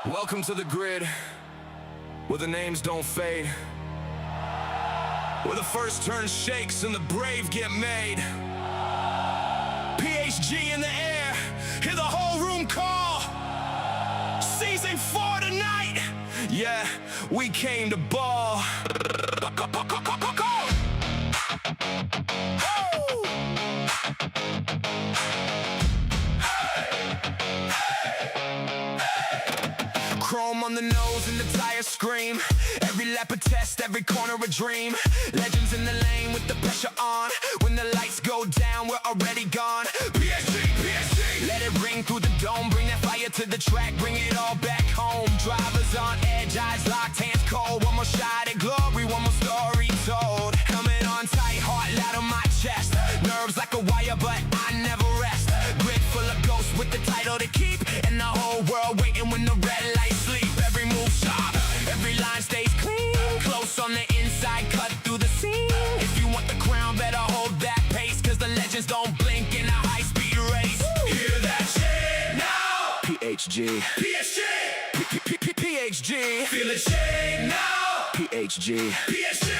Welcome to the grid, where the names don't fade, where the first turn shakes and the brave get made. PHG in the air, hear the whole room call. Season 4 tonight, yeah, we came to ball. Chrome on the nose and the tires scream. Every lap a test, every corner a dream. Legends in the lane with the pressure on. When the lights go down, we're already gone. PHG, PHG. Let it ring through the dome. Bring that fire to the track, bring it all back home. Drivers on edge, eyes locked, hands cold. One more shot at glory, one more story told. Coming on tight, heart loud on my chest. Nerves like a wire, but I never rest. Grid full of ghosts with the title to keep. And the whole world waiting when the red lights sleep. Every move sharp, every line stays clean. Close on the inside, cut through the scene. If you want the crown, better hold that pace, cause the legends don't blink in a high-speed race. Hear that shit now. PHG, PHG, PHG. Feel it shake now. PHG, PHG.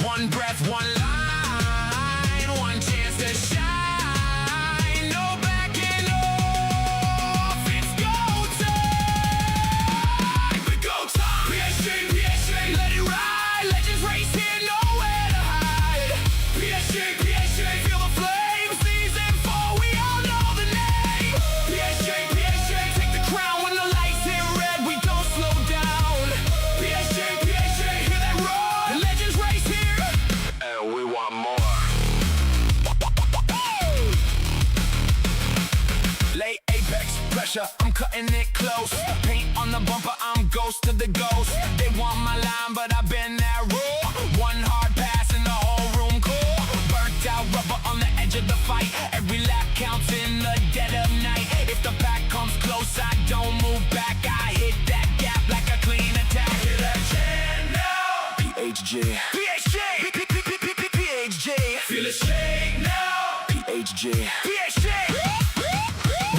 One breath, one line, one chance to shine. No backing off, it's go time. We go time. PHG, PHG, let it ride. Legends race here, nowhere to hide. PHG, PHG, feel the flame. Season 4, we all know the name. PHG, PHG, take the crown when the lights hit red. We don't slow down. PHG, PHG, hear that roar. Legends race here, and we want more. Late apex pressure, I'm cutting it close. Paint on the bumper, I'm ghost to the ghost. They want my line, but I've been that raw. One hard pass and the whole room cool. Burnt out rubber on the edge of the fight. Every lap counts in the dead of night. If the pack comes close, I don't move back. I hit that gap like a clean attack. Hear that chant now. PHG, PHG, PHG. Feel it shake now. PHG, PHG.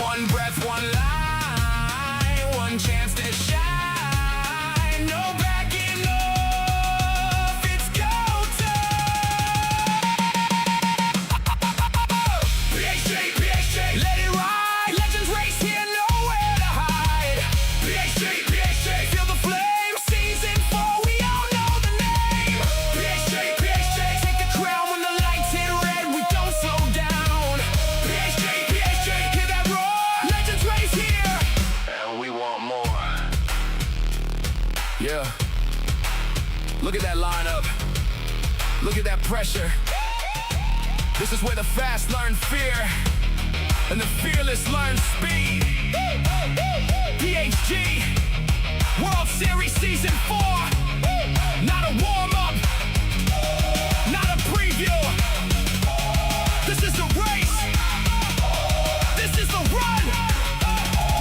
One breath, one line, one chance to shine. No backing off, it's go time. PHG, PHG, let it ride. Legends race here, nowhere to hide. PHG, PHG, feel the flame. Season 4, we all know the name. PHG, PHG, take the crown when the lights hit red. We don't slow down. PHG, PHG, hear that roar. Legends race here, and we want more. Yeah. Look at that lineup. Look at that pressure. This is where the fast learn fear, and the fearless learn speed. PHG, World Series Season 4. Not a warm-up, not a preview. This is the race. This is the run.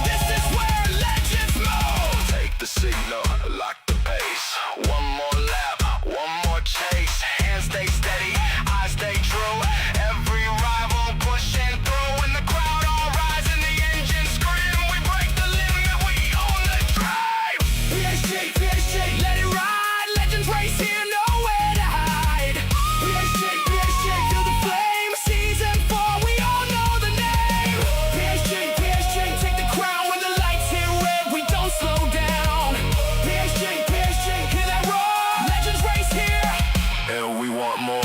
This is where legends move. Take the signal, lock the pace. One more lap, one more chase. Hands stay steady, eyes stay true. Every rival pushing through. And the crowd all rise and the engine scream. We break the limit, we own the drive. PHG, PHG, let it ride. Legends race here, nowhere to hide. PHG, PHG, feel the flame. Season 4, we all know the name. PHG, PHG, take the crown when the lights hit red. We don't slow down. PHG, PHG, hear that roar. Legends race here, and we want more.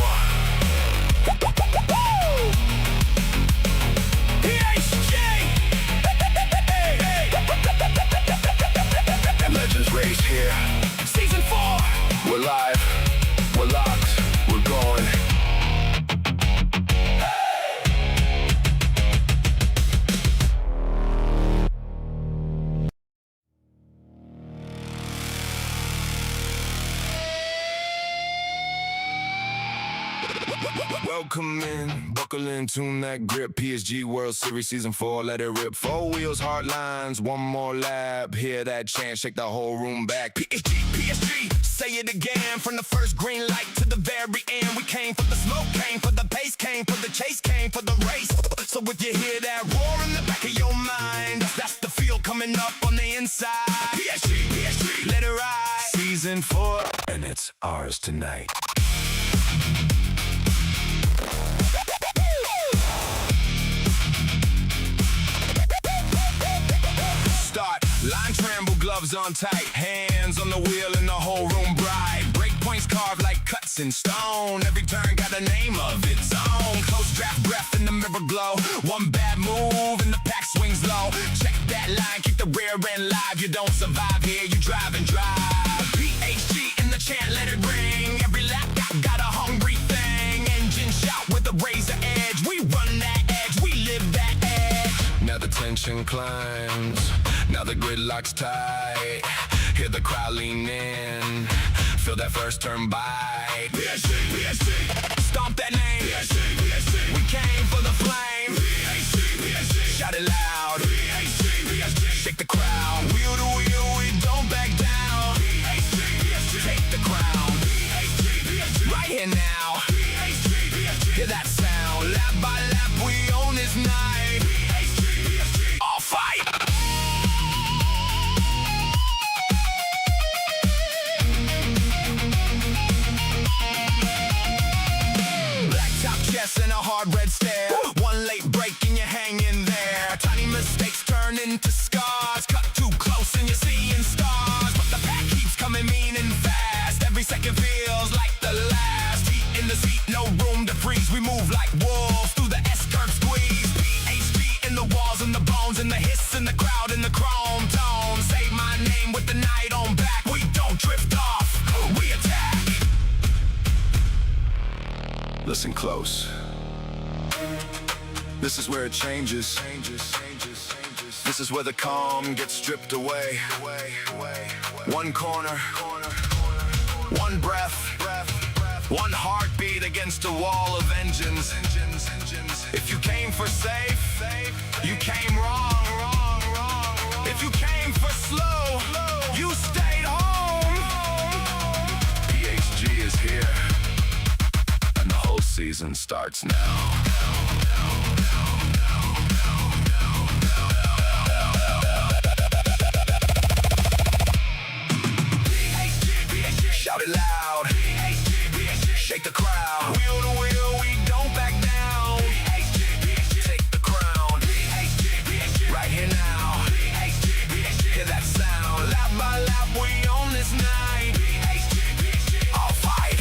PHG, legends race here. Season 4, we're live, we're locked, we're going. Welcome in, buckle in, tune that grip. PSG World Series Season 4, let it rip. 4 wheels, hard lines, one more lap. Hear that chant, shake the whole room back. PSG, PSG, say it again. From the first green light to the very end. We came for the smoke, came for the pace, came for the chase, came for the race. So if you hear that roar in the back of your mind, that's the feel coming up on the inside. side. PHG, let it ride. Season 4, and it's ours tonight. Start, line tremble, gloves on tight. Hands on the wheel and the whole room bright. Break points carved like cuts in stone. Every turn got a name of its own. Close draft breath in the mirror glow. One bad move and the pack swings low. Check that line, keep the rear end live. You don't survive here, you drive and drive. PHG in the chant, let it ring. Every lap got a hungry thing. Engine shout with a razor edge. We run that edge, we live that edge. Now the tension climbs. Now the gridlock's tight. Hear the crowd lean in. Feel that first turn bite. PHG, PHG. Stomp that name. PHG, PHG. We came for the flame. PHG, PHG. Shout it loud. PHG, PHG. Shake the crowd. Wheel to wheel, we don't back down. PHG, PHG. Take the crown. PHG, PHG. Right here now. PHG, PHG. Hear that sound. Lap by lap, we own this night. PHG, PHG. All fight. And a hard red stare. One late break and you're hanging there. Tiny mistakes turn into scars. Cut too close and you're seeing stars. But the pack keeps coming mean and fast. Every second feels like the last. Heat in the seat, no room to freeze. We move like wolves through the S-curve squeeze. PHG in the walls and the bones and the hiss and the crowd and the chrome tone. Say my name with the night on back. We don't drift off, we attack. Listen close. This is where it changes. This is where the calm gets stripped away. One corner, one breath, one heartbeat against a wall of engines. If you came for safe, you came wrong. If you came for slow, you stayed home. PHG is here. And the whole season starts now. Shout it loud. Shake the crowd. Wheel to wheel, we don't back down. Take the crown. Right here now. Hear that sound. Lap by lap, we own this night. All fight.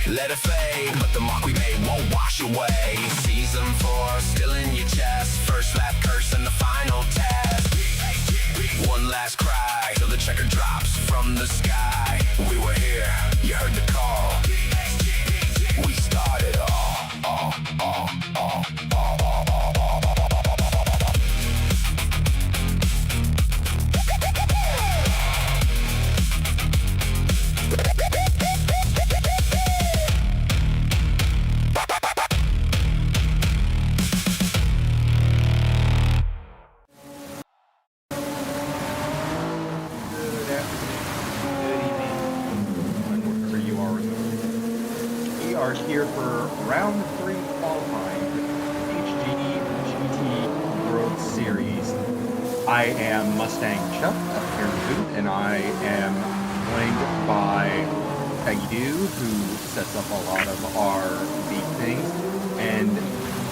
Let it fade, but the mark we made won't wash away. Season 4, still in your chest. First lap curse and the final test. One last cry, till the checker drops from the sky. We were here, you heard the call. We started all. Are here for round 3 qualifying for the PHG GT World Series. I am Mustang Chuck up here in the booth, and I am joined by Peggy Doo, who sets up a lot of our beat things, and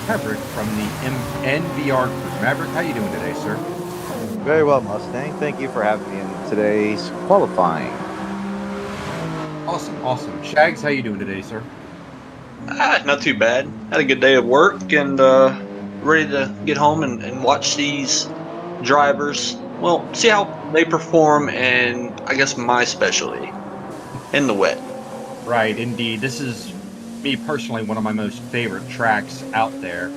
Maverick from the NVR crew. Maverick, how you doing today, sir? Very well, Mustang. Thank you for having me in today's qualifying. Awesome. Shags, how you doing today, sir? Not too bad. Had a good day of work and ready to get home and watch these drivers. Well, see how they perform, and I guess my specialty in the wet. Right, indeed. This is me personally one of my most favorite tracks out there.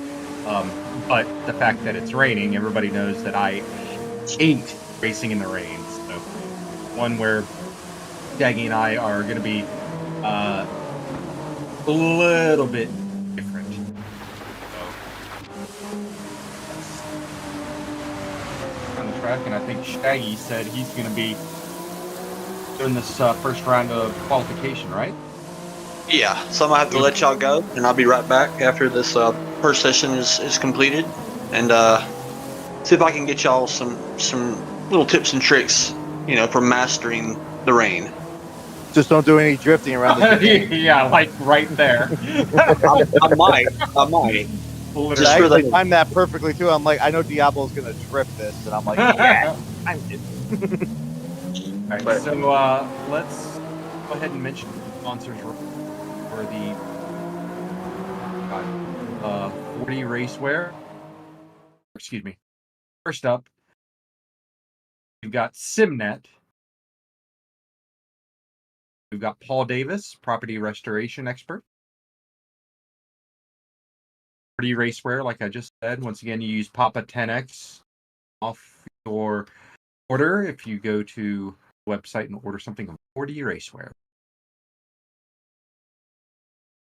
But the fact that it's raining, everybody knows that I hate racing in the rain. So one where Daggy and I are going to be a little bit different. So, on the track, and I think Shaggy said he's going to be doing this first round of qualification, right? Yeah, so I'm going to have to let y'all go, and I'll be right back after this first session is completed, and see if I can get y'all some little tips and tricks, for mastering the rain. Just don't do any drifting around the chicane. Yeah, like right there. I might. Literally. Just I for actually the- timed that perfectly too. I'm like, I know Diablo's gonna drift this, and I'm like, yeah, I'm it. All right, But- so let's go ahead and mention sponsors for the 40 Racewear. Excuse me. First up, we've got SimNet. We've got Paul Davis, property restoration expert. 40 Racewear, like I just said. Once again, you use Papa 10X off your order if you go to the website and order something of 40 Racewear.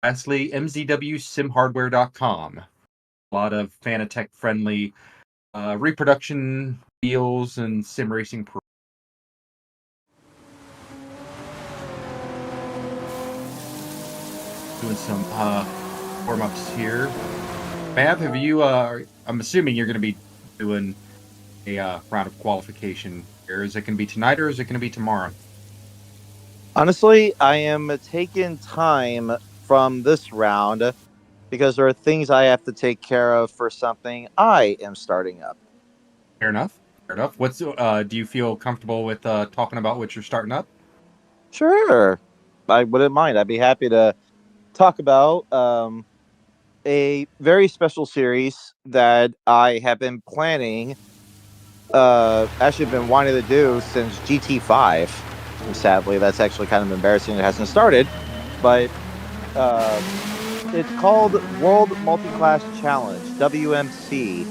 Lastly, mzwsimhardware.com. A lot of Fanatec friendly reproduction wheels and sim racing pro. Doing some warm-ups here. Mav, have you I'm assuming you're going to be doing a round of qualification here. Is it going to be tonight or is it going to be tomorrow? Honestly, I am taking time from this round because there are things I have to take care of for something I am starting up. Fair enough. Fair enough. What's do you feel comfortable with talking about what you're starting up? Sure, I wouldn't mind. I'd be happy to talk about a very special series that I have been planning. Actually, been wanting to do since GT5. Sadly, that's actually kind of embarrassing. It hasn't started, but it's called World Multiclass Challenge (WMC).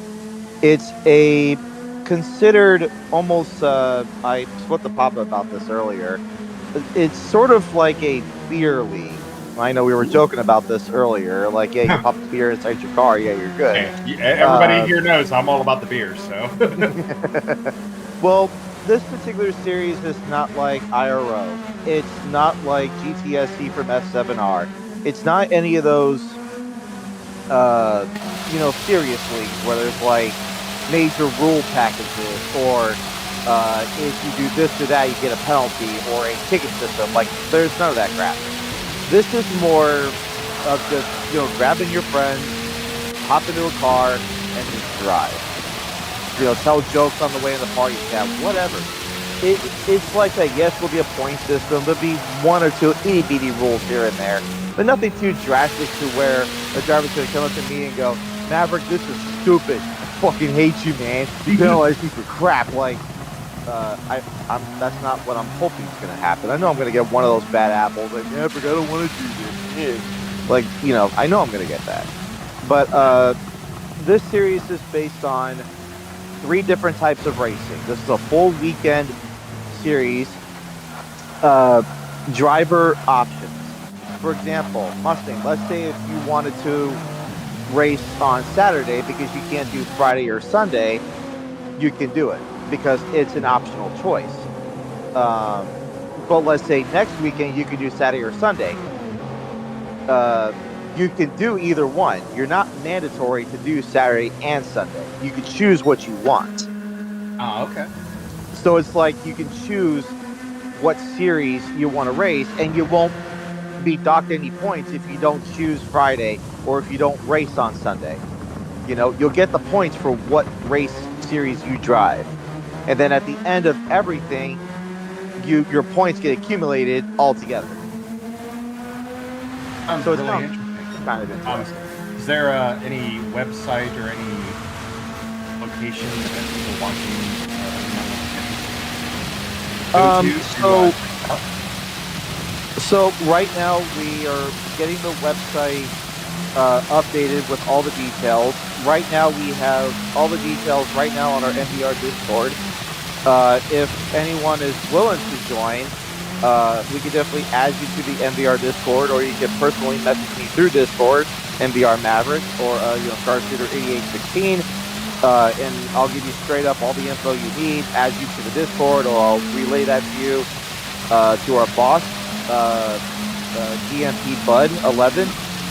It's a considered almost. I spoke to Papa about this earlier. It's sort of like a beer league. I know we were joking about this earlier. Like, yeah, you pop the beer inside your car. Yeah, you're good. Hey, everybody here knows I'm all about the beer, so. Well, this particular series is not like IRO. It's not like GTSC from F7R. It's not any of those, serious leagues where there's like major rule packages or if you do this or that, you get a penalty or a ticket system. Like, there's none of that crap. This is more of just, grabbing your friends, hop into a car, and just drive. Tell jokes on the way in the party, yeah, whatever. It's like that. Yes, there'll be a point system. There'll be one or two itty bitty rules here and there, but nothing too drastic to where the driver's going to come up to me and go, Maverick, this is stupid. I fucking hate you, man. You penalize me for crap. Like, that's not what I'm hoping is going to happen. I know I'm going to get one of those bad apples. Like, Maverick, I don't want to do this. Like, I know I'm going to get that. But this series is based on 3 different types of racing. This is a full weekend series. Driver options. For example, Mustang, let's say if you wanted to race on Saturday because you can't do Friday or Sunday, you can do it because it's an optional choice. But let's say next weekend you can do Saturday or Sunday. You can do either one. You're not mandatory to do Saturday and Sunday. You can choose what you want. Oh, okay. So it's like you can choose what series you want to race, and you won't be docked any points if you don't choose Friday or if you don't race on Sunday. You'll get the points for what race series you drive. And then at the end of everything, your points get accumulated all together. Sounds So it's really not- interesting. Kind of interesting. Is there any website or any location that people watching? Go to So right now we are getting the website updated with all the details. Right now we have all the details right now on our MBR Discord. If anyone is willing to join, we can definitely add you to the MBR Discord, or you can personally message me through Discord, MBR Maverick, or Star Shooter 8816. And I'll give you straight up all the info you need, add you to the Discord, or I'll relay that to you to our boss, DMP Bud 11,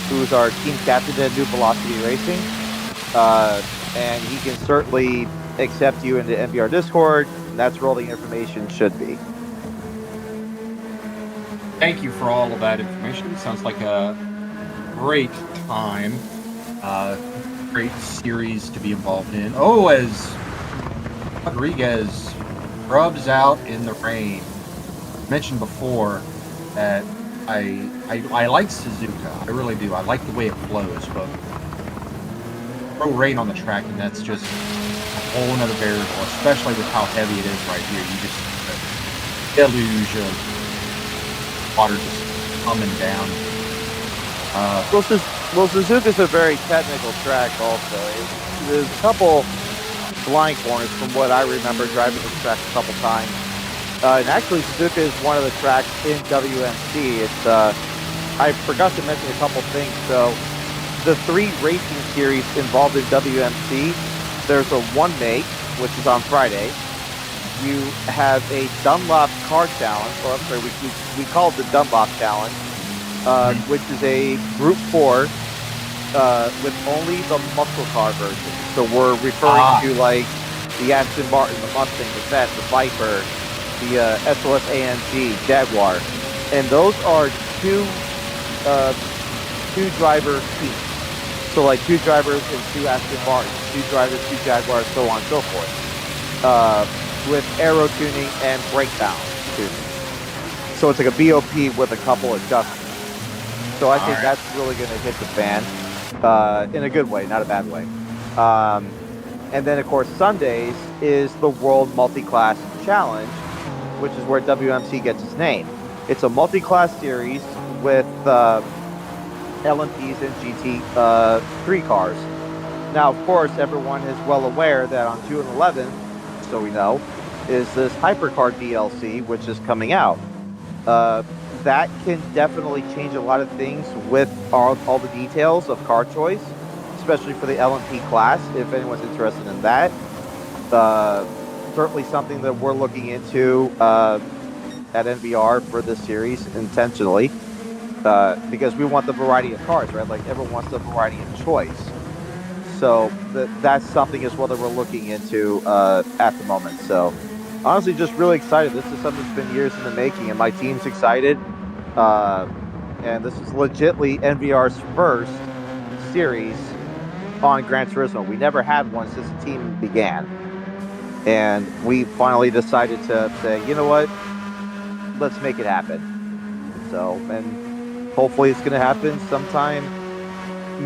who's our team captain at New Velocity Racing. And he can certainly accept you into MBR Discord, That's where all the information should be. Thank you for all of that information. Sounds like a great time. Great series to be involved in. Oh, as Rodriguez rubs out in the rain. Mentioned before that I like Suzuka. I really do. I like the way it flows, but throw rain on the track, and that's just a whole another variable, especially with how heavy it is right here. You just a deluge of water just coming down. Well, Suzuka's a very technical track also. There's a couple blind corners from what I remember driving this track a couple times. And actually, Suzuka is one of the tracks in WMC. It's I forgot to mention a couple things. So the 3 racing series involved in WMC, there's a one make, which is on Friday. You have a Dunlop car challenge, or I'm sorry, we call it the Dunlop challenge, which is a Group 4 with only the muscle car version. So we're referring to like the Aston Martin, the Mustang, the Vet, the Viper, the SLS AMG, Jaguar, and those are two driver teams. So like 2 drivers and 2 Aston Martins, 2 drivers, 2 Jaguars, so on and so forth. With aero tuning and brake balance tuning. So it's like a BOP with a couple adjustments. So I think that's really going to hit the fan in a good way, not a bad way. And then, of course, Sundays is the World Multi-Class Challenge, which is where WMC gets its name. It's a multi-class series with LMPs and GT3 cars. Now, of course, everyone is well aware that on June 11th, so we know, is this Hypercar DLC, which is coming out. That can definitely change a lot of things with all the details of car choice, especially for the LMP class, if anyone's interested in that. Certainly something that we're looking into at NVR for this series intentionally, because we want the variety of cars, right? Like everyone wants the variety of choice. So that's something as well that we're looking into at the moment. So honestly, just really excited. This is something that's been years in the making, and my team's excited. And this is legitly NVR's first series on Gran Turismo. We never had one since the team began. And we finally decided to say, you know what? Let's make it happen. So, and hopefully it's going to happen sometime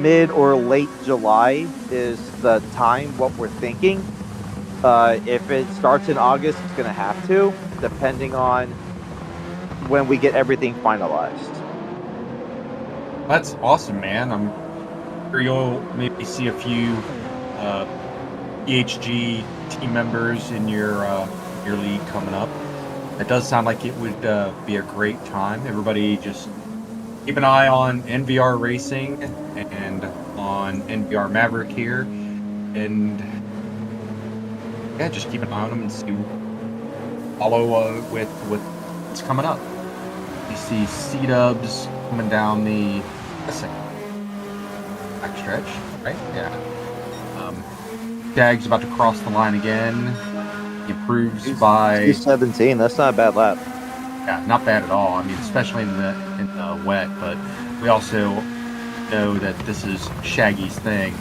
mid or late July is the time, what we're thinking. If it starts in August, it's going to have to, depending on when we get everything finalized. That's awesome, man. I'm sure you'll maybe see a few PHG team members in your league coming up. It does sound like it would be a great time. Everybody just keep an eye on NVR Racing and on NVR Maverick here, and yeah, just keep an eye on them and see, follow with what's coming up. You see C-Dubs coming down the back stretch, right? Yeah. Dag's about to cross the line again. He improves by 2:17. That's not a bad lap. Yeah, not bad at all. I mean, especially in the wet. But we also know that this is Shaggy's thing.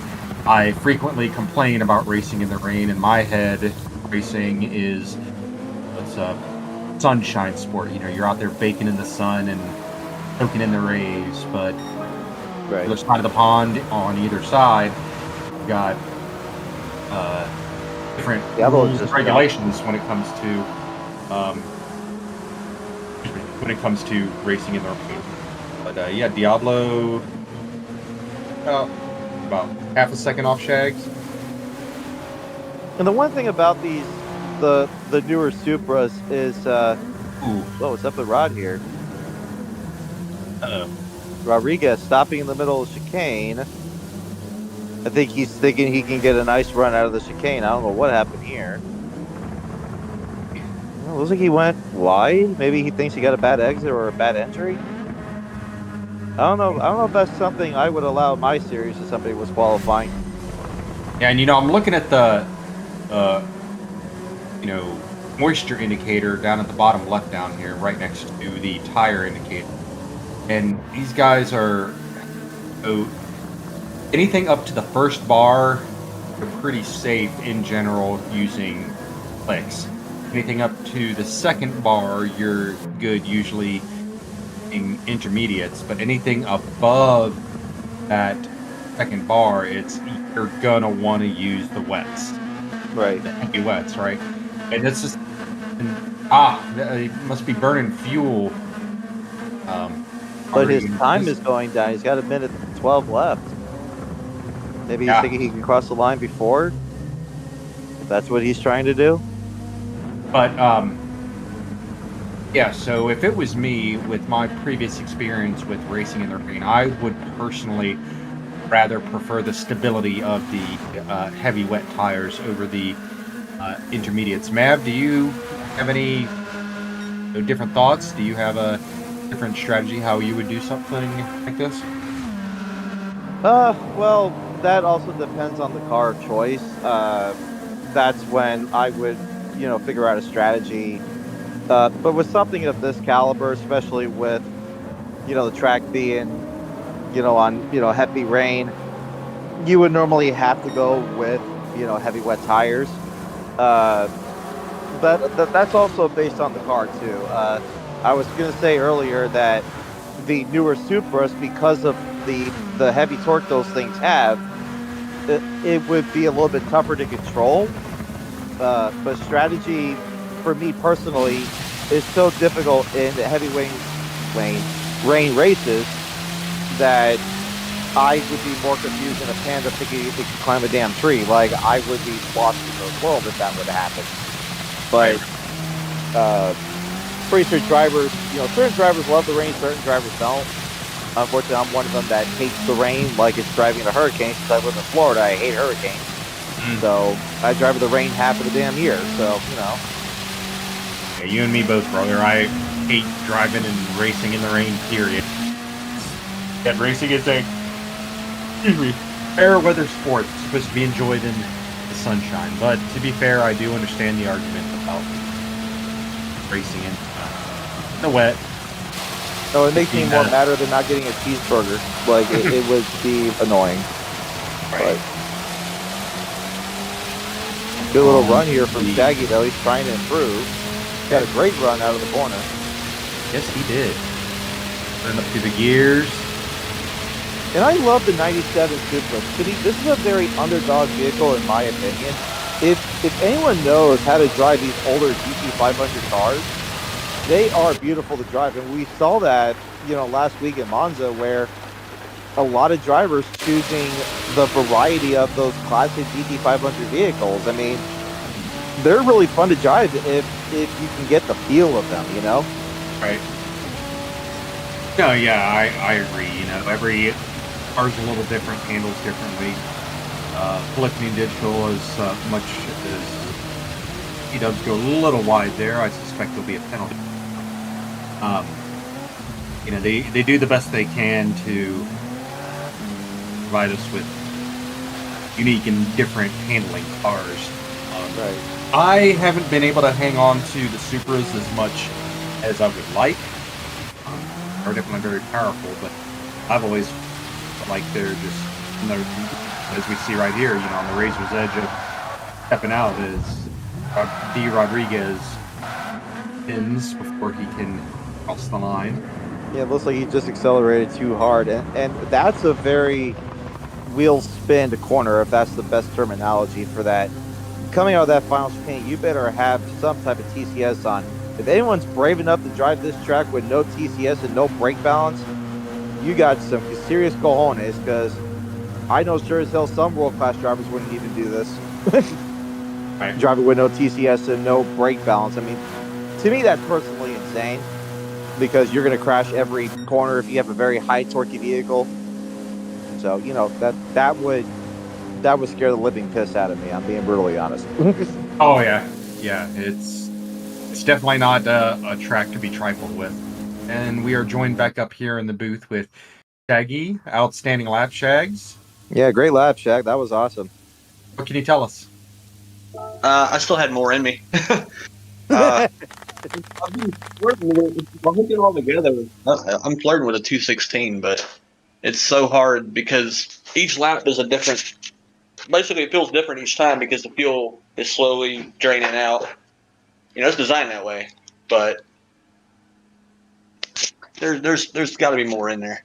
I frequently complain about racing in the rain. In my head, racing is it's a sunshine sport. You know, you're out there baking in the sun and soaking in the rays. But Right. the other side of the pond, on either side, you've got different rules and regulations when it comes to racing in the rain. But yeah, Diablo about half a second off Shags. And the one thing about these the newer Supras is what's up with Rod here? Uh-oh. Rodriguez stopping in the middle of the chicane. I think he's thinking he can get a nice run out of the chicane. I don't know what happened here. Well, it looks like he went wide. Maybe he thinks he got a bad exit or a bad entry. I don't know if that's something I would allow in my series if somebody was qualifying. Yeah, and I'm looking at the moisture indicator down at the bottom left down here, right next to the tire indicator. And these guys are, so anything up to the first bar, they're pretty safe in general using clicks. Anything up to the second bar, you're good usually in intermediates, but anything above that second bar, you're gonna want to use the wets, Right. the heavy wets, right? And it's just it must be burning fuel. But his already. time is going down. He's got a minute 12 left. Maybe he's Yeah. thinking he can cross the line before. If that's what he's trying to do. But yeah. So if it was me with my previous experience with racing in the rain, I would personally rather prefer the stability of the heavy wet tires over the intermediates. Mav, do you have any different thoughts? Do you have a different strategy how you would do something like this? Well, that also depends on the car choice. That's when I would, figure out a strategy. But with something of this caliber, especially with, the track being, on, heavy rain, you would normally have to go with, heavy wet tires. But that's also based on the car too. I was going to say earlier that the newer Supras, because of the heavy torque those things have, it would be a little bit tougher to control. But strategy, for me personally, is so difficult in the heavy rain races that I would be more confused in a Panda thinking it could climb a damn tree. Like, I would be lost in the world if that would happen. But pretty sure drivers, certain drivers love the rain, certain drivers don't. Unfortunately, I'm one of them that hates the rain like it's driving in a hurricane. Since I live in Florida, I hate hurricanes. So I drive in the rain half of the damn year. So, Yeah, you and me both, brother. I hate driving and racing in the rain, period. Yet racing is a fair weather sport. It's supposed to be enjoyed in the sunshine. But to be fair, I do understand the argument about racing in the wet. No, it makes me more madder than not getting a cheeseburger. Like, it would be annoying. Right. But good little run here from Shaggy, though. He's trying to improve. Got a great run out of the corner. Yes, he did. Turn up through the gears. And I love the 97 Supra. This is a very underdog vehicle, in my opinion. If anyone knows how to drive these older GT500 cars, they are beautiful to drive. And we saw that, last week in Monza, where a lot of drivers choosing the variety of those classic GT500 vehicles. I mean, they're really fun to drive if you can get the feel of them, Right. No, yeah, I agree. Every car's a little different, handles differently. Flipping digital as much as E-dubs go a little wide there, I suspect there'll be a penalty. They do the best they can to provide us with unique and different handling cars. Right. I haven't been able to hang on to the Supras as much as I would like. They're definitely very powerful, but I've always felt like they're just, as we see right here, on the razor's edge of stepping out as D. Rodriguez pins before he can cross the line. Yeah, it looks like he just accelerated too hard. And that's a very wheel spin corner, if that's the best terminology for that. Coming out of that final chicane, you better have some type of TCS on. If anyone's brave enough to drive this track with no TCS and no brake balance, you got some serious cojones, because I know sure as hell some world-class drivers wouldn't even do this. Right. Driving with no TCS and no brake balance. I mean, to me, that's personally insane, because you're going to crash every corner if you have a very high torquey vehicle. So, that would scare the living piss out of me. I'm being brutally honest. Oh yeah, it's definitely not a track to be trifled with. And we are joined back up here in the booth with Shaggy. Outstanding lap, Shags. Yeah, great lap, Shag. That was awesome. What can you tell us? I still had more in me. Uh, I've been flirting with it. If I hook it all together, I'm flirting with a 216, but it's so hard because each lap is a different. Basically, it feels different each time because the fuel is slowly draining out. It's designed that way, but there's got to be more in there.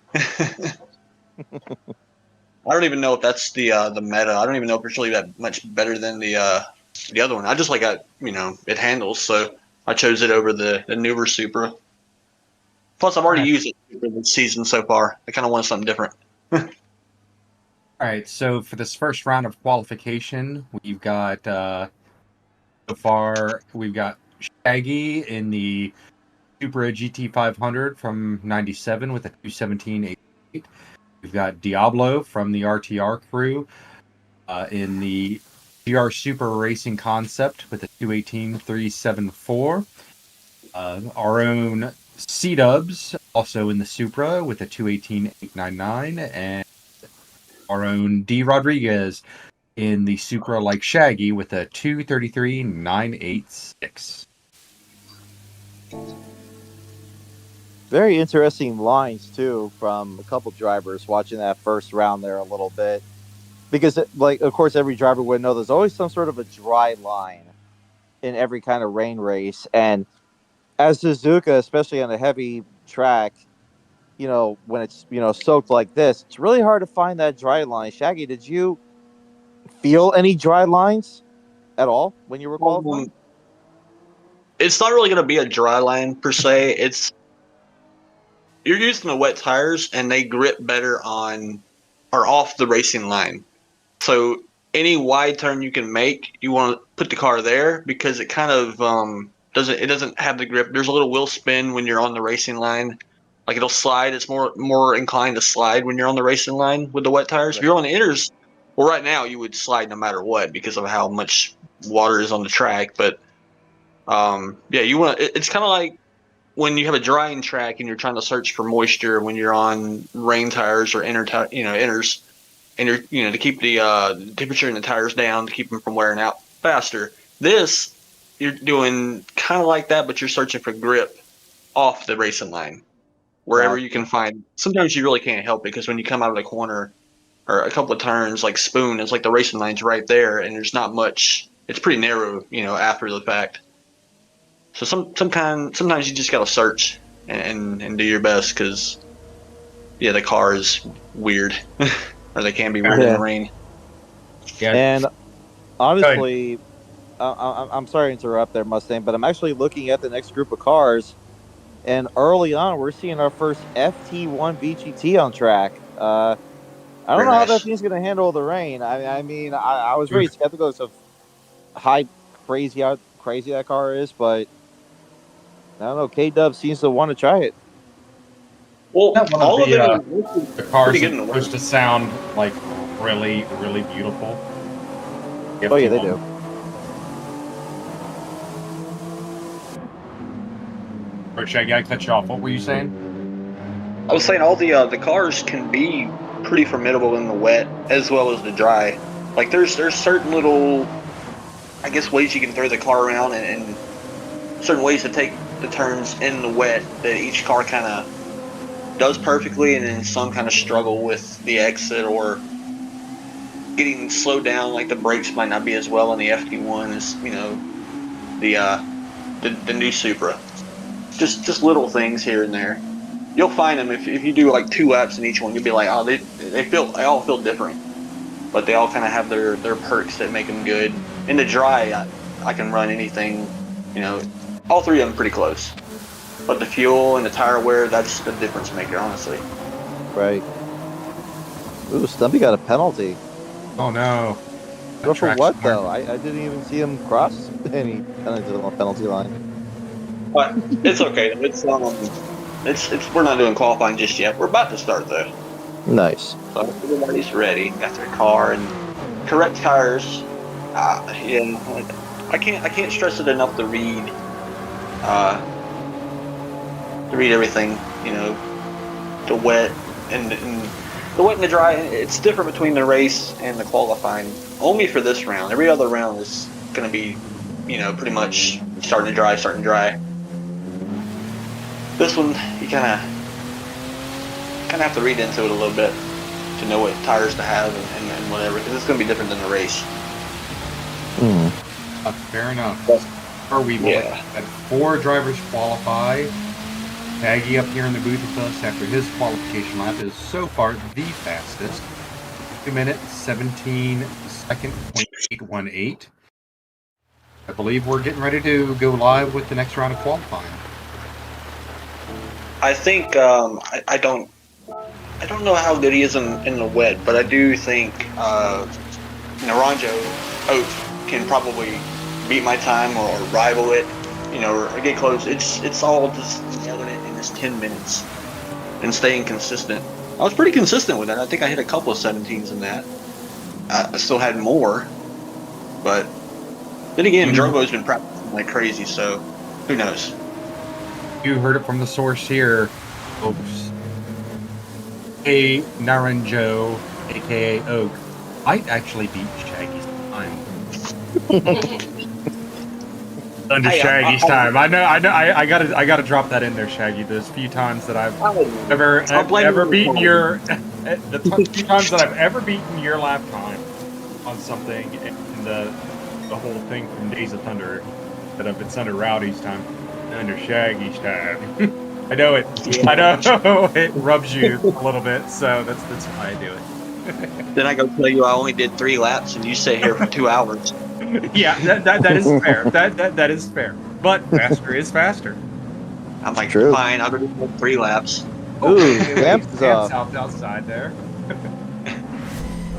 I don't even know if that's the meta. I don't even know if it's really that much better than the other one. I just like it handles, so I chose it over the newer Supra. Plus, I've already Alright. used it for this season so far. I kind of wanted something different. All right, so for this first round of qualification, we've got so far we've got Shaggy in the Supra GT500 from '97 with a 217.88. We've got Diablo from the RTR crew in the GR Super Racing Concept with a 218.374. Our own C-Dubs also in the Supra with a 218.899, and our own D Rodriguez in the Supra like Shaggy with a 233.986. Very interesting lines too from a couple drivers watching that first round there a little bit, because of course every driver would know there's always some sort of a dry line in every kind of rain race, and as Suzuka, especially on a heavy track, when it's soaked like this, it's really hard to find that dry line. Shaggy, did you feel any dry lines at all when you were qualifying? It's not really going to be a dry line per se. You're using the wet tires, and they grip better on or off the racing line. So any wide turn you can make, you want to put the car there because it kind of doesn't have the grip. There's a little wheel spin when you're on the racing line. Like it'll slide. It's more inclined to slide when you're on the racing line with the wet tires. If you're on the inners, well, right now you would slide no matter what because of how much water is on the track. But yeah, you want to. It's kind of like when you have a drying track and you're trying to search for moisture when you're on rain tires or inners, and you're to keep the temperature in the tires down to keep them from wearing out faster. This you're doing kind of like that, but you're searching for grip off the racing line wherever you can find. Sometimes you really can't help it because when you come out of the corner or a couple of turns, like Spoon, it's like the racing line's right there, and there's not much. It's pretty narrow, after the fact. So sometimes you just gotta search and do your best because the car is weird, or they can be weird in the rain. Yeah. And honestly, I'm sorry to interrupt there, Mustang, but I'm actually looking at the next group of cars, and early on, we're seeing our first FT1 VGT on track. I don't Very know how that nice. thing's going to handle the rain. I mean, I was very skeptical of how crazy that car is, but I don't know. K-Dub seems to want to try it. Well, That one of all of the, it the is cars pretty is good in the supposed weather. to sound like really, really beautiful. Oh yeah, they do. Or Shaggy, I cut you off. What were you saying? I was saying all the cars can be pretty formidable in the wet as well as the dry. Like there's certain little, I guess, ways you can throw the car around and certain ways to take the turns in the wet that each car kind of does perfectly, and then some kind of struggle with the exit or getting slowed down. Like the brakes might not be as well in the FT1 as the new Supra. Just little things here and there. You'll find them if you do like 2 laps in each one. You'll be like, oh, they all feel different, but they all kind of have their perks that make them good. In the dry, I can run anything. All 3 of them pretty close. But the fuel and the tire wear, that's the difference maker, honestly. Right. Ooh, Stumpy got a penalty. Oh no. But for what though? I didn't even see him cross any penalty line. But it's okay. It's we're not doing qualifying just yet. We're about to start though. Nice. So everybody's ready. Got their car and correct tires. Yeah, I can't stress it enough to read everything. The wet and the wet and the dry. It's different between the race and the qualifying. Only for this round. Every other round is going to be pretty much starting to dry. This one, you kind of have to read into it a little bit to know what tires to have and whatever, because it's going to be different than the race. Fair enough. Are we had 4 drivers qualify. Aggie up here in the booth with us after his qualification lap is so far the fastest. 2 minutes, 17 second, 0.818. I believe we're getting ready to go live with the next round of qualifying. I think I don't know how good he is in the wet, but I do think Naranjo Oak can probably beat my time or rival it, or get close. It's all just nailing it in this 10 minutes and staying consistent. I was pretty consistent with that. I think I hit a couple of 17s in that. I still had more, but then again, Drogo's been practicing like crazy, so who knows? You heard it from the source here, folks. Hey, Naranjo, aka Oak, might actually beat Shaggy's time. Under Shaggy's time. I know. I gotta drop that in there, Shaggy. There's few times that I've ever beaten your the few times that I've ever beaten your lap time on something, and the whole thing from Days of Thunder that if it's under Rowdy's time, under Shaggy's time. I know it. Yeah. I know it rubs you a little bit, so that's why I do it. Then I go tell you I only did 3 laps, and you stay here for 2 hours. Yeah, that is fair. That is fair. But faster is faster. I'm like, fine, I'll go do 3 laps. Ooh, Vamps outside there.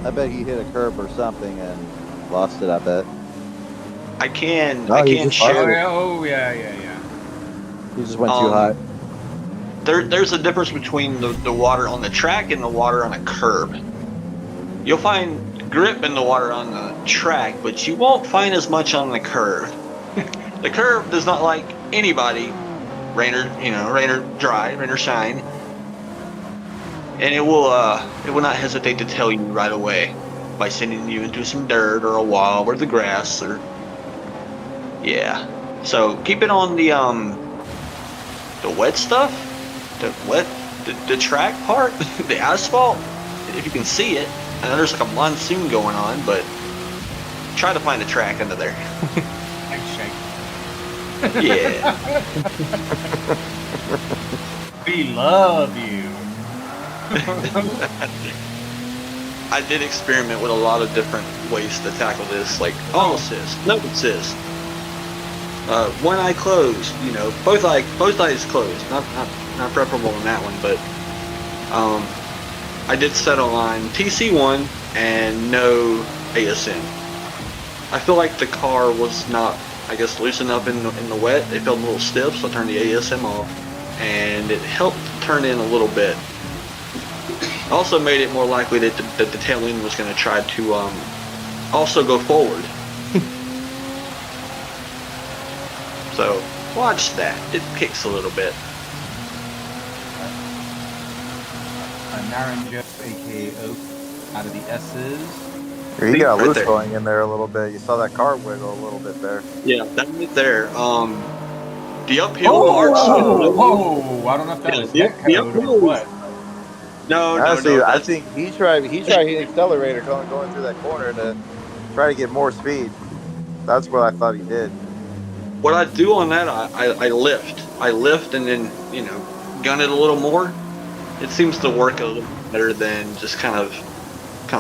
I bet he hit a curb or something and lost it. I bet. I can share. Oh yeah. He just went too high. There's a difference between the water on the track and the water on a curb. You'll find grip in the water on the track, but you won't find as much on the curb. The curb does not like anybody, rain or dry, rain or shine, and it will not hesitate to tell you right away by sending you into some dirt or a wall or the grass or So keep it on the wet stuff, the track part, the asphalt. If you can see it. I know there's like a monsoon going on, but try to find a track under there. Thanks, Shaggy. Yeah. We love you. I did experiment with a lot of different ways to tackle this, like all assist, no assist, one eye closed, both eyes closed. Not preferable in that one, but I did settle on TC1 and no ASM. I feel like the car was not, loose enough in the wet. It felt a little stiff, so I turned the ASM off, and it helped turn in a little bit. Also made it more likely that the tail end was going to try to also go forward. So watch that. It kicks a little bit. Naranjo, aka Oak, out of the S's. You got right loose there. going in there a little bit. You saw that car wiggle a little bit there. Yeah, that right there. The uphill marks. Whoa! I don't know if that was the that code uphill. or what. No, Honestly, no. I think he tried hitting the accelerator going through that corner to try to get more speed. That's what I thought he did. What I do on that, I lift. I lift and then, gun it a little more. It seems to work a little better than just kind of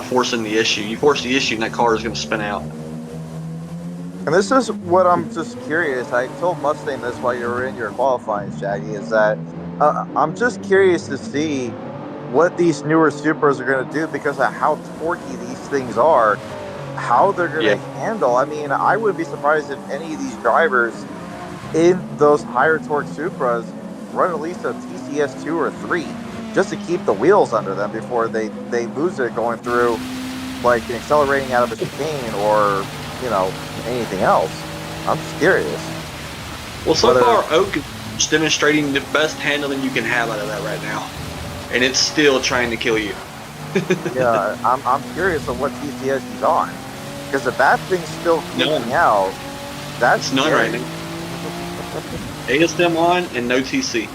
forcing the issue. You force the issue and that car is going to spin out. And this is what I'm just curious. I told Mustang this while you were in your qualifying, Shaggy, is that I'm just curious to see what these newer Supras are going to do because of how torquey these things are, how they're going to handle. I mean, I wouldn't be surprised if any of these drivers in those higher torque Supras run at least a TCS 2 or 3 just to keep the wheels under them before they lose it going through like accelerating out of a chicane or, anything else. I'm just curious. Well, so far, Oak is demonstrating the best handling you can have out of that right now. And it's still trying to kill you. Yeah, I'm curious of what TCS he's on. Because if that thing's still kicking out, That's It's none right scary. now. ASM on and no TC.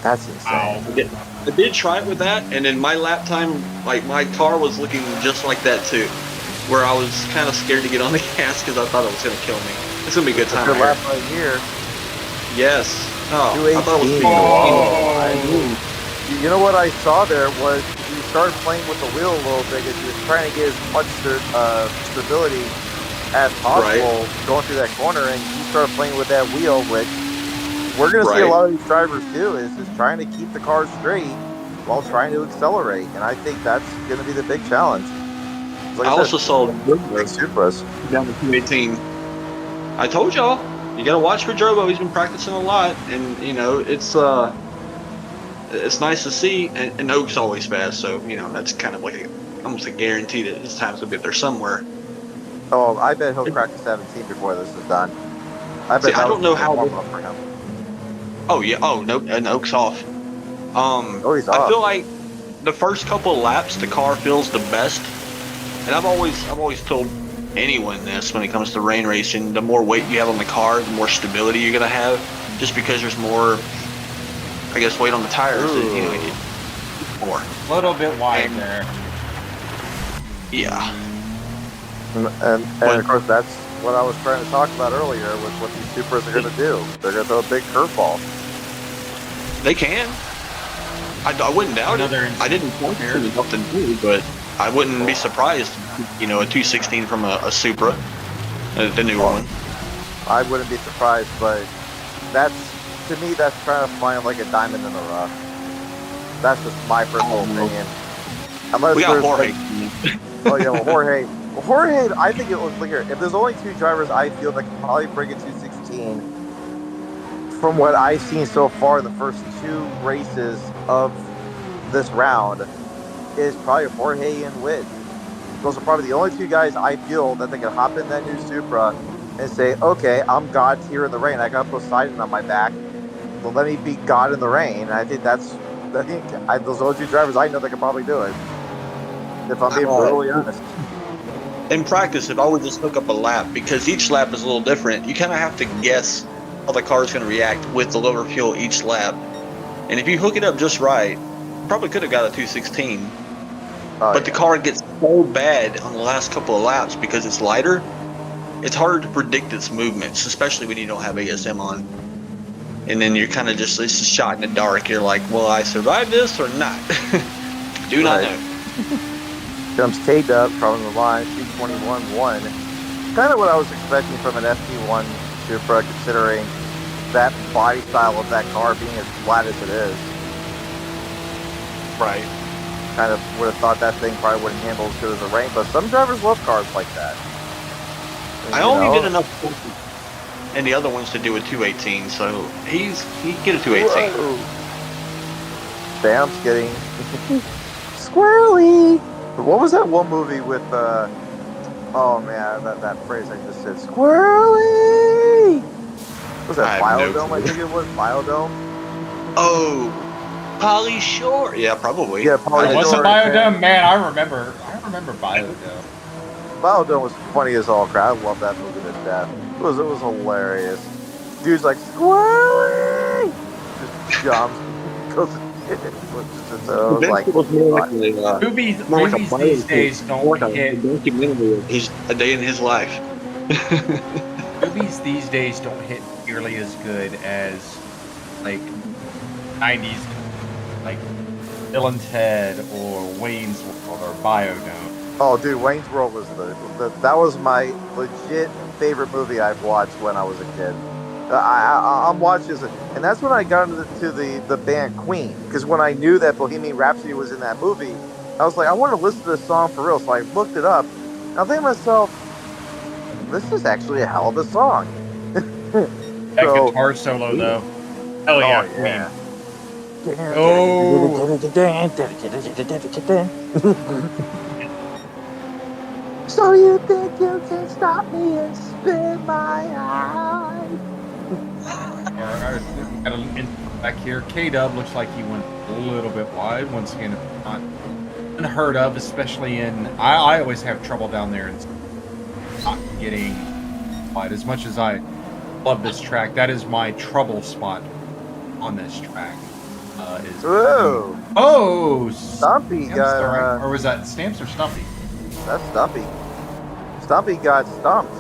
That's insane. I did try it with that, and then my lap time, like my car was looking just like that too, where I was kind of scared to get on the gas because I thought it was going to kill me. It's going to be a good time. Good Here. lap right here. Yes. Oh, I thought it was 218. Oh. You know what I saw there was he started playing with the wheel a little bit because he was trying to get as much stability as possible going through that corner, and he started playing with that wheel, which we're going to see a lot of these drivers do, is trying to keep the car straight while trying to accelerate, and I think that's going to be the big challenge. Like I also saw big Supras down to 218. I told y'all, you got to watch for Drobo. He's been practicing a lot, and you know it's nice to see. And Oak's always fast, so you know that's kind of like almost a guarantee that his time's gonna be up there somewhere. Oh, I bet he'll crack the 17 before this is done. I bet. See, I don't know how. For him. Oh yeah. Oh no. And Oak's off. He's off. I feel like the first couple of laps the car feels the best, and I've always told anyone this when it comes to rain racing. The more weight you have on the car, the more stability you're gonna have, just because there's more, I guess, weight on the tires. And, you know, you get more. A little bit wide there. Yeah. And of course, that's what I was trying to talk about earlier with what these Supras are going to do. They're going to throw a big curveball. They can. I wouldn't doubt it. I didn't think it was nothing new, but I wouldn't be surprised. You know, a 216 from a Supra, the newer one. I wouldn't be surprised, but to me, that's trying to find like a diamond in the rough. That's just my personal opinion. Unless we got Jorge. Oh yeah, well Jorge, I think it looks like here. If there's only two drivers I feel that can probably bring a 216, from what I've seen so far in the first two races of this round, is probably Jorge and Witt. Those are probably the only two guys I feel that they can hop in that new Supra and say, okay, I'm God here in the rain. I got Poseidon on my back. Well, let me be God in the rain. And I think those only two drivers I know that can probably do it. If I'm being brutally honest. In practice, if I would just hook up a lap, because each lap is a little different, you kind of have to guess how the car is going to react with the lower fuel each lap. And if you hook it up just right, probably could have got a 216. But the car gets so bad on the last couple of laps because it's lighter. It's harder to predict its movements, especially when you don't have ASM on. And then you're kind of just, it's a shot in the dark. You're like, will I survive this or not? Do not know. Comes K-Dub from the line, 221.1. Kind of what I was expecting from an FP1 Supra, considering that body style of that car being as flat as it is. Right. Kind of would have thought that thing probably wouldn't handle as good as a rain, but some drivers love cars like that. And, I only did enough and the other ones to do a 218, so he get a 218. Whoa. Bam's getting squirrely. What was that one movie with oh man, that phrase I just said, squirrely? Was that Biodome? I think it was Biodome. Oh, Polly Shore. Yeah, probably. Yeah, Polly Shore. What's a Biodome? Man, I remember Biodome. Biodome was funny as all crap. I love that movie to death. It was hilarious. Dude's like, squirrely! Just jumps. Goes Movies these days don't hit. He's a day in his life. Movies these days don't hit nearly as good as like 90s, like Bill and Ted or Wayne's World or Biodome. Oh, dude, Wayne's World was that was my legit favorite movie I've watched when I was a kid. I'm watching this, and that's when I got into the band Queen, because when I knew that Bohemian Rhapsody was in that movie, I was like, I want to listen to this song for real. So I looked it up, and I think to myself, this is actually a hell of a song. That guitar solo, though. Hell yeah, Queen. Oh. So you think you can stop me and spin my eye? Back here, K-Dub looks like he went a little bit wide. Once again, not unheard of, especially in. I always have trouble down there and not getting spot. As much as I love this track, that is my trouble spot on this track. Whoa! Oh, Stumpy Stamps, got, all right. Or was that Stamps or Stumpy? That's Stumpy. Stumpy got stumped.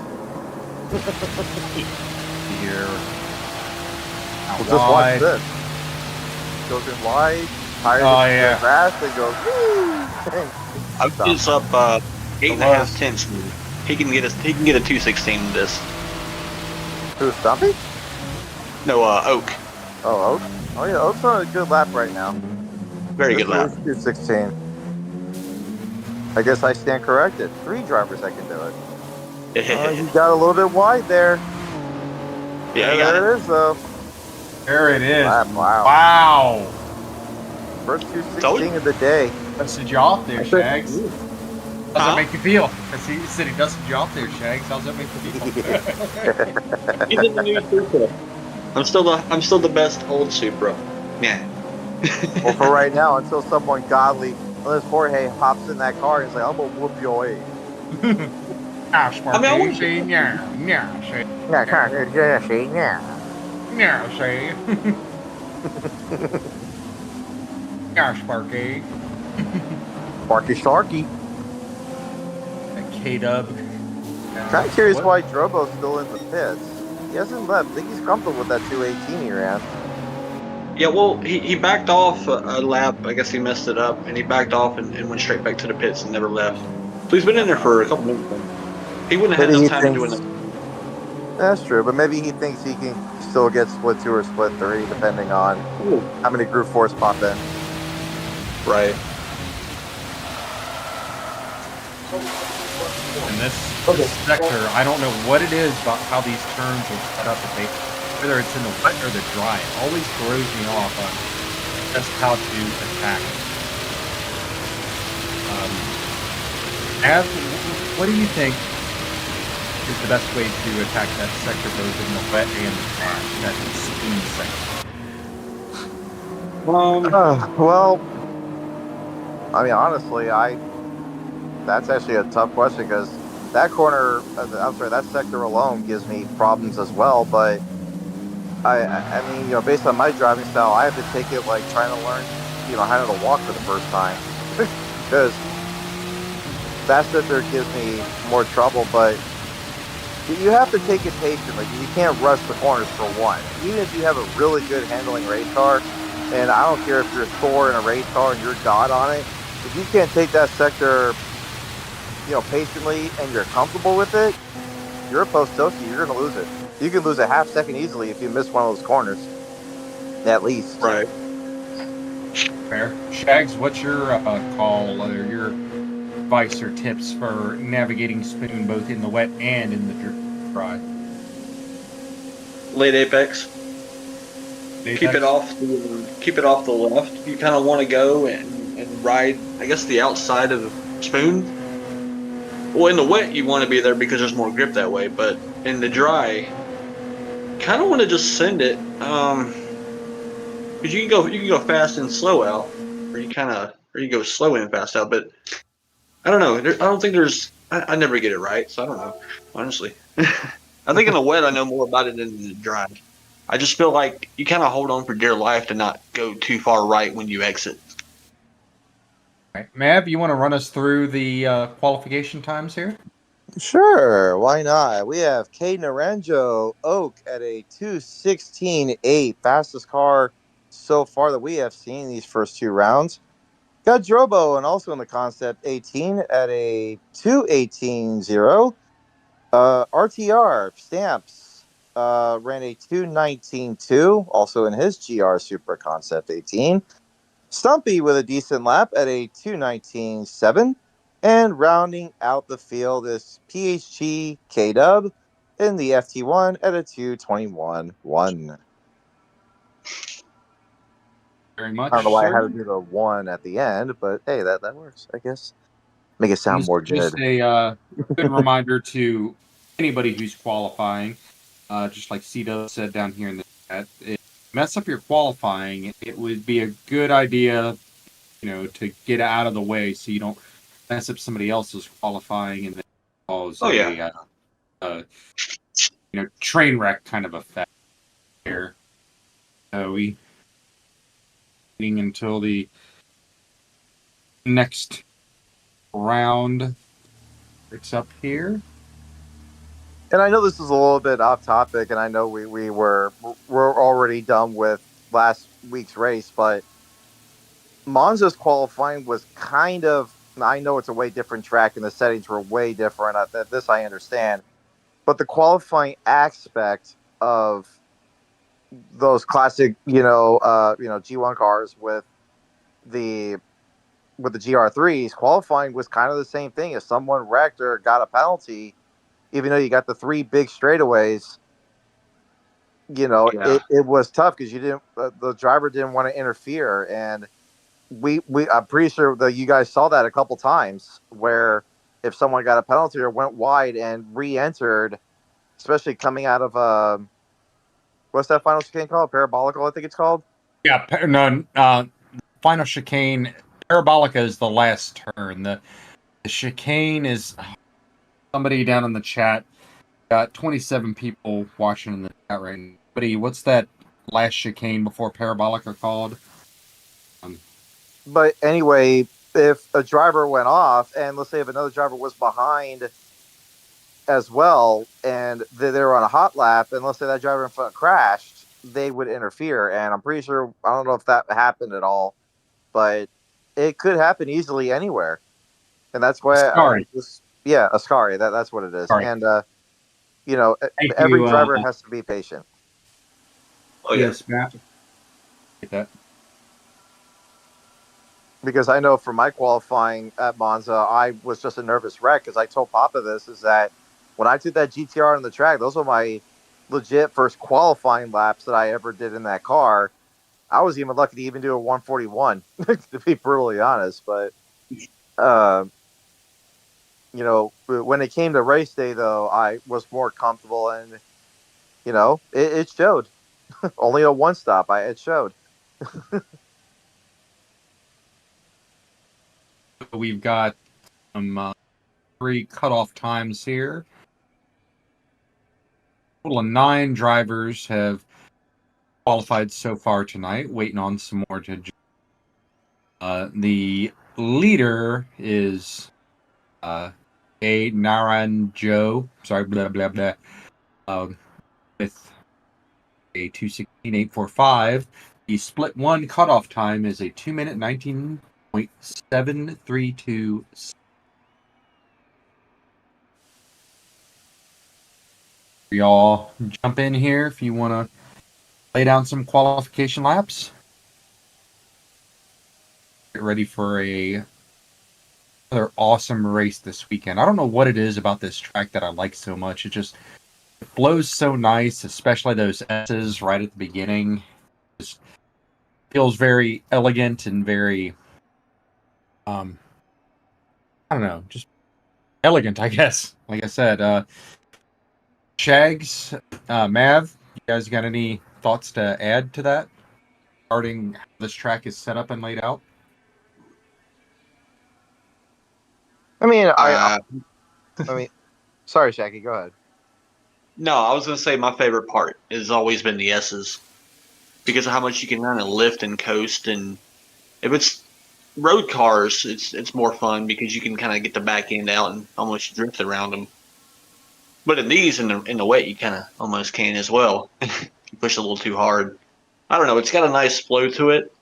Here. Out Well, just watch wide. this. Goes in wide, tires yeah. fast, and goes, I Stop. was up 8.5 tenths. He can get a 216 in this. Who's Stumpy? No, Oak. Oh, Oak. Oh, yeah, Oak's on a good lap right now. Very good lap. 216. I guess I stand corrected. 3 drivers that can do it. You got a little bit wide there. Yeah, you got there it is, though. There it is. Wow. Wow. First 216 of the day. Dusted you off there, Shags. How's that make you feel? Because he said he dusted you off there, Shags. How's that make you feel? He's in the new Supra. I'm still the best old Supra. Yeah. Well, for right now, until someone godly, unless Jorge hops in that car and is like, I'm going to whoop your ass. I mean, I want you- Yeah, say. Yeah, Sparky. Sparky Sharky. K-Dub. Kind of curious why Drobo's still in the pits. He hasn't left. I think he's comfortable with that 218 he ran. Yeah, well, he backed off a lap. I guess he messed it up, and he backed off and went straight back to the pits and never left. So he's been in there for a couple minutes. He wouldn't have had enough time to do anything. That's true, but maybe he thinks he can still get split 2 or split 3, depending on how many Group 4s pop in. Right. In this sector, I don't know what it is about how these turns are set up. Whether it's in the wet or the dry, it always throws me off on just how to attack it. Av, what do you think is the best way to attack that sector, both in the wet and the dry, that spin sector? Well, I mean, honestly, that's actually a tough question because that corner, that sector alone gives me problems as well. But I mean, based on my driving style, I have to take it like trying to learn, how to walk for the first time because that sector gives me more trouble. But you have to take it patiently. You can't rush the corners for one. Even if you have a really good handling race car, and I don't care if you're Thor in a race car and you're God on it, if you can't take that sector, patiently and you're comfortable with it, you're a post-Toski. You're going to lose it. You can lose a half second easily if you miss one of those corners, at least. Right. Fair. Shags, what's your call, or your advice or tips for navigating spoon both in the wet and in the dry? Late apex. Keep it off the left. You kind of want to go and ride, I guess, the outside of the spoon. Well, in the wet, you want to be there because there's more grip that way. But in the dry, kind of want to just send it. Because you can go fast and slow out, or you go slow in and fast out. But I don't know. I don't think there's. I never get it right, so I don't know. Honestly, I think in the wet I know more about it than in the dry. I just feel like you kind of hold on for dear life to not go too far right when you exit. Right. Mav, you want to run us through the qualification times here? Sure, why not? We have Caden Aranjo Oak at a 2:16.8, fastest car so far that we have seen these first 2 rounds. Got Drobo and also in the concept 18 at a 2:18.0. RTR Stamps ran a 2:19.2, also in his GR Super Concept 18. Stumpy with a decent lap at a 2:19.7. And rounding out the field is PHG K-Dub in the FT1 at a 2:21.1. Very much. I don't know why I had to sir. do the 1 at the end, but hey, that works, I guess. Make it sound more good. Just a good reminder to anybody who's qualifying, just like C-Dub said down here in the chat, if you mess up your qualifying, it would be a good idea, to get out of the way so you don't mess up somebody else's qualifying and then cause train wreck kind of effect here. We waiting until the next round. It's up here. And I know this is a little bit off topic, and I know we're already done with last week's race, but Monza's qualifying was kind of. I know it's a way different track, and the settings were way different. This I understand, but the qualifying aspect of those classic, G1 cars the with the GR3s, qualifying was kind of the same thing. If someone wrecked or got a penalty, even though you got the three big straightaways, it was tough because you didn't. The driver didn't want to interfere, and we I'm pretty sure that you guys saw that a couple times where if someone got a penalty or went wide and re-entered, especially coming out of what's that final chicane called? Parabolical, I think it's called. Yeah, no, final chicane. Parabolica is the last turn. The chicane is somebody down in the chat. Got 27 people watching in the chat right now. Buddy, what's that last chicane before Parabolica called? But anyway, if a driver went off, and let's say if another driver was behind as well, and they were on a hot lap, and let's say that driver in front crashed, they would interfere. And I'm pretty sure, I don't know if that happened at all, but it could happen easily anywhere. And that's why Ascari, that's what it is. Sorry. And every driver has to be patient. Oh yes, Matt. Get that. Because I know for my qualifying at Monza, I was just a nervous wreck because I told Papa this, is that when I took that GTR on the track, those were my legit first qualifying laps that I ever did in that car. I was even lucky to even do a 141, to be brutally honest. But, when it came to race day, though, I was more comfortable, and, it showed. Only a one stop, it showed. We've got some 3 cutoff times here. A total of 9 drivers have qualified so far tonight. Waiting on some more to. The leader is A Naranjo. Sorry, blah blah blah. With a 2:16.845. The split 1 cutoff time is a 2-minute 19.732. Y'all jump in here if you want to lay down some qualification laps. Get ready for another awesome race this weekend. I don't know what it is about this track that I like so much. It flows so nice, especially those S's right at the beginning. Just feels very elegant and very, I don't know, just elegant, I guess. Like I said, Shags, Mav, you guys got any thoughts to add to that regarding how this track is set up and laid out? I mean, sorry, Shaggy, go ahead. No, I was going to say my favorite part has always been the S's because of how much you can kind of lift and coast. And if it's road cars, it's more fun because you can kind of get the back end out and almost drift around them. But in these, in the wet, you kind of almost can as well. You push a little too hard. I don't know. It's got a nice flow to it,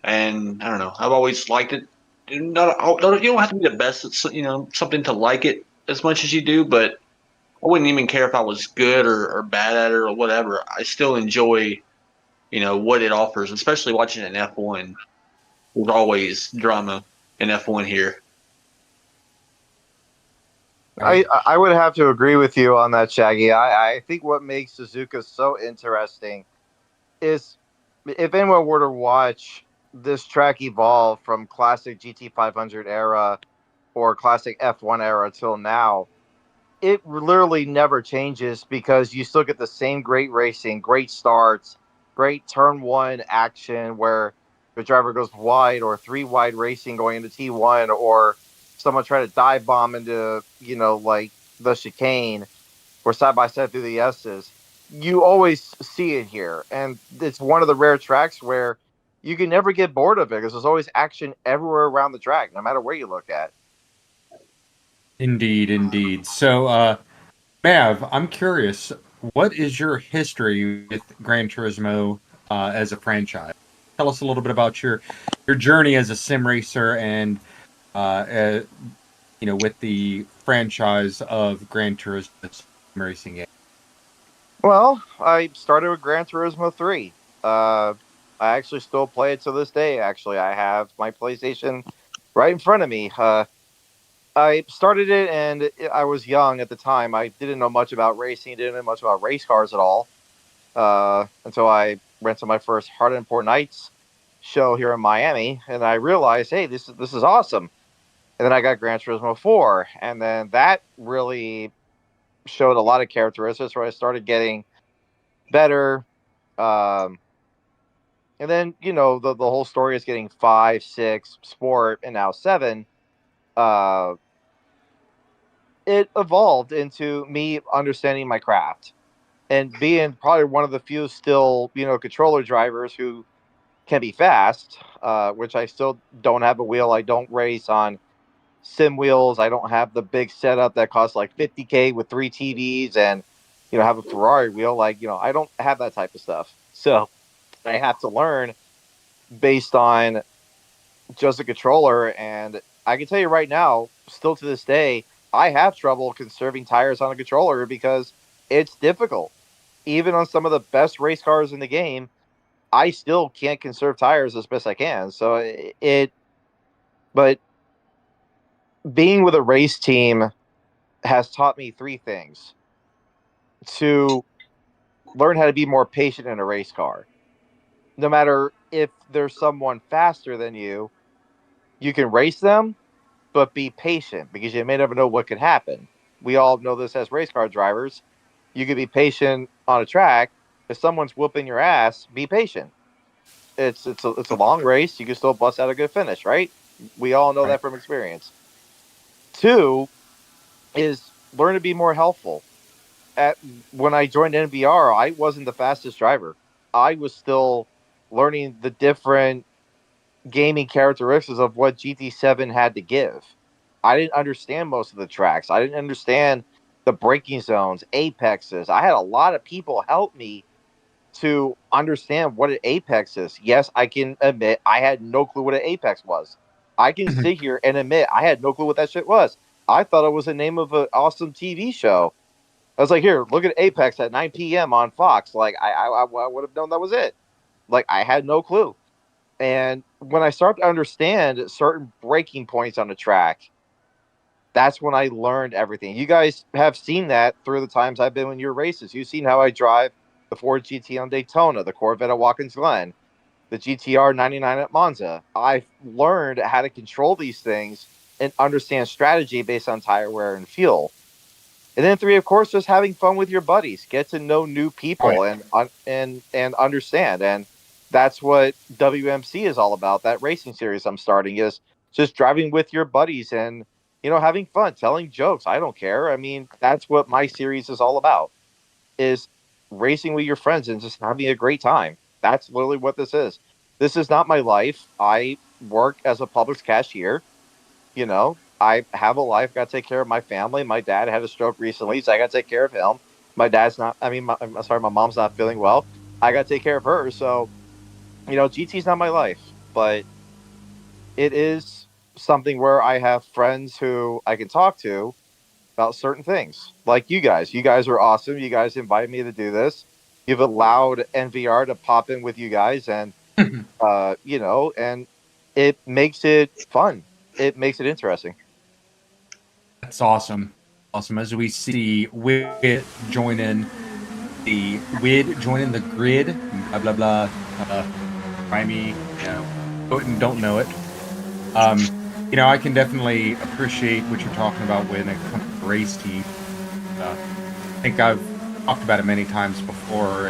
and I don't know. I've always liked it. You don't have to be the best at something to like it as much as you do, but I wouldn't even care if I was good or bad at it or whatever. I still enjoy, what it offers, especially watching it in F1. There's always drama in F1 here. I would have to agree with you on that, Shaggy. I think what makes Suzuka so interesting is if anyone were to watch this track evolve from classic GT500 era or classic F1 era till now, it literally never changes because you still get the same great racing, great starts, great turn 1 action where the driver goes wide, or 3 wide racing going into T1, or someone trying to dive bomb into, like the chicane. or side by side through the S's, you always see it here, and it's one of the rare tracks where you can never get bored of it because there's always action everywhere around the track, no matter where you look at. Indeed, indeed. So, Mav, I'm curious, what is your history with Gran Turismo as a franchise? Tell us a little bit about your journey as a sim racer and with the franchise of Gran Turismo sim racing game. Well, I started with Gran Turismo 3. I actually still play it to this day. Actually, I have my PlayStation right in front of me. I started it, and I was young at the time. I didn't know much about racing, didn't know much about race cars at all, until I went to my first Hard-Import Nights show here in Miami, and I realized, hey, this is awesome. And then I got Gran Turismo 4, and then that really showed a lot of characteristics where I started getting better. Um, and then the whole story is getting 5, 6, Sport, and now 7. Uh, it evolved into me understanding my craft and being probably one of the few still controller drivers who can be fast, which I still don't have a wheel. I don't race on sim wheels. I don't have the big setup that costs like 50K with 3 TVs and have a Ferrari wheel. Like I don't have that type of stuff. So I have to learn based on just a controller. And I can tell you right now, still to this day, I have trouble conserving tires on a controller because it's difficult. Even on some of the best race cars in the game, I still can't conserve tires as best I can. So but being with a race team has taught me 3 things: to learn how to be more patient in a race car. No matter if there's someone faster than you can race them, but be patient because you may never know what could happen. We all know this as race car drivers. You can be patient on a track. If someone's whooping your ass, be patient. It's a long race. You can still bust out a good finish, right? We all know Right. that from experience. 2 is learn to be more helpful. At When I joined NVR, I wasn't the fastest driver. I was still learning the different gaming characteristics of what GT7 had to give. I didn't understand most of the tracks. I didn't understand the braking zones, apexes. I had a lot of people help me to understand what an apex is. Yes, I can admit I had no clue what an apex was. I can sit here and admit I had no clue what that shit was. I thought it was the name of an awesome TV show. I was like, here, look at Apex at 9 p.m. on Fox. Like, I would have known that was it. Like, I had no clue. And when I start to understand certain breaking points on the track, that's when I learned everything. You guys have seen that through the times I've been in your races. You've seen how I drive the Ford GT on Daytona, the Corvette at Watkins Glen, the GTR 99 at Monza. I've learned how to control these things and understand strategy based on tire wear and fuel. And then 3, of course, just having fun with your buddies, get to know new people Right. and understand. And that's what WMC is all about. That racing series I'm starting is just driving with your buddies and having fun, telling jokes. I don't care. I mean, that's what my series is all about: is racing with your friends and just having a great time. That's literally what this is. This is not my life. I work as a Publix cashier. I have a life, got to take care of my family. My dad had a stroke recently, so I got to take care of him. My dad's not, I mean, I'm sorry, my mom's not feeling well. I got to take care of her. So, GT's not my life, but it is something where I have friends who I can talk to about certain things. Like you guys. You guys are awesome. You guys invite me to do this. You've allowed NVR to pop in with you guys, and, and it makes it fun. It makes it interesting. That's awesome. Awesome. As we see WID joining the grid, blah blah blah. Primey, don't know it. I can definitely appreciate what you're talking about when it comes to race team. I think I've talked about it many times before,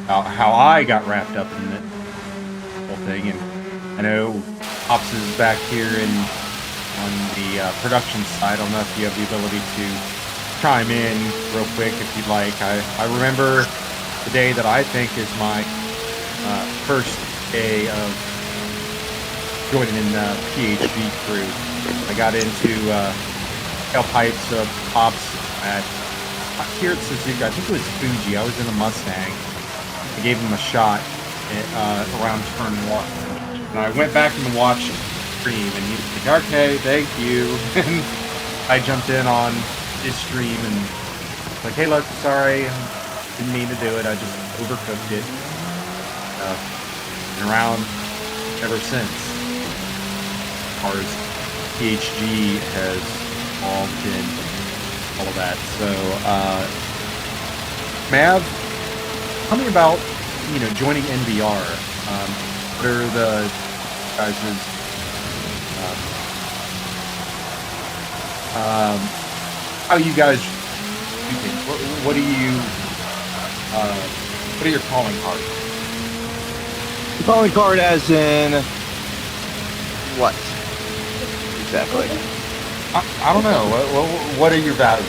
about how I got wrapped up in the whole thing, and I know Ops is back here and on the production side. I don't know if you have the ability to chime in real quick if you'd like. I remember the day that I think is my first day of joining in the PHG crew. I got into tailpipes of pops here at Suzuka. I think it was Fuji. I was in a Mustang. I gave him a shot around turn 1. And I went back and watched him stream, and he was like, okay, thank you. And I jumped in on his stream and like, hey, look, sorry, didn't mean to do it. I just overcooked it. Been around ever since. As far as PHG has evolved in all of that. So, Mav, tell me about, joining NVR. What are the guys' how you guys do things? What are your calling cards? Calling card as in what? Exactly. I don't know. What are your values?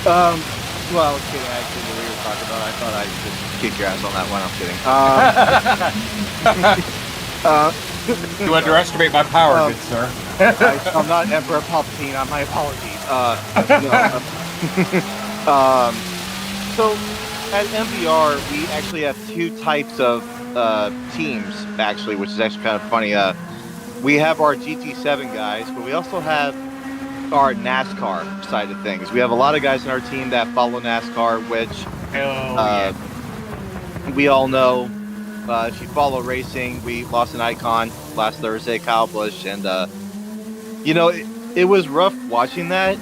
Well, I was kidding. Actually, what we were talking about, I thought I'd just kick your ass on that one. I'm kidding. You underestimate my power, good sir. I'm not Emperor Palpatine. My apologies. So at MVR, we actually have 2 types of teams, actually, which is actually kind of funny. We have our GT7 guys, but we also have our NASCAR side of things. We have a lot of guys in our team that follow NASCAR, which we all know. If you follow racing, we lost an icon last Thursday, Kyle Busch, and it was rough watching that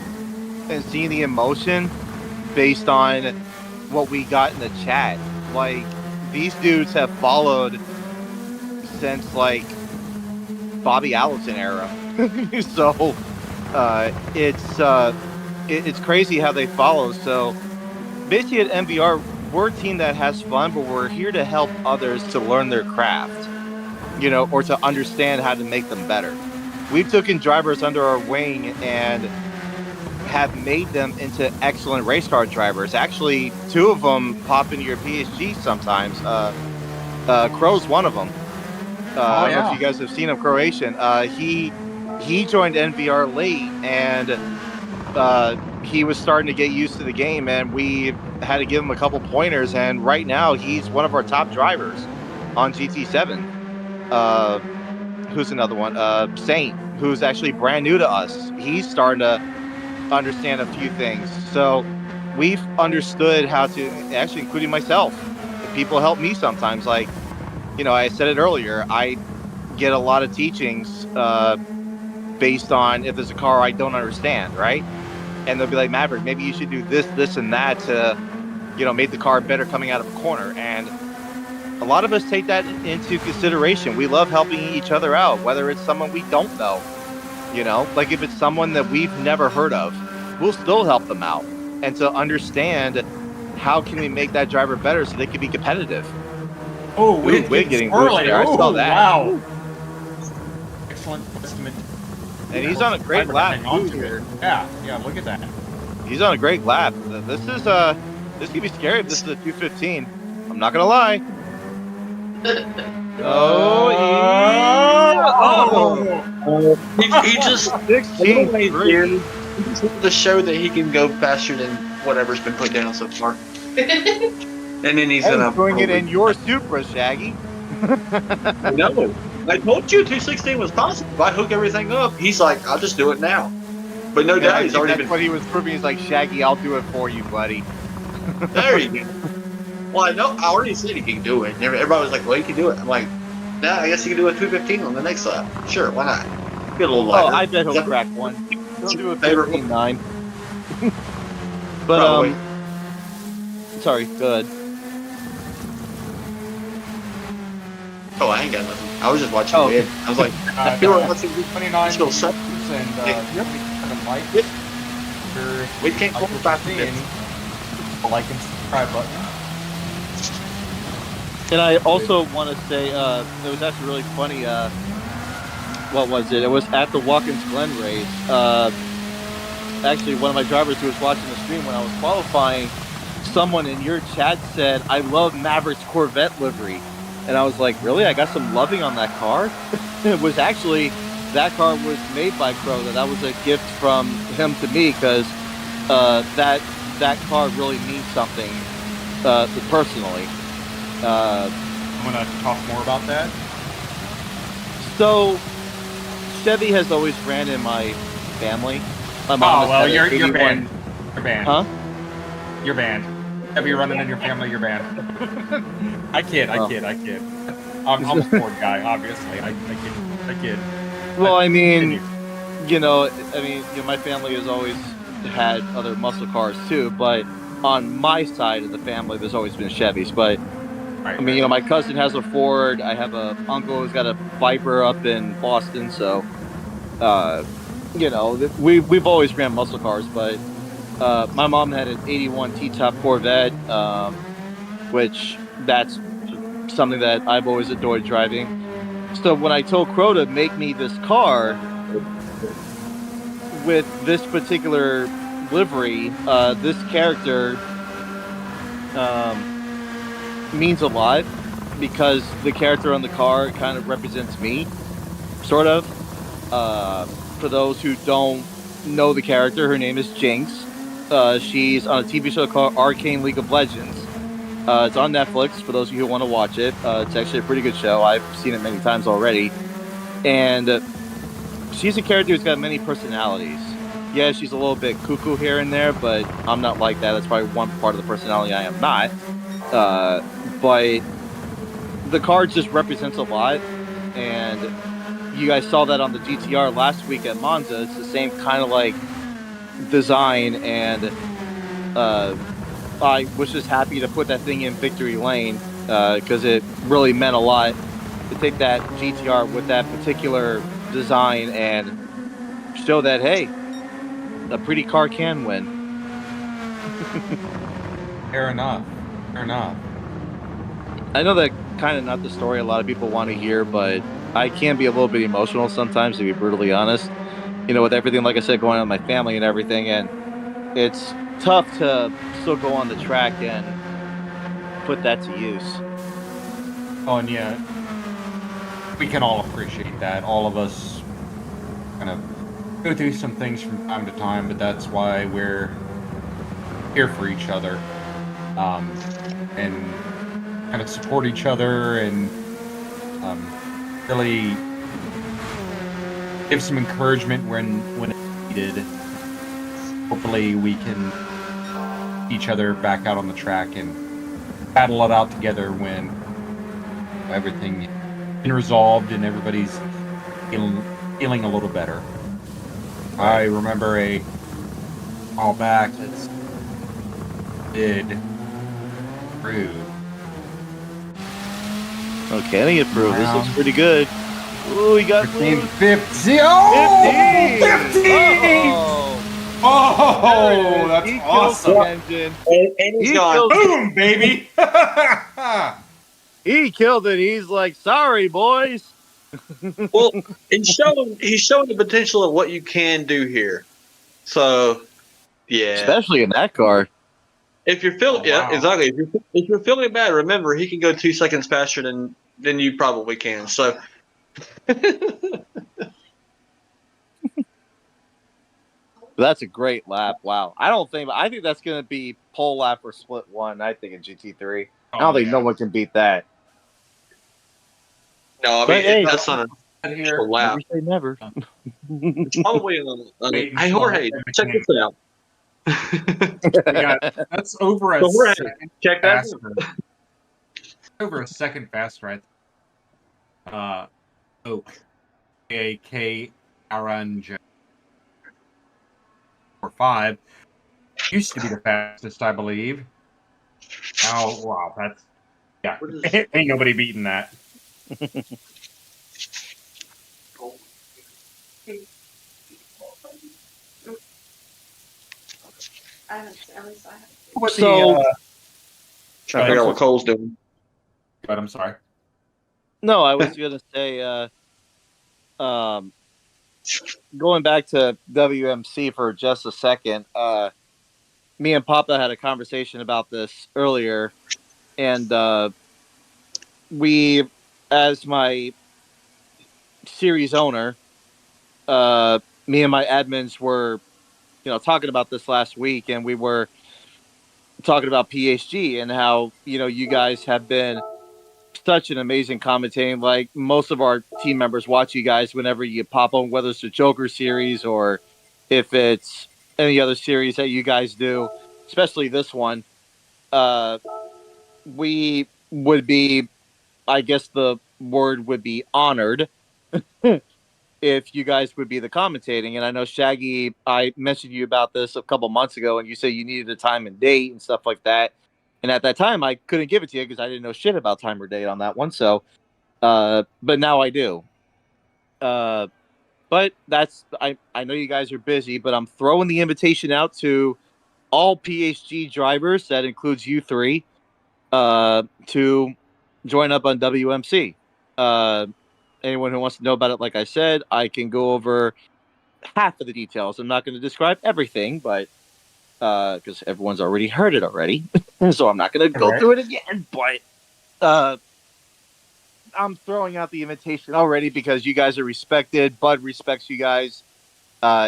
and seeing the emotion based on what we got in the chat. Like, these dudes have followed since like Bobby Allison era. So it's crazy how they follow. So basically at MVR, we're a team that has fun, but we're here to help others to learn their craft, or to understand how to make them better. We've taken drivers under our wing and have made them into excellent race car drivers. Actually, 2 of them pop into your PHG sometimes. Crow's one of them. I don't know if you guys have seen him, Croatian. He joined NVR late, and he was starting to get used to the game, and we had to give him a couple pointers, and right now he's one of our top drivers on GT7. Who's another one? Saint, who's actually brand new to us. He's starting to understand a few things. So we've understood how to, actually including myself, people help me sometimes. Like, I said it earlier, I get a lot of teachings based on if there's a car I don't understand, right? And they'll be like, Maverick, maybe you should do this, and that to, make the car better coming out of a corner. And a lot of us take that into consideration. We love helping each other out, whether it's someone we don't know, like if it's someone that we've never heard of, we'll still help them out. And to understand how can we make that driver better so they can be competitive. Oh, we're getting early. there. I saw that. Wow. Excellent estimate. And he's on a great lap here. Yeah, look at that. He's on a great lap. This could be scary if this is a 215. I'm not gonna lie. He just 16 here to show that he can go faster than whatever's been put down so far. And then he's gonna doing it in your Supra, Shaggy. No, I told you 216 was possible. If I hook everything up, he's like, I'll just do it now. But no doubt, he's already been. That's what he was proving. He's like, Shaggy, I'll do it for you, buddy. There you go. Well, I know. I already said he can do it. And everybody was like, well, he can do it. I'm like, nah, I guess he can do a 215 on the next lap. Sure, why not? Get a little lighter. Oh, I bet he'll crack one. He'll do a 15.9. But, Probably. Sorry, go ahead. Oh, I ain't got nothing. I was just watching the vid. I was like, you were watching 29 still views, and we can't go back to it. The like and subscribe button. And I also want to say, it was actually really funny. What was it? It was at the Watkins Glen race. actually one of my drivers who was watching the stream when I was qualifying, someone in your chat said, "I love Maverick's Corvette livery," and I was like, "Really? I got some loving on that car." It was actually that car was made by Crow. That was a gift from him to me because that car really means something personally. I'm gonna talk more about that. So Chevy has always ran in my family. My mom has had you're an 81. banned. You're banned. Huh? You're banned. Have you running in your family? You're banned. I kid. I'm a Ford guy, obviously. I kid. Well, I mean, Continue. my family has always had other muscle cars too, but on my side of the family, there's always been Chevys. But Right. I mean, my cousin has a Ford. I have a uncle who's got a Viper up in Boston. So, we've always ran muscle cars. But my mom had an '81 T-top Corvette, which that's something that I've always adored driving. So when I told Crow to make me this car with this particular livery, this character means a lot because the character on the car kind of represents me, sort of. For those who don't know the character, her name is Jinx. She's on a TV show called Arcane League of Legends. It's on Netflix for those of you who want to watch it. It's actually a pretty good show. I've seen it many times already. And she's a character who's got many personalities. Yeah, she's a little bit cuckoo here and there, but I'm not like that. That's probably one part of the personality I am not. But the card just represents a lot. And you guys saw that on the GTR last week at Monza. It's the same kind of like design, and I was just happy to put that thing in victory lane because it really meant a lot to take that GTR with that particular design and show that, hey, a pretty car can win. Fair enough. I know that kind of not the story a lot of people want to hear, but I can be a little bit emotional sometimes, to be brutally honest. With everything, like I said, going on with my family and everything, and it's tough to still go on the track and put that to use. Oh, and yeah, we can all appreciate that. All of us kind of go through some things from time to time, but that's why we're here for each other, and kind of support each other and really give some encouragement when it's needed. Hopefully we can each other back out on the track and battle it out together when everything is been resolved and everybody's feeling a little better. I remember a while back that's did prove. Okay, I think it proved. This looks pretty good. Ooh, he got 15, 50. 15! Oh, that's he awesome. killed the engine. And he's gone. Boom, baby. He killed it. He's like, sorry, boys. Well, he's showing the potential of what you can do here. So, yeah. Especially in that car. If you're feeling, wow. yeah, exactly. If you're feeling bad, remember he can go 2 seconds faster than you probably can. So, That's a great lap. Wow. I think that's going to be pole lap or split one, I think, in GT3. I don't think no one can beat that. no, I But mean hey, that's not a lap. Never say never. It's probably hey Jorge, check this out. That's over a Jorge, second check that faster. Over a second faster, Oak, A.K. Aranja, 4.5 used to be the fastest, I believe. Oh wow, that's ain't nobody beating that. I haven't. At least I haven't. What So- Trying to figure out what Cole's doing. but I'm sorry. No, I was going to say, going back to WMC for just a second, me and Papa had a conversation about this earlier, and we, as my series owner, me and my admins were, talking about this last week, and we were talking about PHG and how you guys have been such an amazing commentating. Like most of our team members watch you guys whenever you pop on, whether it's the Joker series or if it's any other series that you guys do, especially this one. Uh, we would be, I guess the word would be honored if you guys would be the commentating. And I know Shaggy, I mentioned you about this a couple months ago, and you said you needed a time and date and stuff like that. And at that time, I couldn't give it to you because I didn't know shit about time or date on that one. So, but now I do. Uh, but I know you guys are busy, but I'm throwing the invitation out to all PHG drivers. That includes you three, to join up on WMC. Uh, anyone who wants to know about it, like I said, I can go over half of the details. I'm not going to describe everything, but because everyone's already heard it already, so I'm not going to go Right. through it again. But uh, I'm throwing out the invitation already because you guys are respected. Bud respects you guys.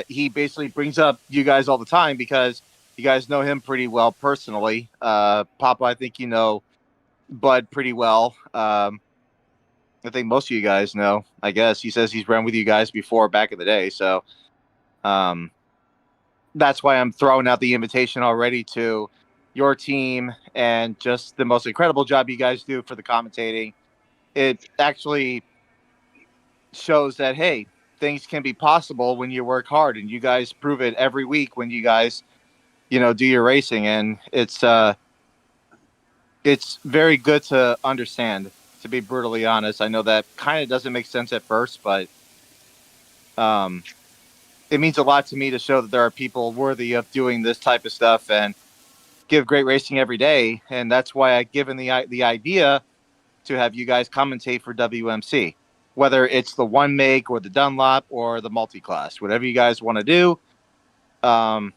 He basically brings up you guys all the time because you guys know him pretty well personally. Papa, I think you know Bud pretty well. I think most of you guys know. I guess he says he's run with you guys before back in the day, so um, that's why I'm throwing out the invitation already to your team and just the most incredible job you guys do for the commentating. It actually shows that hey, things can be possible when you work hard, and you guys prove it every week when you guys do your racing, and it's very good to understand, to be brutally honest. I know that kind of doesn't make sense at first, but um it means a lot to me to show that there are people worthy of doing this type of stuff and give great racing every day. And that's why I given the idea to have you guys commentate for WMC, whether it's the one make or the Dunlop or the multi-class, whatever you guys want to do. um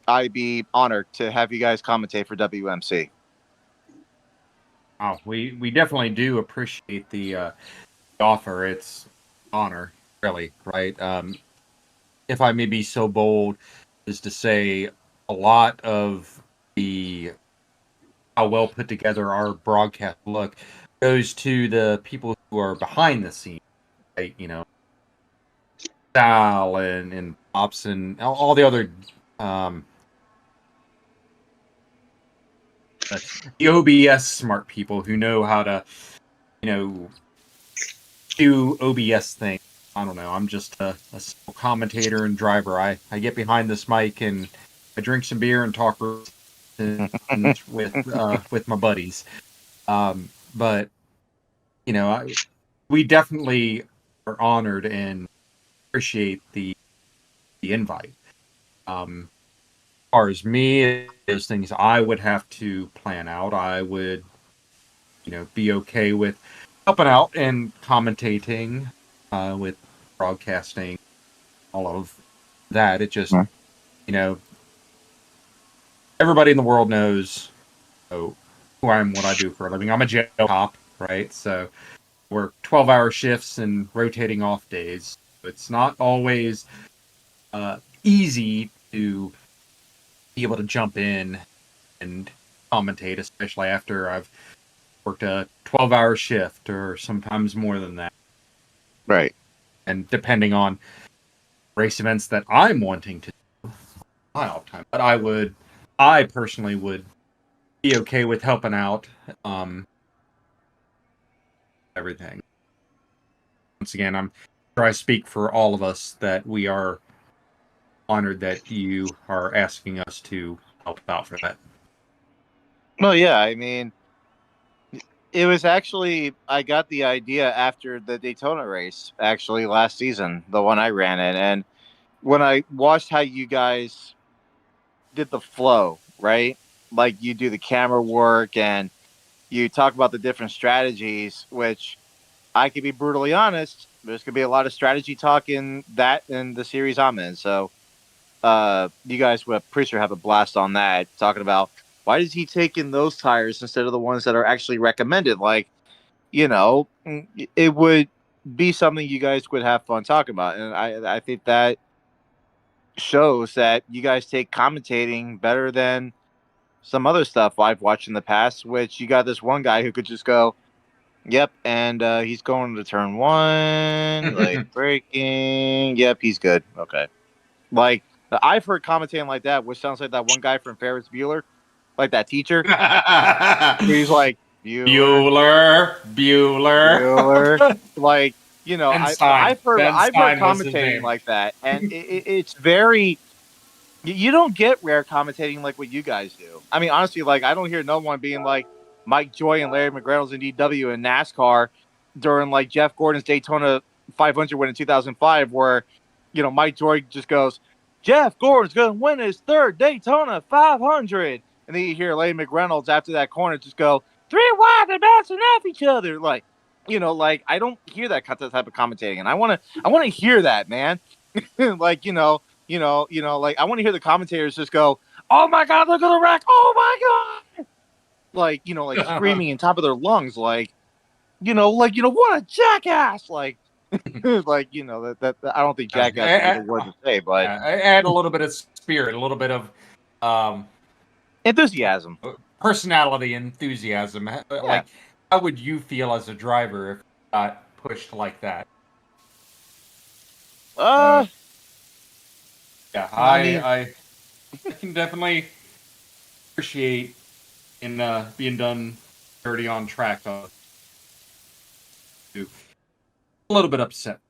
I'd be honored to have you guys commentate for WMC. Oh, we definitely do appreciate the offer. It's honor, really, right? If I may be so bold as to say, a lot of the how well put together our broadcast look goes to the people who are behind the scenes, right? Sal and Pops and all the other um, the OBS smart people who know how to, you know, do OBS things. I don't know. I'm just a simple commentator and driver. I get behind this mic and I drink some beer and talk with my buddies. But we definitely are honored and appreciate the invite. As far as me, those things I would have to plan out. I would, be okay with helping out and commentating, with broadcasting, all of that. It just, you know, everybody in the world knows, who I am, what I do for a living. I'm a jail cop, right? So we're 12-hour shifts and rotating off days. It's not always easy to be able to jump in and commentate, especially after I've worked a 12-hour shift or sometimes more than that. Right. And depending on race events that I'm wanting to do, my off time. But I personally would be okay with helping out, everything. Once again, I'm sure I speak for all of us that we are honored that you are asking us to help out for that. Well, yeah, I mean, it was actually, I got the idea after the Daytona race, actually, last season, the one I ran in. And when I watched how you guys did the flow, right? Like you do the camera work and you talk about the different strategies, which I can be brutally honest. There's gonna be a lot of strategy talk in the series I'm in. So, you guys would pretty sure have a blast on that, talking about why is he taking those tires instead of the ones that are actually recommended. Like, it would be something you guys would have fun talking about, and I think that shows that you guys take commentating better than some other stuff I've watched in the past. Which you got this one guy who could just go, "Yep," and he's going to turn one, like braking. Yep, he's good. Okay, like I've heard commentating like that, which sounds like that one guy from Ferris Bueller, like that teacher. He's like Bueller. Bueller. Like, Einstein. Ben I've heard Stein was his commentating name. like that, and it's very. You don't get rare commentating like what you guys do. I mean, honestly, like I don't hear no one being like Mike Joy and Larry McReynolds in DW and NASCAR during like Jeff Gordon's Daytona 500 win in 2005, where Mike Joy just goes, "Jeff Gordon's going to win his third Daytona 500," and then you hear Larry McReynolds after that corner just go, "3 wide and bouncing off each other," like I don't hear that type of commentating, and I want to hear that, man. Like like I want to hear the commentators just go, "Oh my god, look at the wreck! Oh my god!" Like like screaming in top of their lungs, like what a jackass! Like like that I don't think jackass is the word to say, but add a little bit of spirit, a little bit of enthusiasm, personality, enthusiasm. Like, how would you feel as a driver if you got pushed like that? Yeah, I can definitely appreciate in being done dirty on track. A little bit upset.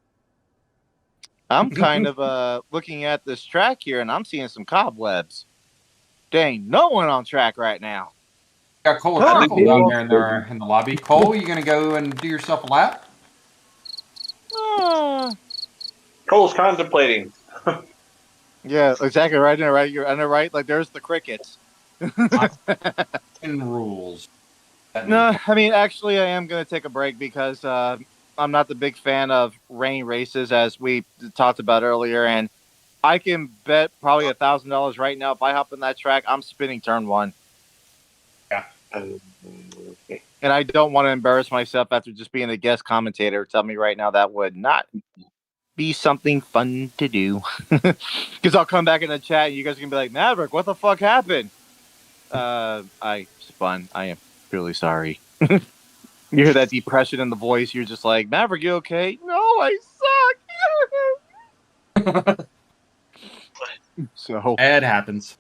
I'm kind of looking at this track here, and I'm seeing some cobwebs. Dang, no one on track right now. Got Cole down there in the lobby. Cole, you gonna go and do yourself a lap? Cole's contemplating. Yeah, exactly right. You're on the right. Like there's the crickets. Rules. No, I mean actually, I am gonna take a break because I'm not the big fan of rain races, as we talked about earlier, and I can bet probably $1,000 right now if I hop in that track, I'm spinning turn one. Yeah. And I don't want to embarrass myself after just being a guest commentator. Tell me right now that would not be something fun to do. Because I'll come back in the chat and you guys are going to be like, "Maverick, what the fuck happened?" I spun. I am really sorry. You hear that depression in the voice. You're just like, "Maverick, you okay?" "No, I suck." So it happens.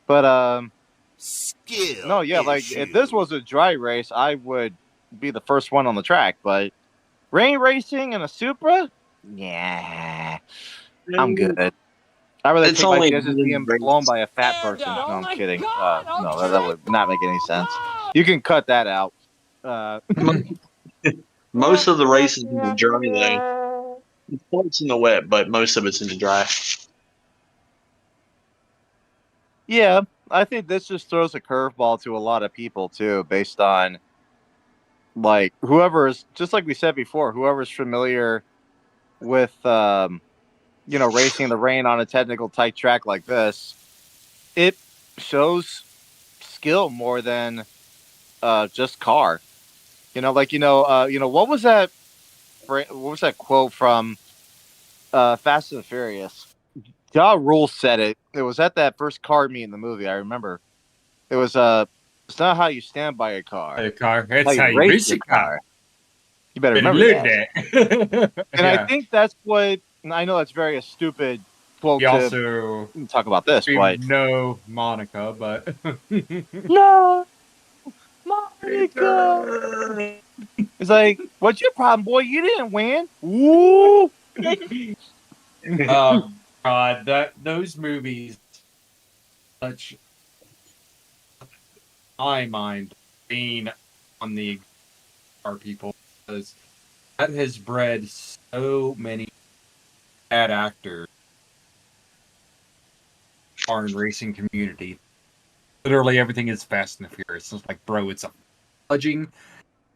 But Skill. no, yeah, like if this was a dry race, I would be the first one on the track. But rain racing and a Supra, yeah, I'm good. I'd rather take my chances being blown by a fat person. No, I'm kidding. No, that would not make any sense. You can cut that out. Most of the races in the dry, though. It's in the wet, but most of it's in the dry. Yeah, I think this just throws a curveball to a lot of people too, based on like whoever's, just like we said before, whoever's familiar with racing in the rain on a technical tight track like this. It shows skill more than just car. What was that quote from Fast and Furious? Ja Rule said it. It was at that first car meet in the movie. I remember. It was it's not how you stand by a car. It's how you race a car. You better remember that. And I think that's what. I know that's very a stupid quote. We also talk about this, but no Monica, but no Monica. It's like, what's your problem, boy? You didn't win. Woo! God, those movies, such my mind being on the car people, because that has bred so many bad actors are in racing community. Literally everything is Fast and the Furious. It's like, bro, it's a fudging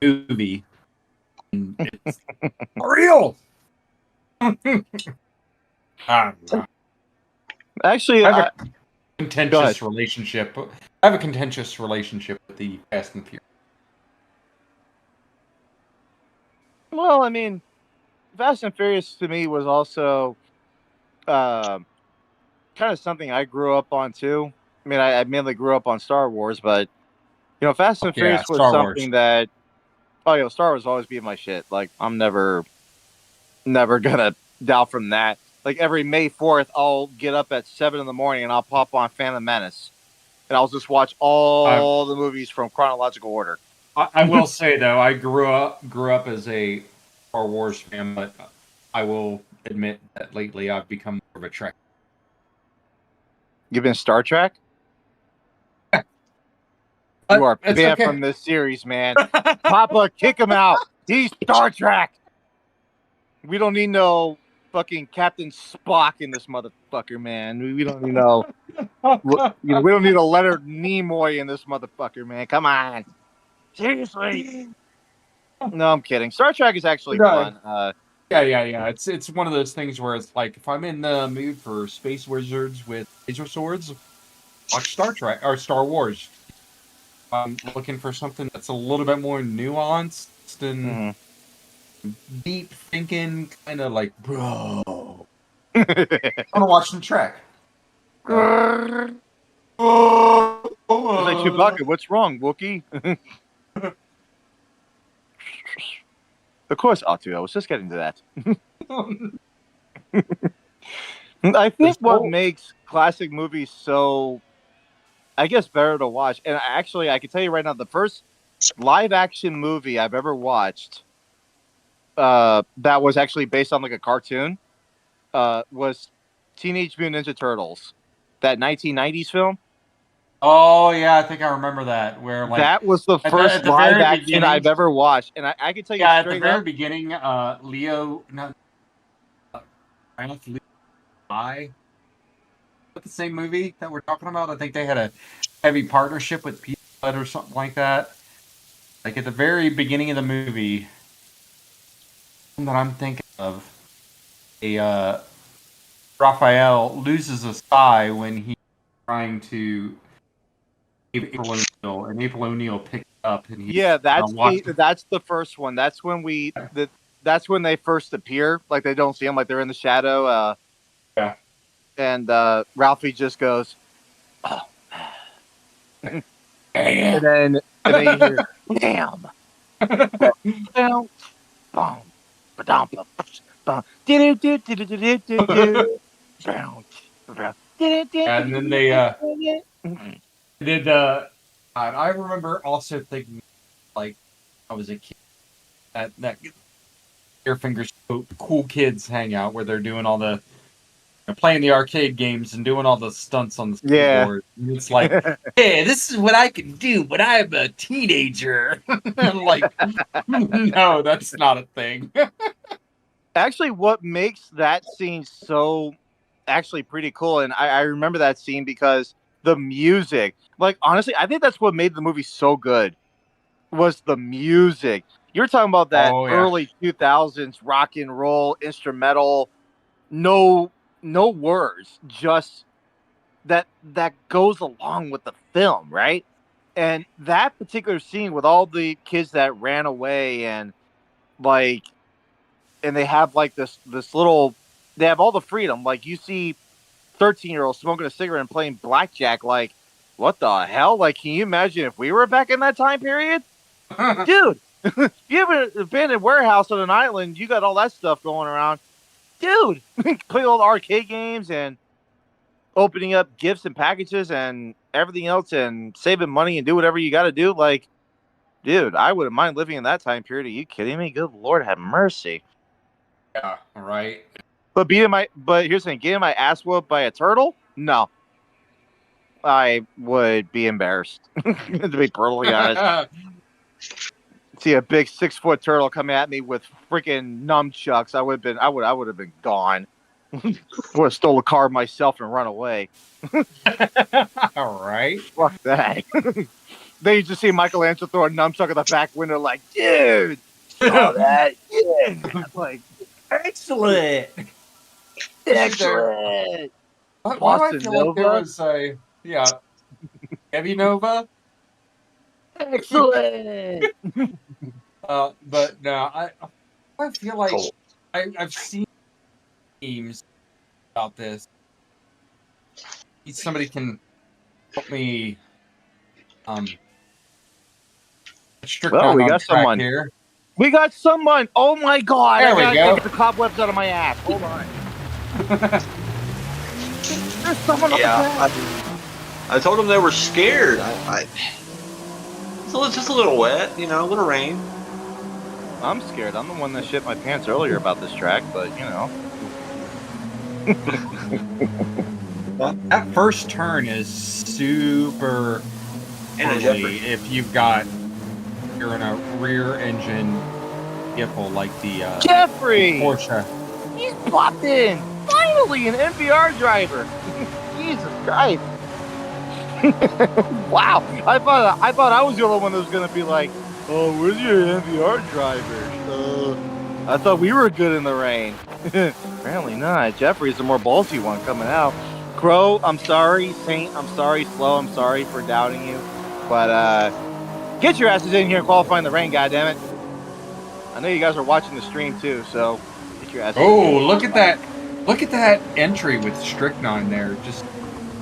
movie. And it's real. Actually, I have a Go contentious ahead. relationship. I have a contentious relationship with the Fast and Furious. well, I mean, Fast and Furious to me was also kind of something I grew up on too. I mean, I mainly grew up on Star Wars, but Fast and Yeah, Furious was Star Wars. something that Star Wars always be my shit. Like, I'm never gonna doubt from that. Like every May 4th, I'll get up at 7 in the morning and I'll pop on Phantom Menace, and I'll just watch I, all the movies from chronological order. I will say though, I grew up as a Star Wars fan, but I will admit that lately I've become more of a Trek. You've been Star Trek. You are It's banned okay. from this series, man. Papa, kick him out. He's Star Trek. We don't need no fucking Captain Spock in this motherfucker, man. We don't need no. We don't need a Leonard Nimoy in this motherfucker, man. Come on. Seriously. No, I'm kidding. Star Trek is actually No. fun. Yeah. It's one of those things where it's like if I'm in the mood for space wizards with laser swords, watch Star Trek or Star Wars. I'm looking for something that's a little bit more nuanced and Mhm. deep thinking, kind of like, bro. I'm It's gonna watch some Trek. like Chewbacca. What's wrong, Wookie? Of course, Atu. I was just getting to that. I think what makes classic movies so, I guess, better to watch, and actually, I can tell you right now, the first live action movie I've ever watched that was actually based on like a cartoon was Teenage Mutant Ninja Turtles, that 1990s film. Oh yeah, I think I remember that. Where like That was the at first the live very action beginning, I've ever watched, and I can tell you yeah, at the straight very up, beginning, Leo, not I don't know, I the same movie that we're talking about. I think they had a heavy partnership with Pizza Hut or something like that. Like at the very beginning of the movie, one that I'm thinking of, a Raphael loses a eye when he's trying to save April O'Neil, and April O'Neil picks it up, and he yeah, watched. that's the first one. That's when they first appear. Like they don't see them, like they're in the shadow. Yeah. And Ralphie just goes, oh. Yeah. And then you hear, damn. Boom, boom, ba-dum, ba-dum, do-do-do-do-do-do-do-do. Boom, ba-dum, And then they do-do-do-do-do-do. did. I remember also thinking, like, I was a kid, that Air Fingers cool kids hangout where they're doing all the playing the arcade games and doing all the stunts on the Yeah. skateboard. And it's like, hey, this is what I can do, but I'm a teenager. I'm like, no, that's not a thing. Actually, what makes that scene so actually pretty cool, and I remember that scene because the music, like honestly, I think that's what made the movie so good was the music. You're talking about that Oh yeah. early 2000s rock and roll instrumental, no no words, just that goes along with the film, right? And that particular scene with all the kids that ran away and like and they have like this little they have all the freedom. Like you see 13-year-olds smoking a cigarette and playing blackjack, like what the hell? Like, can you imagine if we were back in that time period? Dude, you have an abandoned warehouse on an island, you got all that stuff going around. Dude, play all the arcade games and opening up gifts and packages and everything else and saving money and do whatever you got to do. Like, dude, I wouldn't mind living in that time period. Are you kidding me? Good Lord, have mercy. Yeah, right. But here's the thing: getting my ass whooped by a turtle? No, I would be embarrassed. To be brutally honest, see a big 6-foot turtle come at me with freaking nunchucks, I would have been gone. I would have stole a car myself and run away. All right. Fuck that. Then you just see Michelangelo throw a nunchuck at the back window, like, dude, saw that? Yeah. Like, Excellent. Excellent. Why do I Boston feel like there Nova? was a Heavy Nova? Excellent. But no, I feel like Cool. I've seen memes about this. Somebody can help me strict Well, on we got track someone. here. We got someone. Oh my God! There I we gotta go. get the cobwebs out of my ass. Hold on. There's someone on the Yeah, track. I told them they were scared. So it's just a little wet, a little rain. I'm scared. I'm the one that shit my pants earlier about this track, but That first turn is super And a early Jeffrey. if you're in a rear engine vehicle like the Jeffrey, Porsche. he's popped in. Finally, an NVR driver. Jesus Christ! Wow, I thought I was the only one that was gonna be like, "Oh, where's your NVR driver?" I thought we were good in the rain. Apparently not. Jeffrey's the more ballsy one coming out. Crow, I'm sorry. Saint, I'm sorry. Slow, I'm sorry for doubting you. But get your asses in here and qualify in the rain, goddammit. I know you guys are watching the stream too, so get your asses in here. Oh, look at that! Look at that entry with Strychnine there, just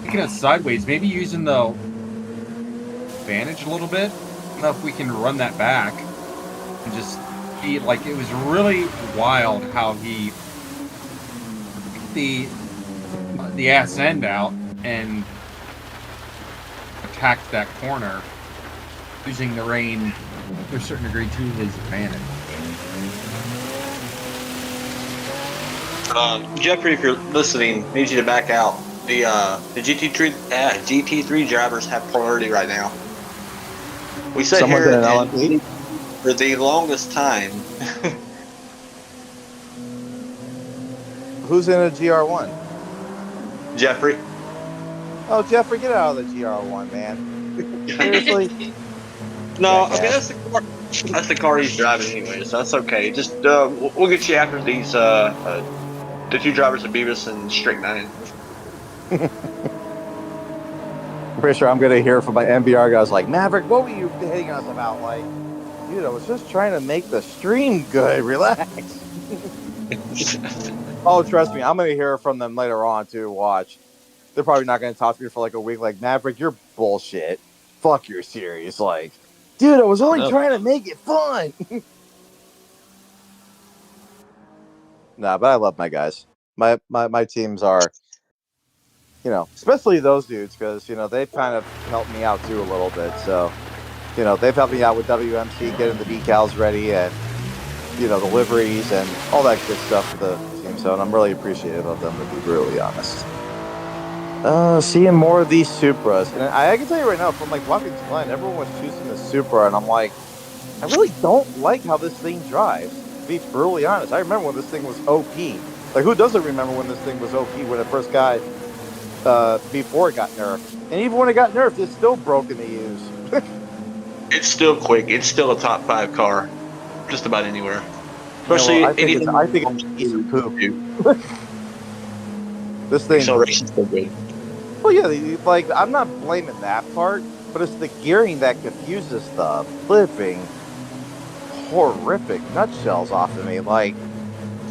taking us sideways. Maybe using the advantage a little bit. I don't know if we can run that back and just be like it was really wild how he took the ass end out and attacked that corner, using the rain to a certain degree to his advantage. Jeffrey, if you're listening, need you to back out. The GT3 drivers have priority right now. We sat Someone's here in an LMP? for the longest time. Who's in a GR1? Jeffrey. Oh, Jeffrey, get out of the GR1, man. Seriously? No, Jackass. I mean that's the car he's driving anyway, so that's okay. Just we'll get you after these the two drivers of Beavis and Strychnine. I'm pretty sure I'm going to hear from my NBR guys like, Maverick, what were you hitting us about? Like, dude, I was just trying to make the stream good. Relax. Oh, trust me, I'm going to hear from them later on, too. Watch. They're probably not going to talk to me for like a week. Like, Maverick, you're bullshit. Fuck your series. Like, dude, I was only trying to make it fun. Nah, but I love my guys. My teams are, especially those dudes, because, they've kind of helped me out too a little bit. So, they've helped me out with WMC, getting the decals ready and, the liveries and all that good stuff for the team. So, and I'm really appreciative of them, to be brutally honest. Seeing more of these Supras. And I can tell you right now, from like Watkins Glen, everyone was choosing the Supra, and I'm like, I really don't like how this thing drives, to be brutally honest. I remember when this thing was OP. Like, who doesn't remember when this thing was OP when it first got, before it got nerfed? And even when it got nerfed, it's still broken to use. It's still quick. It's still a top 5 car, just about anywhere. Especially, I think it's a piece of poop. This thing. Acceleration's still good. Well, yeah, like, I'm not blaming that part, but it's the gearing that confuses the flipping horrific nutshells off of me. Like,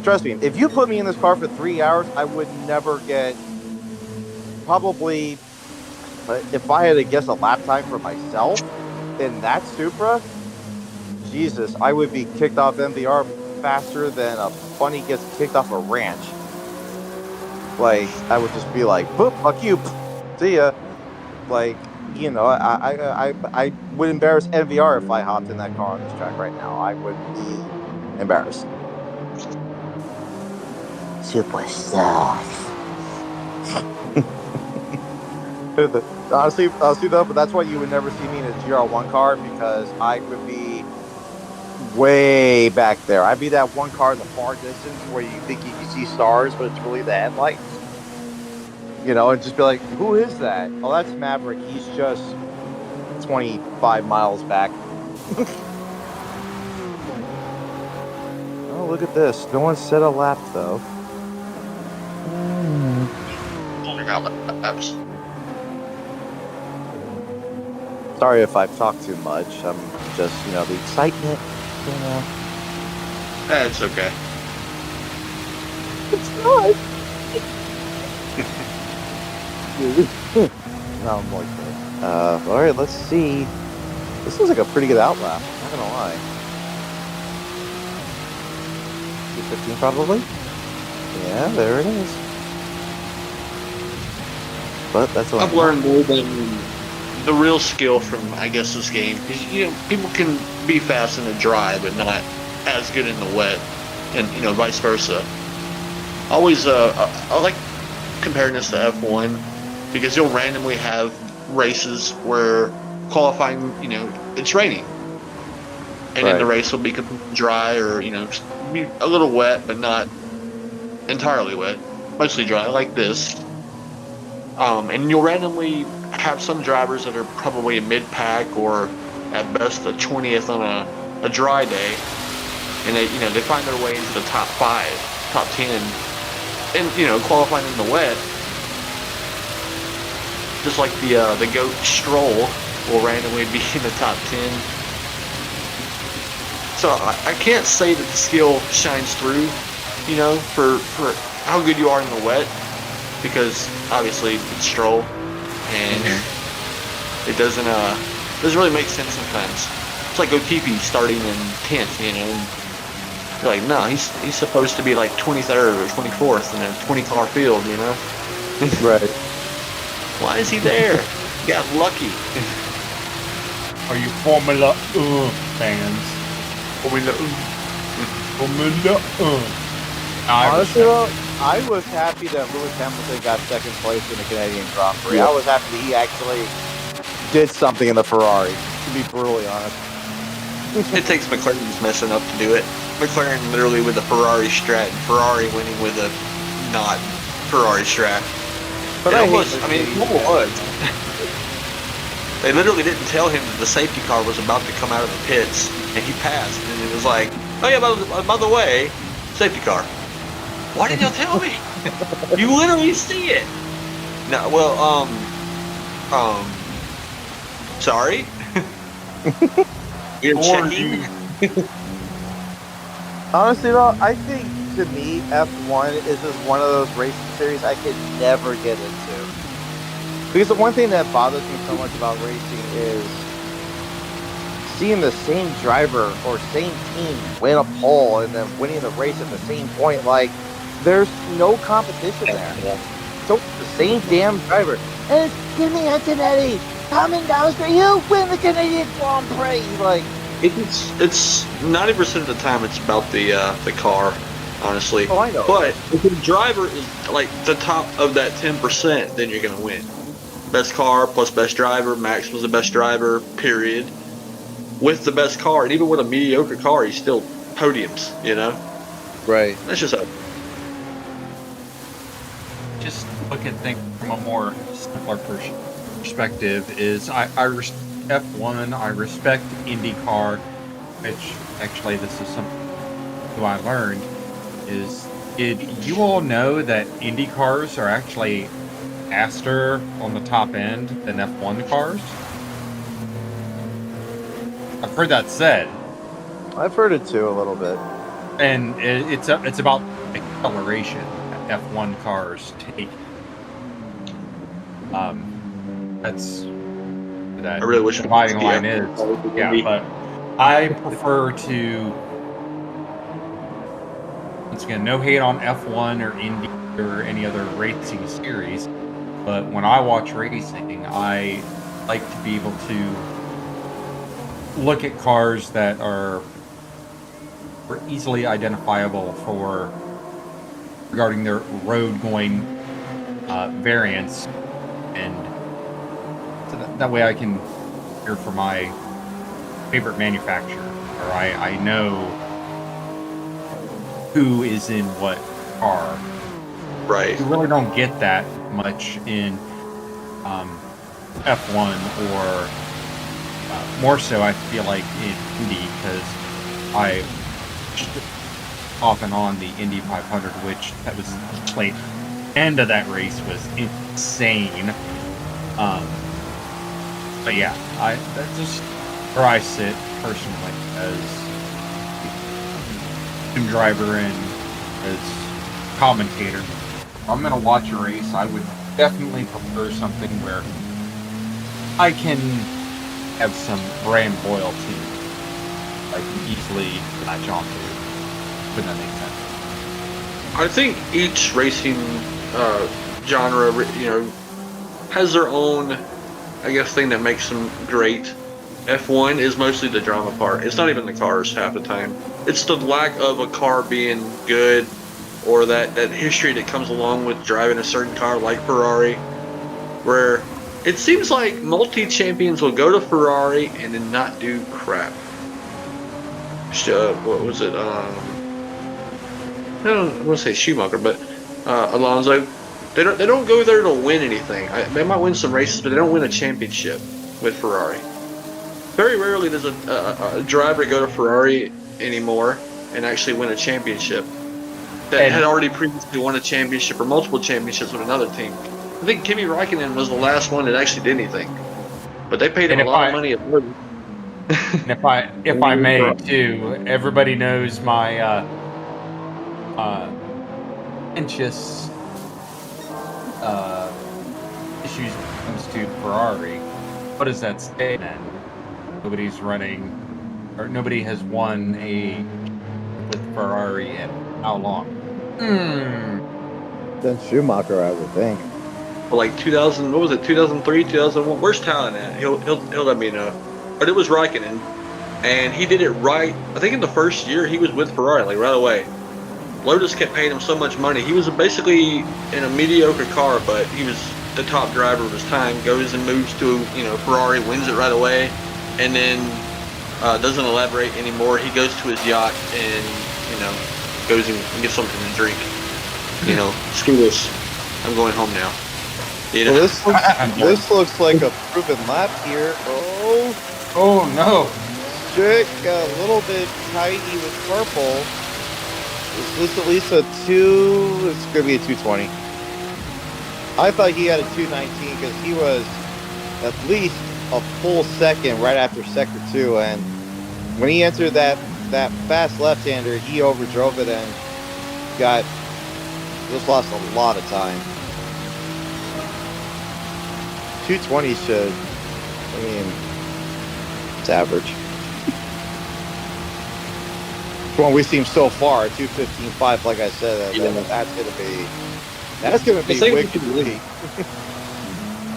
trust me, if you put me in this car for 3 hours, I would never get, probably, if I had to guess a lap time for myself in that Supra, Jesus, I would be kicked off MVR faster than a bunny gets kicked off a ranch. Like, I would just be like, boop, fuck you, see ya. Like, I would embarrass MVR if I hopped in that car on this track right now. I would be embarrassed. Super soft. honestly though, but that's why you would never see me in a GR1 car, because I would be way back there. I'd be that one car in the far distance where you think you can see stars, but it's really the headlights. And just be like, who is that? Oh, that's Maverick. He's just 25 miles back. Oh, look at this. No one said a lap though. Pulling out laps. Sorry if I've talked too much. I'm just, the excitement. It's okay. It's not. No, I'm like that. All right, let's see. This looks like a pretty good outlap. Not gonna lie. 215 probably. Yeah, there it is. But that's what I've learned more than the real skill from, I guess, this game. Because, people can be fast in the dry, but not as good in the wet, and, vice versa. Always, I like comparing this to F1, because you'll randomly have races where qualifying, it's raining. And then the race will be completely dry or, be a little wet, but not entirely wet. Mostly dry, like this. And you'll randomly have some drivers that are probably a mid-pack or at best a 20th on a dry day. And they find their way into the top 5, top 10. And, qualifying in the wet. Just like the GOAT Stroll will randomly be in the top 10. So I can't say that the skill shines through, for how good you are in the wet, because obviously it's Stroll, and it doesn't really make sense sometimes. It's like O'Keefe starting in 10th, and you're like, no, he's supposed to be like 23rd or 24th in a 20-car field, Right. Why is he there? He got lucky. Are you Formula fans? Formula Honestly, though, I was happy that Lewis Hamilton got second place in the Canadian Grand Prix. I was happy that he actually did something in the Ferrari, to be brutally honest. It takes McLaren's messing up to do it. McLaren literally with a Ferrari strat, and Ferrari winning with a not Ferrari strat. But it was They literally didn't tell him that the safety car was about to come out of the pits, and he passed, and it was like, oh yeah, by the way, safety car. Why didn't y'all tell me? You literally see it. No, well, sorry. You're checking. Honestly, though, I think to me, F1 is just one of those racing series I could never get into. Because the one thing that bothers me so much about racing is seeing the same driver or same team win a pole and then winning the race at the same point. Like, there's no competition there. So it's the same damn driver. And it's Kimi Antonetti coming down the street. You win the Canadian Grand Prix. Like, it's 90% of the time it's about the car, honestly. Oh, I know. But if the driver is like the top of that 10%, then you're gonna win. Best car plus best driver. Max was the best driver, period. With the best car, and even with a mediocre car, he's still podiums, Right. That's just how. Just look at things from a more simpler perspective. Is F1, I respect IndyCar, which actually this is something who I learned is, did you all know that Indy cars are actually faster on the top end than F1 cars? I've heard that said. I've heard it too a little bit. And it's about acceleration that F1 cars take. That's that I really wish it dividing was line the is. F1. Yeah, but I prefer to, once again, no hate on F1 or Indy or any other racing series, but when I watch racing, I like to be able to look at cars that are easily identifiable for regarding their road going variants, and so that way I can hear for my favorite manufacturer, or I know who is in what car. Right. You really don't get that much in F1, or more so I feel like in Indy, because off and on the Indy 500, which that was played. End of that race was insane. But yeah, that's just where I sit personally as team driver and as commentator. If I'm gonna watch a race, I would definitely prefer something where I can have some brand loyalty I can easily latch onto. Would that make sense? I think each racing genre, has their own, I guess, thing that makes them great. F1 is mostly the drama part. It's not even the cars half the time. It's the lack of a car being good, or that history that comes along with driving a certain car like Ferrari, where it seems like multi-champions will go to Ferrari and then not do crap. What was it? I don't want to say Schumacher, but Alonso. They don't go there to win anything. They might win some races, but they don't win a championship with Ferrari. Very rarely does a driver go to Ferrari anymore and actually win a championship that had already previously won a championship or multiple championships with another team. I think Kimi Räikkönen was the last one that actually did anything, but they paid him a lot of money at Wether. And if I may too, everybody knows my contentious issues when it comes to Ferrari. What does that say then? Nobody's running, or nobody has won with Ferrari in how long? Since Schumacher, I would think. For like 2000, what was it? 2003, 2001. Where's Talon at? He'll let me know. But it was Raikkonen, and he did it right. I think in the first year he was with Ferrari, like right away. Lotus kept paying him so much money. He was basically in a mediocre car, but he was the top driver of his time. Goes and moves to Ferrari, wins it right away, and then doesn't elaborate anymore. He goes to his yacht and goes and gets something to drink. Screw this. I'm going home now. Well, this looks like a proven lap here. Oh no! Strick a little bit tighty with purple. Is this at least a 2? It's going to be a 220. I thought he had a 219 because he was at least a full second right after sector 2. And when he entered that fast left-hander, he overdrove it and just lost a lot of time. 220 should, it's average. When we seem so far, 215.5, like I said, that's gonna be wicked.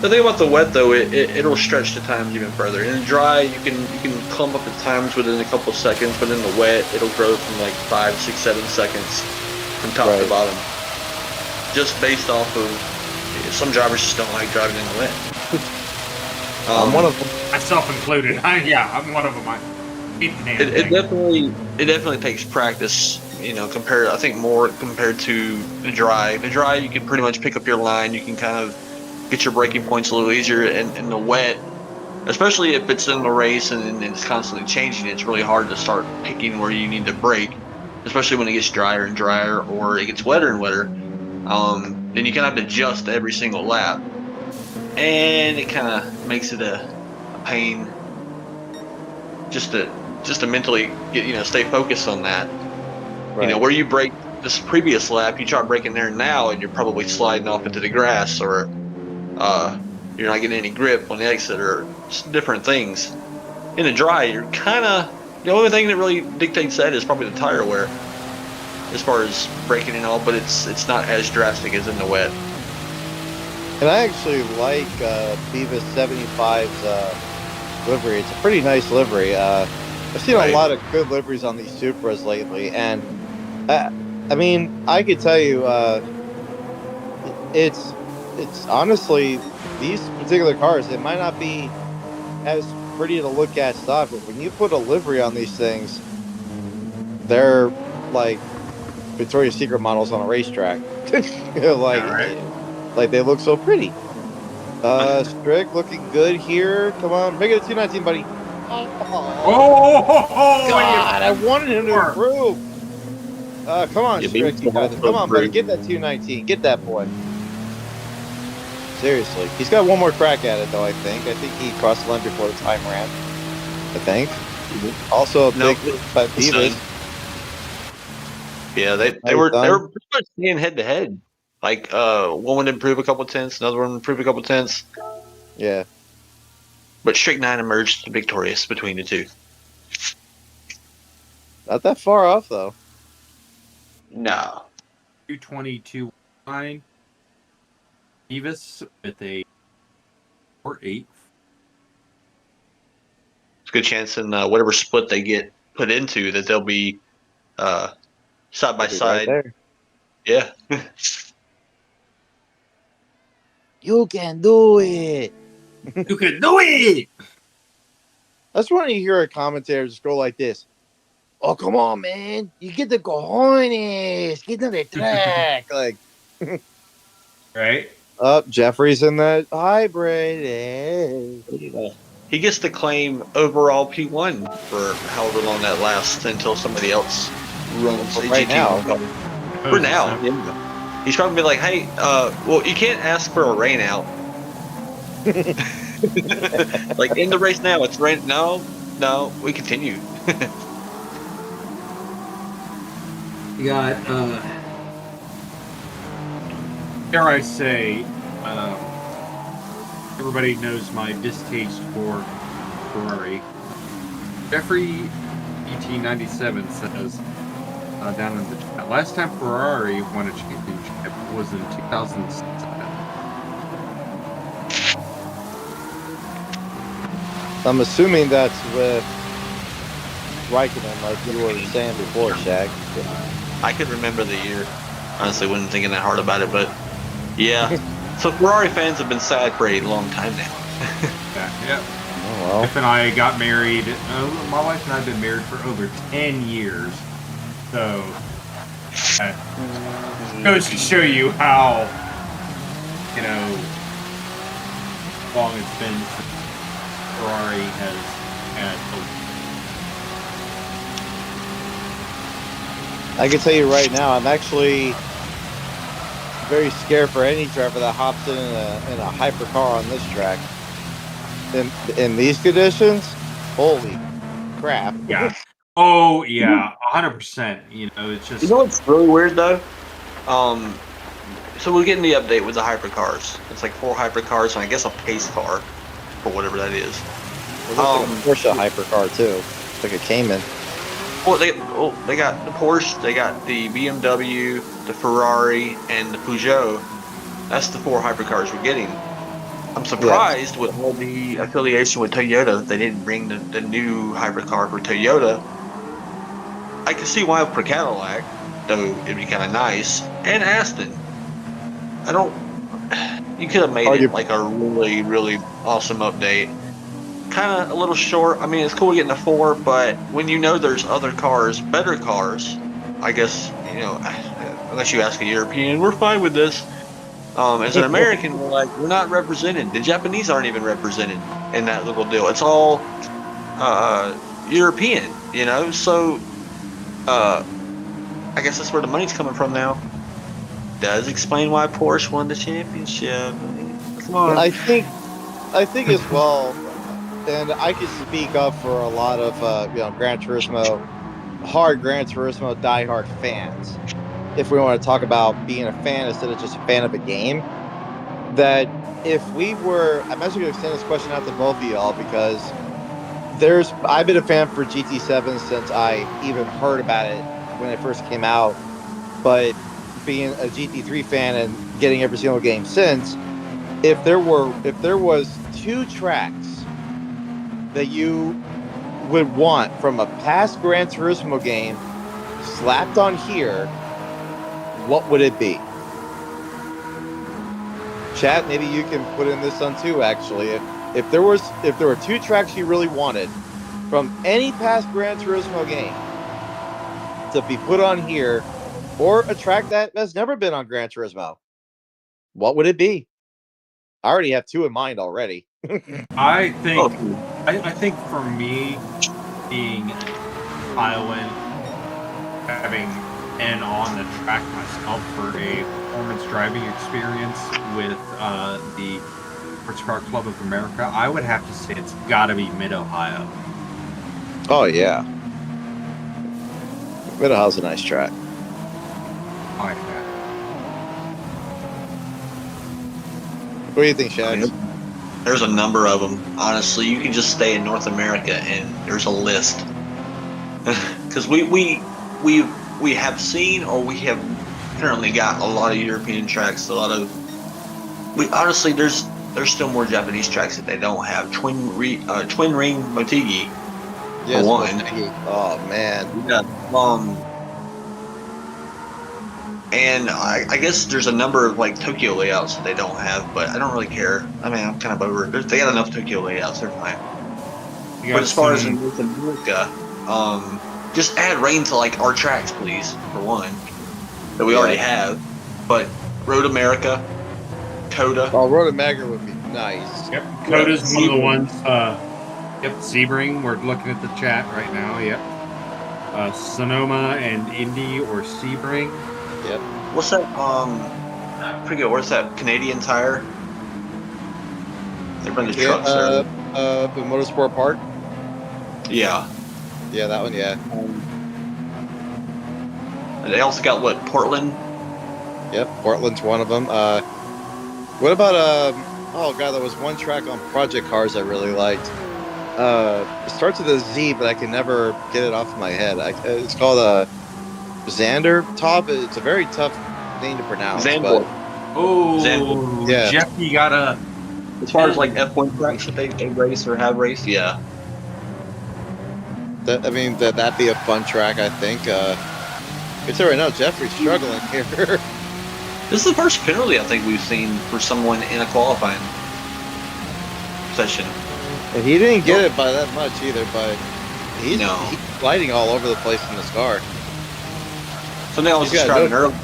The thing about the wet though, it'll stretch the times even further. In the dry, you can clump up the times within a couple of seconds, but in the wet, it'll grow from like 5, 6, 7 seconds from top to bottom, just based off of some drivers just don't like driving in the wet. I'm one of them. Myself included. I'm one of them. It definitely takes practice, I think more compared to the dry. The dry, you can pretty much pick up your line. You can kind of get your braking points a little easier. And in the wet, especially if it's in the race and it's constantly changing, it's really hard to start picking where you need to brake, especially when it gets drier and drier or it gets wetter and wetter. Then you kind of have to adjust every single lap. And it kind of makes it a pain just to mentally get, stay focused on that. Right. Where you brake this previous lap, you try braking there now and you're probably sliding off into the grass, or you're not getting any grip on the exit, or different things. In the dry, you're kind of, the only thing that really dictates that is probably the tire wear as far as braking and all, but it's not as drastic as in the wet. And I actually like Beavis 75's livery. It's a pretty nice livery. I've seen a lot of good liveries on these Supras lately, and I could tell you, it's honestly, these particular cars, it might not be as pretty to look at stock, but when you put a livery on these things, they're like Victoria's Secret models on a racetrack. Like they look so pretty. Strick looking good here. Come on, make it a 219, buddy. Oh, God, I wanted him to improve. Come on, Yeah, maybe Strick. You got this. also Come on, buddy. improve. Get that 219. Get that boy. Seriously. He's got one more crack at it, though, I think. I think he crossed the line before the time ran. I think. Also, a No, big but it's done. Beavis. Yeah, they Oh, were done? they were pretty much staying head to head. Like one would improve a couple tenths, another one improve a couple tenths, Yeah. but Strict 9 emerged victorious between the two. Not that far off, though. No. 222.9. Beavis with a 4.8. It's a good chance in whatever split they get put into that they'll be side by He'll be right side. there. Yeah. You can do it. You can do it! That's when you hear a commentator just go like this. Oh, come on, man. You get the cojones. Get to the track. Like, Right? Jeffrey's in that hybrid. He gets to claim overall P1 for however long that lasts until somebody else runs a Right GT1 now. car. For now. Yeah. He's probably be like, hey, well, you can't ask for a rain out. Like in the race now, it's rain. No, we continue. You got, dare I say, everybody knows my distaste for Ferrari. Jeffrey ET97 says down in the chat, last time Ferrari won a championship was in 2007. I'm assuming that's with Raikkonen, like you were saying before, Shaq. I could remember the year. Honestly, wasn't thinking that hard about it, but yeah. So Ferrari fans have been sad for a long time now. Yeah. Oh, well. Wife and I got married. My wife and I have been married for over 10 years. So, goes to show you how, long it's been since Ferrari has had. I can tell you right now, I'm actually very scared for any driver that hops in a hypercar on this track. In these conditions, holy crap! Yeah. Oh yeah, 100%. It's just. You know what's really weird though? So we're getting the update with the hypercars. It's like 4 hypercars and I guess a pace car, or whatever that is. Well, like a Porsche hypercar too. It's like a Cayman. Well, they got the Porsche, they got the BMW, the Ferrari, and the Peugeot. That's the 4 hypercars we're getting. I'm surprised with all the affiliation with Toyota that they didn't bring the new hypercar for Toyota. I can see why for Cadillac, though it'd be kind of nice, and Aston. You could have made it like a really, really awesome update. Kind of a little short. I mean, it's cool getting a 4, but when there's other cars, better cars, I guess, unless you ask a European, we're fine with this. As an American, we're not represented. The Japanese aren't even represented in that little deal. It's all European, so I guess that's where the money's coming from now. Does explain why Porsche won the championship. Come on. I think as well, and I can speak up for a lot of Gran Turismo, hard Gran Turismo diehard fans. If we want to talk about being a fan instead of just a fan of a game, that if we were, I'm actually going to extend this question out to both of y'all because I've been a fan for GT7 since I even heard about it when it first came out, but being a GT3 fan and getting every single game since, if there was 2 tracks that you would want from a past Gran Turismo game slapped on here, what would it be? Chat, maybe you can put in this one too, actually. If there were 2 tracks you really wanted from any past Gran Turismo game to be put on here, or a track that has never been on Gran Turismo, what would it be? I already have 2 in mind already. I think for me, being Iowan, having and on the track myself for a performance driving experience with the Sports Car Club of America, I would have to say it's got to be Mid-Ohio. Oh yeah, Mid-Ohio's a nice track. I like that. What do you think, Shags? There's a number of them. Honestly, you can just stay in North America and there's a list. Because we have seen, or we have currently got a lot of European tracks. A lot of honestly, there's still more Japanese tracks that they don't have. Twin ring Motegi. Yes, For one. Oh man. Yeah. And I guess there's a number of like Tokyo layouts that they don't have, but I don't really care. I mean, I'm kind of over it. They got enough Tokyo layouts, they're fine. But as far as in North America, just add rain to like our tracks, please, for one, that we already have. But Road America, Coda. Oh, Road America would be nice. Yep, Coda's one of the ones. Yep, Sebring. We're looking at the chat right now. Yep. Sonoma and Indy or Sebring. Yep. What's that? I forget. What's that? Canadian Tire. They run the trucks there. The Motorsport Park. Yeah. Yeah, that one. Yeah. And they also got what? Portland. Yep. Portland's one of them. What about oh god, there was one track on Project Cars I really liked. It starts with a Z, but I can never get it off my head. It's called Xander Top. It's a very tough name to pronounce. Zandvoort. Oh, Zandvoort. Yeah. Jeff, you gotta. As far as like F1 tracks that they race or have raced, yeah. That'd be a fun track, I think. It's all right now. Jeffrey's struggling here. This is the first penalty I think we've seen for someone in a qualifying session. And he didn't get it by that much either, but he's gliding all over the place in this car. Something I was describing earlier.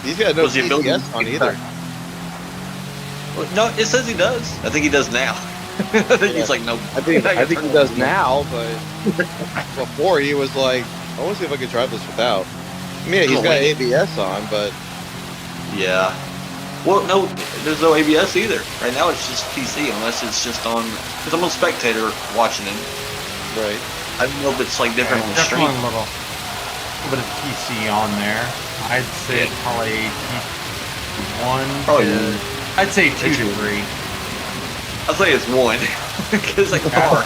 He's got no GPS on either. Well, no, it says he does. I think he does now. I think he's like, no. I think he does now, but before he was like, I want to see if I can drive this without. I mean, he's got ABS on, but yeah. Well, no, there's no ABS either. Right now it's just PC, unless it's just on. Because I'm a spectator watching him. Right. I don't know if it's like different on the stream. A little bit of PC on there. I'd say probably one. I'd say 2 to 3. I'll say it's 1 because like the car,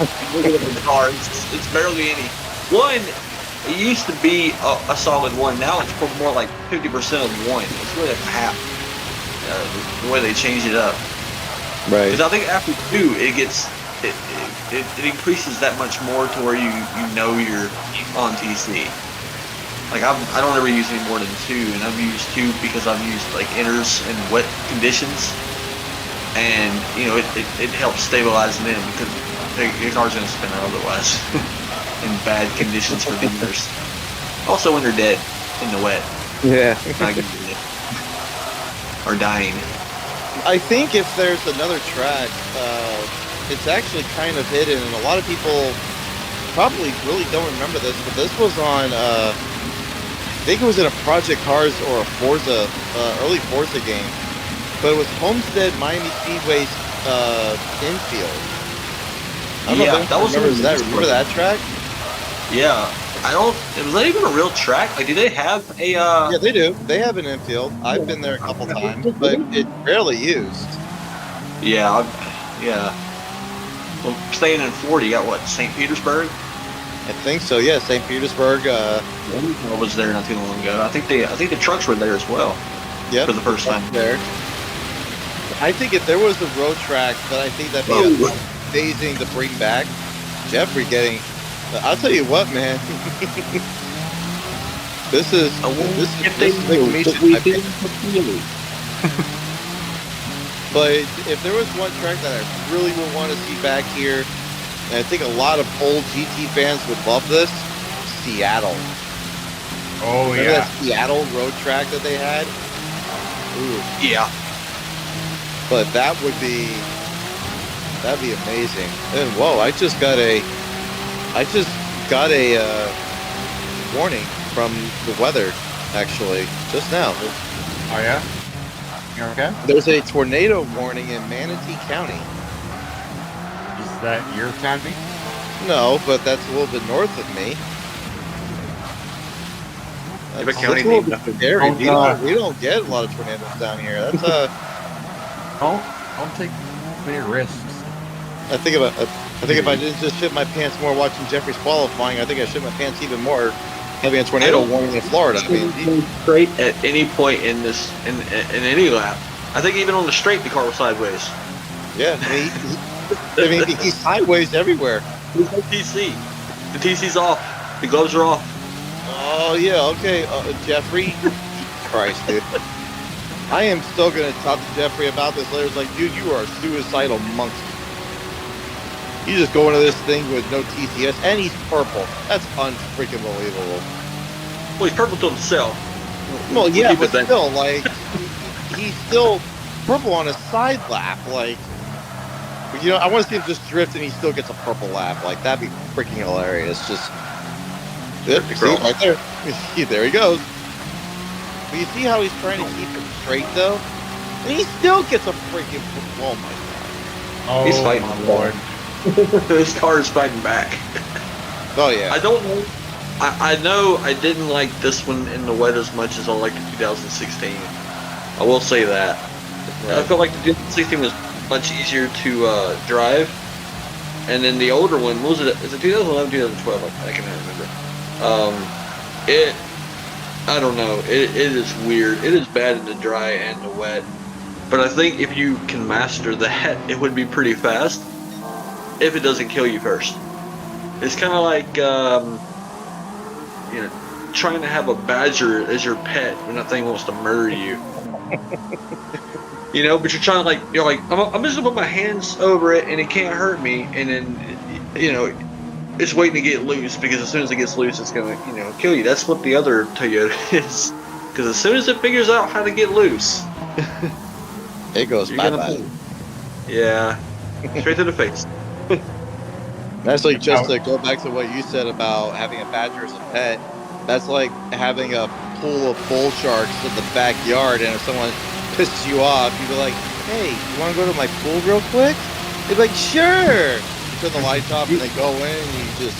it's barely any. 1. It used to be a solid 1. Now it's more like 50% of 1. It's really like half. The way they changed it up. Right. Because I think after 2, it gets it increases that much more to where you know you're on TC. Like I don't ever use any more than 2, and I've used 2 because I've used like inners and wet conditions, and you know it helps stabilize them in because your car's gonna spin out otherwise in bad conditions for the inners. Also when they're dead in the wet. Yeah. Or dying. I think if there's another track, it's actually kind of hidden, and a lot of people probably really don't remember this, but this was on, I think it was in a Project Cars or a Forza, early Forza game, but it was Homestead Miami Speedway's infield. I don't know if that was remember that track? Yeah. Was that even a real track? Like, do they have a, Yeah, they do. They have an infield. I've been there a couple times, but it's rarely used. Yeah. Well, staying in Florida, you got what, St. Petersburg? I think so, yeah, St. Petersburg. I was there not too long ago. I think the trucks were there as well. Yeah, for the first time. There. I think if there was a road track, then I think that'd be amazing to bring back. Jeffrey getting... I'll tell you what, man. This is making me shit. But if there was one track that I really would want to see back here, and I think a lot of old GT fans would love this, Seattle. Oh, Remember that Seattle road track that they had? Ooh. Yeah. But that'd be amazing. And whoa, I just got a warning from the weather. actually, just now. Oh yeah. You're okay? There's a tornado warning in Manatee County. Is that your county? No, but that's a little bit north of me. You have a That's county a little named bit after scary. Oh, We don't get a lot of tornadoes down here. That's Don't take many risks. I think if I didn't just shit my pants more watching Jeffrey's qualifying, I think I shit my pants even more having a tornado warning in Florida. I mean, straight at any point in this in any lap. I think even on the straight the car was sideways. yeah, I mean, he's sideways everywhere. There's no TC. The TC's off. The gloves are off. Oh yeah, okay, Jeffrey. Christ, dude. I am still gonna talk to Jeffrey about this later. It's like, dude, you are a suicidal monkey. You just go into this thing with no TCS, and he's purple. That's unfreaking believable. Well, he's purple to himself. Well, yeah, keep but it then. still, like, he's still purple on a side lap. Like, you know, I want to see him just drift and he still gets a purple lap. Like, that'd be freaking hilarious. Just, yep, see, right there. There he goes. But you see how he's trying to keep it straight, though? And he still gets a freaking, oh my god. Oh, He's fighting, my lord. His car is fighting back. Oh yeah. I don't know. I know I didn't like this one in the wet as much as I liked the 2016. I will say that. I felt like the 2016 was much easier to drive. And then the older one, what was it? Is it 2011, 2012? I can't remember. I don't know. It is weird. It is bad in the dry and the wet. But I think if you can master that, it would be pretty fast. If it doesn't kill you first. It's kind of like, you know, trying to have a badger as your pet when that thing wants to murder you. You know, but you're trying to I'm just gonna put my hands over it and it can't hurt me, and then, you know, it's waiting to get loose because as soon as it gets loose, it's gonna, you know, kill you. That's what the other Toyota is. Because as soon as it figures out how to get loose, It goes you're bye-bye. yeah, straight to the face. Actually, just to go back to what you said about having a badger as a pet, that's like having a pool of bull sharks in the backyard, and if someone pisses you off, you'd be like, hey, you want to go to my pool real quick? They'd be like, sure! You turn the lights off and they go in, and you just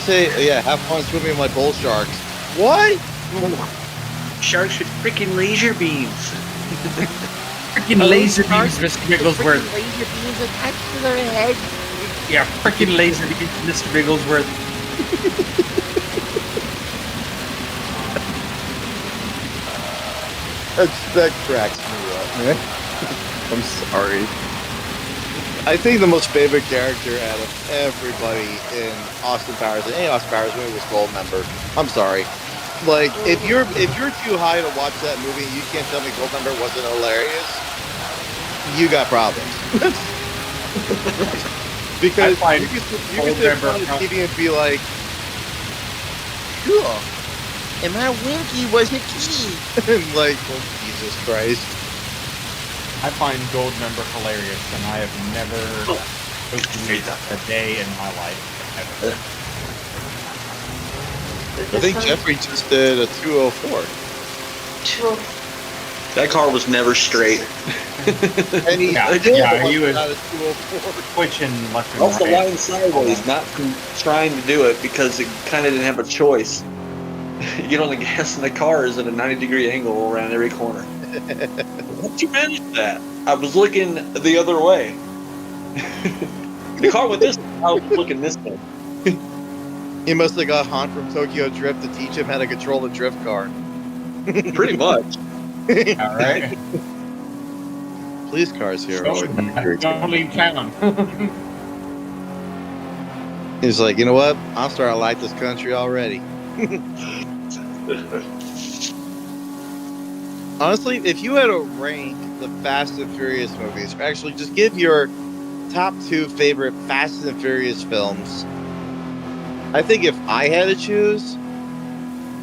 say, yeah, have fun swimming with my bull sharks. What? Sharks with freaking laser beams. Freaking laser beams, Mr. Bigglesworth. Laser beams attached to their head. Yeah, freaking laser beams, Mr. Bigglesworth. That cracks me up, man. I'm sorry. I think the most favorite character out of everybody in Austin Powers, and any Austin Powers movie, was Goldmember. I'm sorry. Like, if you're too high to watch that movie and you can't tell me Goldmember wasn't hilarious, you got problems. Because I find you can sit in front of TV and be like, cool. And my Winky was a key. And like, oh, Jesus Christ. I find Goldmember hilarious, and I have never posted a day in my life. Ever. I think Jeffrey just did a 204. That car was never straight. And he Yeah, still he was got a 204. twitching left and Also right. lying sideways, not from trying to do it because it kind of didn't have a choice. You get on the gas and the car is at a 90-degree angle around every corner. How'd you manage that? I was looking the other way. The car went this way, I was looking this way. He must have got Han from Tokyo Drift to teach him how to control the drift car. Pretty much. All right. Police cars here. Don't leave town. He's like, you know what? I'm starting to like this country already. Honestly, if you had to rank the Fast and Furious movies, or actually just give your top 2 favorite Fast and Furious films, I think if I had to choose,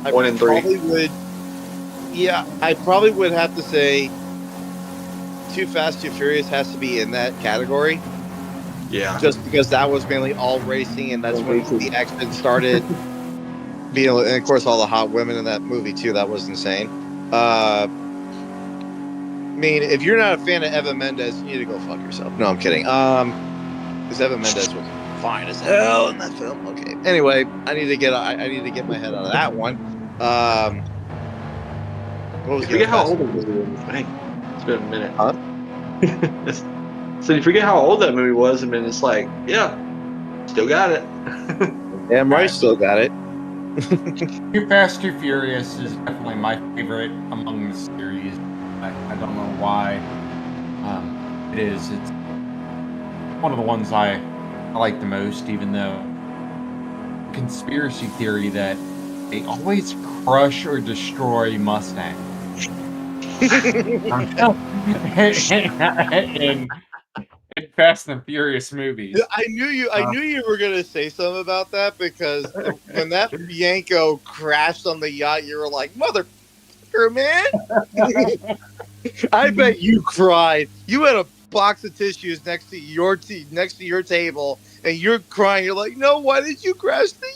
I 1 and 3. probably would. Yeah, I probably would have to say Too Fast, Too Furious has to be in that category. Yeah. Just because that was mainly all racing, and that's when the action started. and of course all the hot women in that movie too. That was insane. I mean, if you're not a fan of Eva Mendes, you need to go fuck yourself. No, I'm kidding. Because Eva Mendes was fine as hell in that film. Okay. Anyway, I need to get my head out of that one. What was You the forget other how Fast old and that movie was. Hey, it's been a minute. Huh? So you forget how old that movie was, and then it's like, yeah, still got it. Damn right, still got it. Too Fast, Too Furious is definitely my favorite among the series. I don't know why. It is. It's one of the ones I like the most, even though conspiracy theory that they always crush or destroy Mustang. in, in Fast and Furious movies. I knew you were gonna say something about that because when that Yanko crashed on the yacht, you were like, "Motherfucker, man!" I bet you cried. You had a box of tissues next to your table, and you're crying. You're like, "No, why did you crash the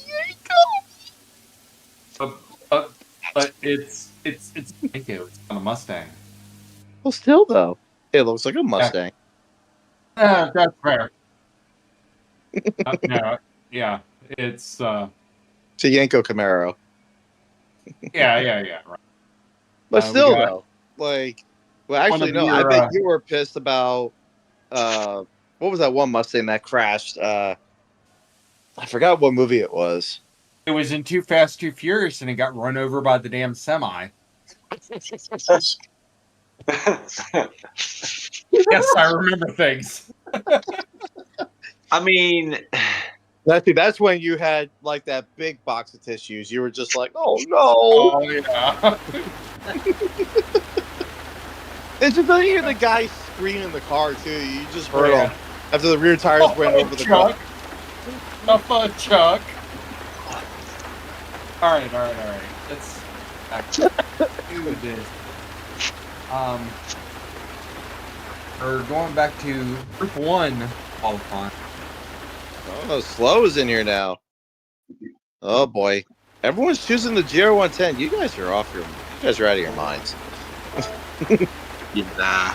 Yanko?" But it's Yanko. It's not a Mustang. Well, still though, it looks like a Mustang. That's fair. No, yeah, it's It's a Yanko Camaro. yeah, right. But We still, got though, like, well, actually, of no. I your, bet you were pissed about what was that one Mustang that crashed? I forgot what movie it was. it was in Too Fast, Too Furious, and it got run over by the damn semi. Yes, I remember things. I mean, That's when you had like that big box of tissues. You were just like, "Oh no!" Oh yeah. It's just that you hear the guy scream in the car too. You just heard Yeah. him after the rear tires went over the car. Chuck. Chuck. All right. Let's back to this. We're going back to Group 1 qualifying. Oh, Slow is in here now. Oh boy, everyone's choosing the GR110. You guys are out of your minds. nah.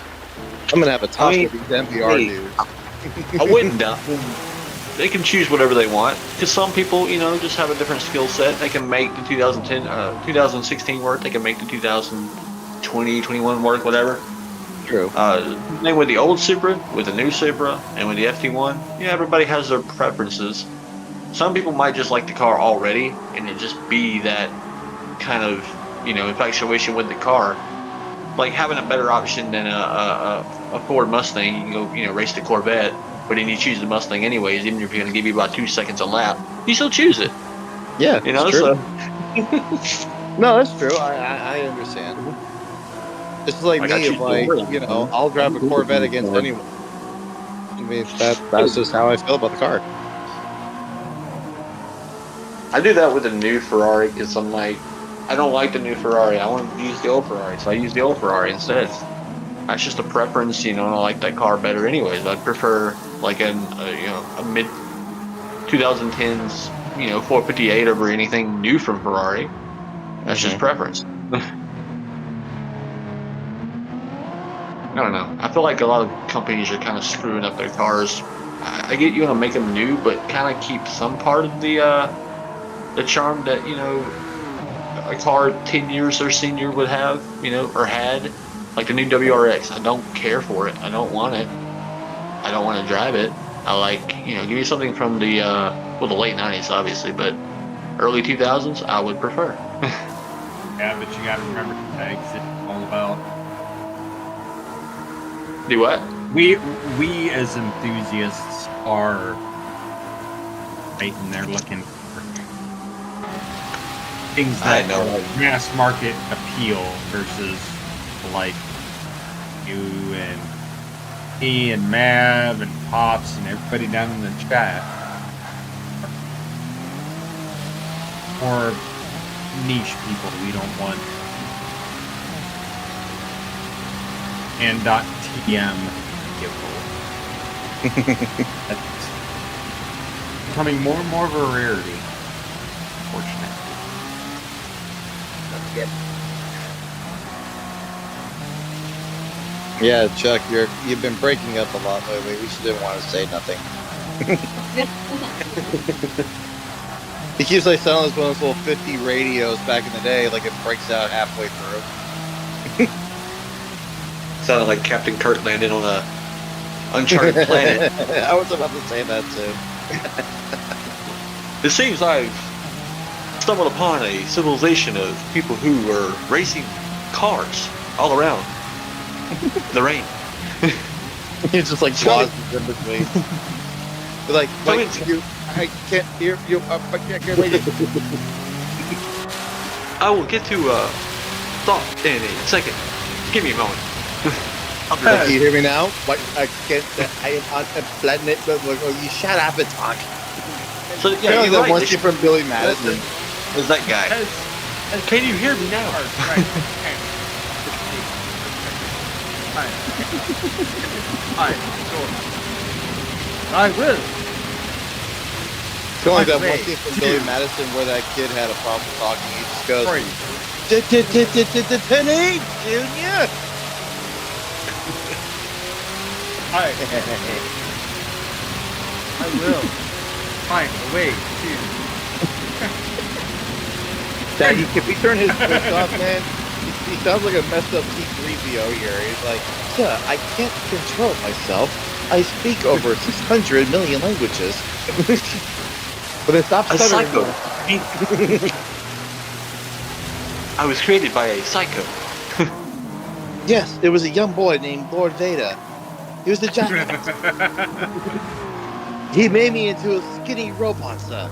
I'm gonna have a talk I mean, with these NPR hey, dudes. I wouldn't doubt them. They can choose whatever they want because some people, just have a different skill set. They can make the 2016 work. They can make the 2020, 21 work, whatever. True. Then with the old Supra, with the new Supra, and with the FT1, everybody has their preferences. Some people might just like the car already, and it just be that kind of, infatuation with the car. Like having a better option than a Ford Mustang, you can go, race the Corvette, but then you choose the Mustang anyways, even if you're going to give you about 2 seconds a lap, you still choose it. Yeah, That's true. so. No, that's true. I understand. It's like Like, me, I choose I'll drive a Corvette against anyone. I mean, that's just how I feel about the car. I do that with a new Ferrari because I'm like, I don't like the new Ferrari. I want to use the old Ferrari, so I use the old Ferrari instead. That's just a preference, and I like that car better anyways. I'd prefer like a mid 2010s, 458 over anything new from Ferrari. That's just preference. I don't know. I feel like a lot of companies are kind of screwing up their cars. I get you want to make them new, but kind of keep some part of the charm that a car 10 years their senior would have, or had. Like the new WRX. I don't care for it. I don't want it. I don't want to drive it. I like, give me something from the the late 90s, obviously, but early 2000s, I would prefer. Yeah, but you got to remember the tags. It's all about. Do what? We as enthusiasts are right, and they're looking for things that are mass market appeal versus like you and me and Mav and Pops and everybody down in the chat. More niche people we don't want. And .tm That's becoming more and more of a rarity, unfortunately. it. Yeah, Chuck, you've been breaking up a lot lately. We just didn't want to say nothing. He keeps like sounding like one of those little 50 radios back in the day, like it breaks out halfway through. Sounded like Captain Kirk landed on a uncharted planet. I was about to say that too. It seems I've stumbled upon a civilization of people who are racing cars all around in the rain. He's just like Sorry. pauses in between. Like, Come like in. you, I can't hear you. I can't wait. I will get to thought in a second. Give me a moment. I'll be Can back. you hear me now? Like, I can't. I am on a planet. But you shut up and talk. So yeah, Apparently, you're that right. one scene from Billy Madison. Is that guy? Can you hear me now? I will. It's only that Way one scene from to- Billy Madison where that kid had a problem talking. He just goes, Sorry. "10-8, Junior." I will find a way to. Daddy, if we turn his voice off, man, he sounds like a messed up T3PO here. He's like, "Sir, I can't control myself. I speak over 600 million languages." But it stops A stuttering. psycho. I was created by a psycho. Yes, it was a young boy named Lord Vader. He was the giant. He made me into a skinny robot, sir.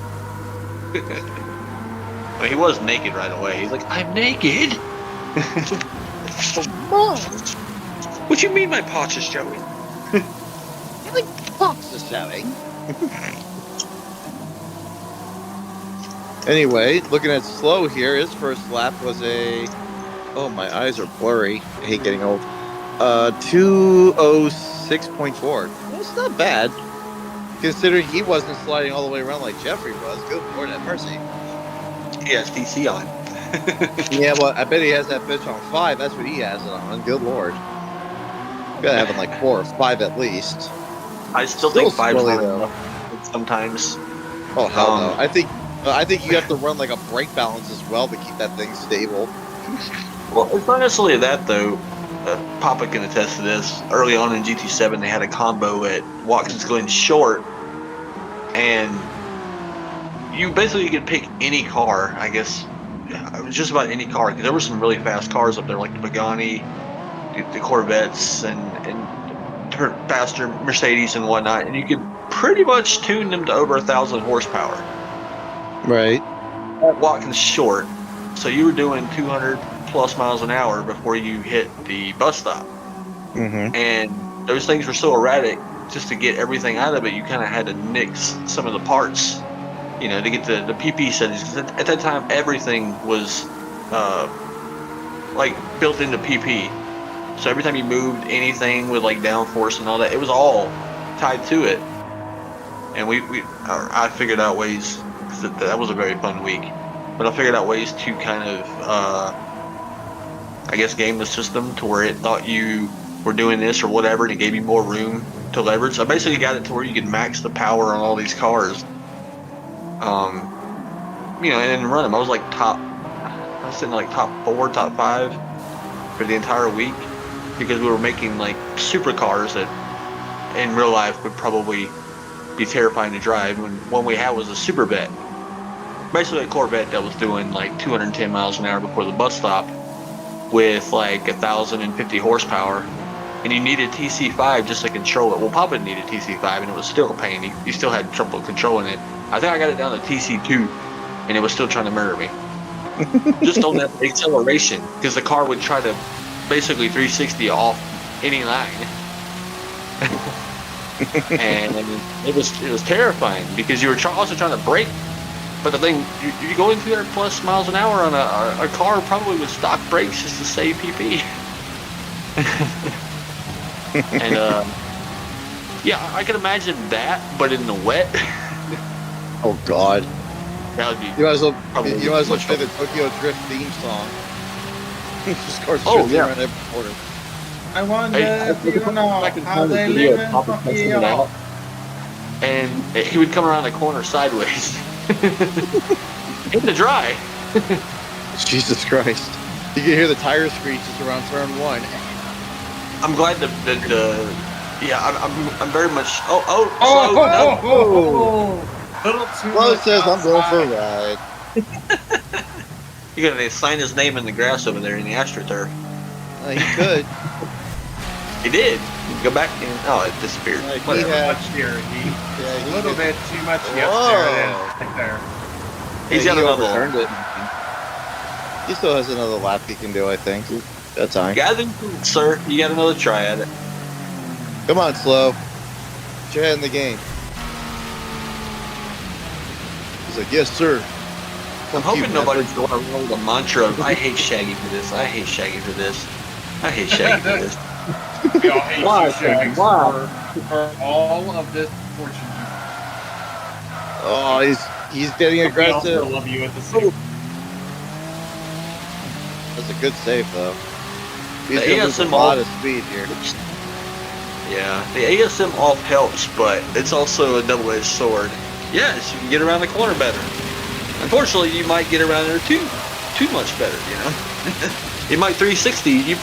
Well, he was naked right away. He's like, I'm naked? Mom, What you mean my potch is showing? you like fox is shouting. Anyway, looking at Slow here, his first lap was a... Oh, my eyes are blurry. I hate getting old. 206.4. That's not bad. Considering he wasn't sliding all the way around like Jeffrey was. Good Lord have mercy. He has DC on. Yeah, well, I bet he has that bitch on 5. That's what he has it on. Good Lord. Gotta have it like 4 or 5 at least. I still Still think 5's squirrely, not though. enough sometimes. Oh, hell no. Um, I think you have to run like a brake balance as well to keep that thing stable. Well, it's not necessarily that, though. Papa can attest to this. Early on in GT7, they had a combo at Watkins Glen Short, and you basically could pick any car, I guess. It was just about any car, because there were some really fast cars up there, like the Pagani, the Corvettes, and faster Mercedes and whatnot, and you could pretty much tune them to over 1,000 horsepower Right. at Watkins Short. So you were doing 200 plus miles an hour before you hit the bus stop. Mm-hmm. And those things were so erratic, just to get everything out of it, you kind of had to nix some of the parts, you know, to get the PP settings. 'Cause at that time, everything was like built into PP. So every time you moved anything with like downforce and all that, it was all tied to it. And I figured out ways, 'cause that was a very fun week. But I figured out ways to kind of, I guess, game the system to where it thought you were doing this or whatever, and it gave you more room to leverage. So I basically got it to where you could max the power on all these cars. You know, and run them. I was sitting like top 4, top 5 for the entire week, because we were making like supercars that in real life would probably be terrifying to drive. When one we had was a Supervet. Basically a Corvette that was doing like 210 miles an hour before the bus stop with like 1,050 horsepower, and you needed TC5 just to control it. Well, Papa needed TC5, and it was still a pain. He still had trouble controlling it. I think I got it down to TC2, and it was still trying to murder me. Just on that acceleration, because the car would try to basically 360 off any line. And it was terrifying, because you were also trying to brake. But the thing, you go in 200 plus miles an hour on a car probably with stock brakes just to save PP. And yeah, I can imagine that, but in the wet, Oh God. that would be You might as well probably play the Tokyo Drift theme song. Just cars Oh, drifting yeah. around every corner. I wonder Hey, if you know back in how time, they the video live of in Papa testing it Tokyo. out, and he would come around the corner sideways. In the dry. Jesus Christ. You can hear the tire screeches around turn 1. I'm glad that yeah, I'm very much. Oh, Oh, slow. No. little too Flo much says I'm going for a outside. ride. You're gonna sign his name in the grass over there in the AstroTurf. He could. He did. Go back and it disappeared. Like, he Whatever. had- Much here, Heath. Yeah, A he little could- bit too much. Yep, Whoa. there it is. Right there. He's Yeah, got he another. overturned it. He still has another lap he can do, I think. That time. Gather, sir. You got another try at it. Come on, Slow. Put your head in the game. He's like, yes, sir. I'm Fuck you, hoping man. nobody's going to roll the mantra of "I hate Shaggy for this. I hate Shaggy for this. I hate Shaggy for this." We all hate Why, you, Shags, why? for all of this fortune. Oh, he's getting We also aggressive. love you at the same. That's a good save, though. He's The gonna lose a ASM lot off- of speed here. Yeah, the ASM off helps, but it's also a double-edged sword. Yes, you can get around the corner better. Unfortunately, you might get around there too much better. You know, you might 360. You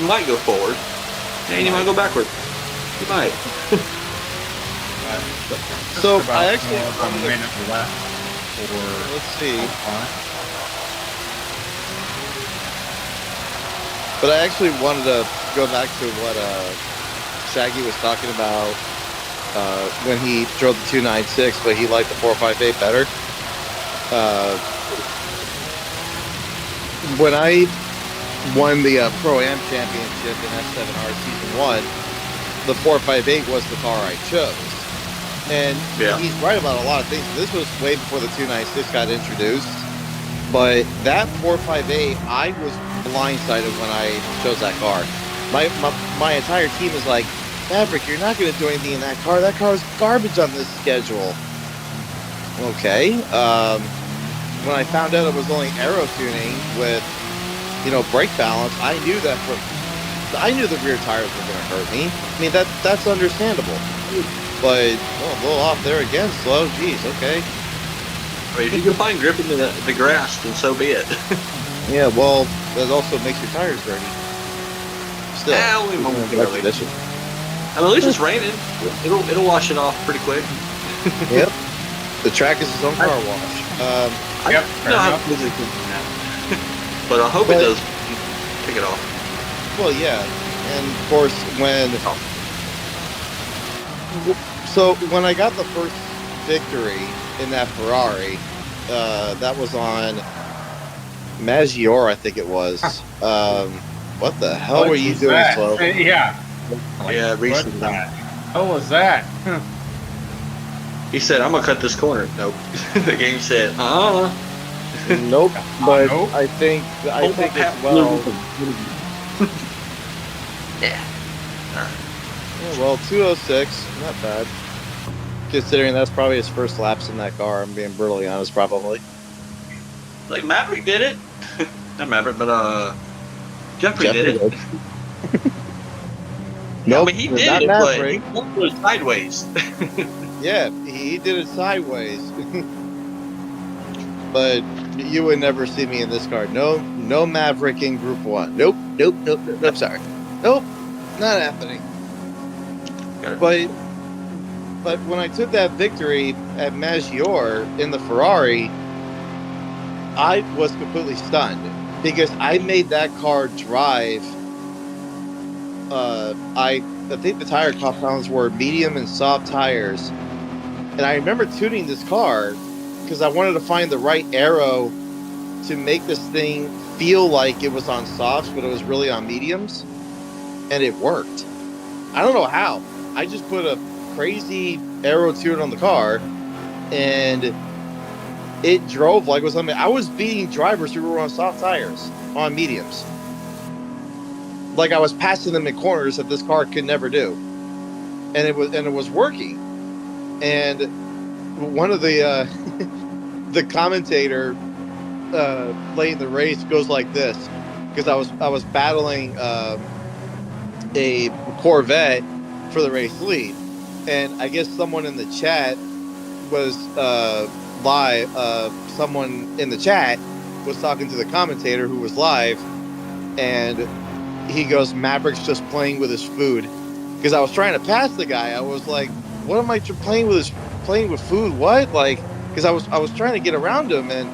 might go forward, and you might go backward. You might. So, About I actually a wanted to- minute left for Let's see. fun. But I actually wanted to go back to what Shaggy was talking about when he drove the 296, but he liked the 458 better. When I won the Pro-Am Championship in F7R Season 1, the 458 was the car I chose. And Yeah. he's right about a lot of things. This was way before the 296 got introduced. But that 458, I was blindsided when I chose that car. My entire team is like, Maverick, you're not going to do anything in that car. That car's garbage on this schedule. Okay. When I found out it was only aero tuning with, brake balance, I knew the rear tires were going to hurt me. I mean, that's understandable. But a little off there again, Slow. Jeez, okay. I mean, if you can find grip in the grass, then so be it. Yeah, well, that also makes your tires dirty. Still, Only momentarily. that's tradition. I mean, at least it's raining. It'll wash it off pretty quick. Yep. The track is its own car wash. I Yep, don't fair know how enough. physically do that, but I hope it But- does pick it off. Well, yeah, and of course when I got the first victory in that Ferrari, that was on Maggiore, I think it was. What the hell What were you was doing, that? Slow? Yeah. Yeah, What recently. What was that? He said, "I'm gonna cut this corner." Nope. The game said, Nope. But Nope. I think Hold as that well. Yeah. Yeah, well, 206, not bad. Considering that's probably his first laps in that car, I'm being brutally honest, probably. Like Maverick did it. Not Maverick, but Jeffrey did it. Nope, I mean, he did not it, but he Maverick. went through it sideways. Yeah, he did it sideways. But you would never see me in this car. No Maverick in Group 1. Nope. Sorry. Nope, not happening. Got it. But when I took that victory at Maggiore in the Ferrari, I was completely stunned because I made that car drive. I think the tire compounds were medium and soft tires, and I remember tuning this car because I wanted to find the right aero to make this thing feel like it was on softs, but it was really on mediums, and it worked. I don't know how. I just put a crazy aero tune on the car, and it drove like it was on. I was beating drivers who were on soft tires on mediums. Like I was passing them in corners that this car could never do, and it was working. And one of the the commentator late in the race goes like this: because I was battling a Corvette for the race lead, and I guess someone in the chat was live. Someone in the chat was talking to the commentator who was live, and he goes, "Maverick's just playing with his food," because I was trying to pass the guy. I was like, "What am I playing with? Playing with food? What?" Like, because I was trying to get around him and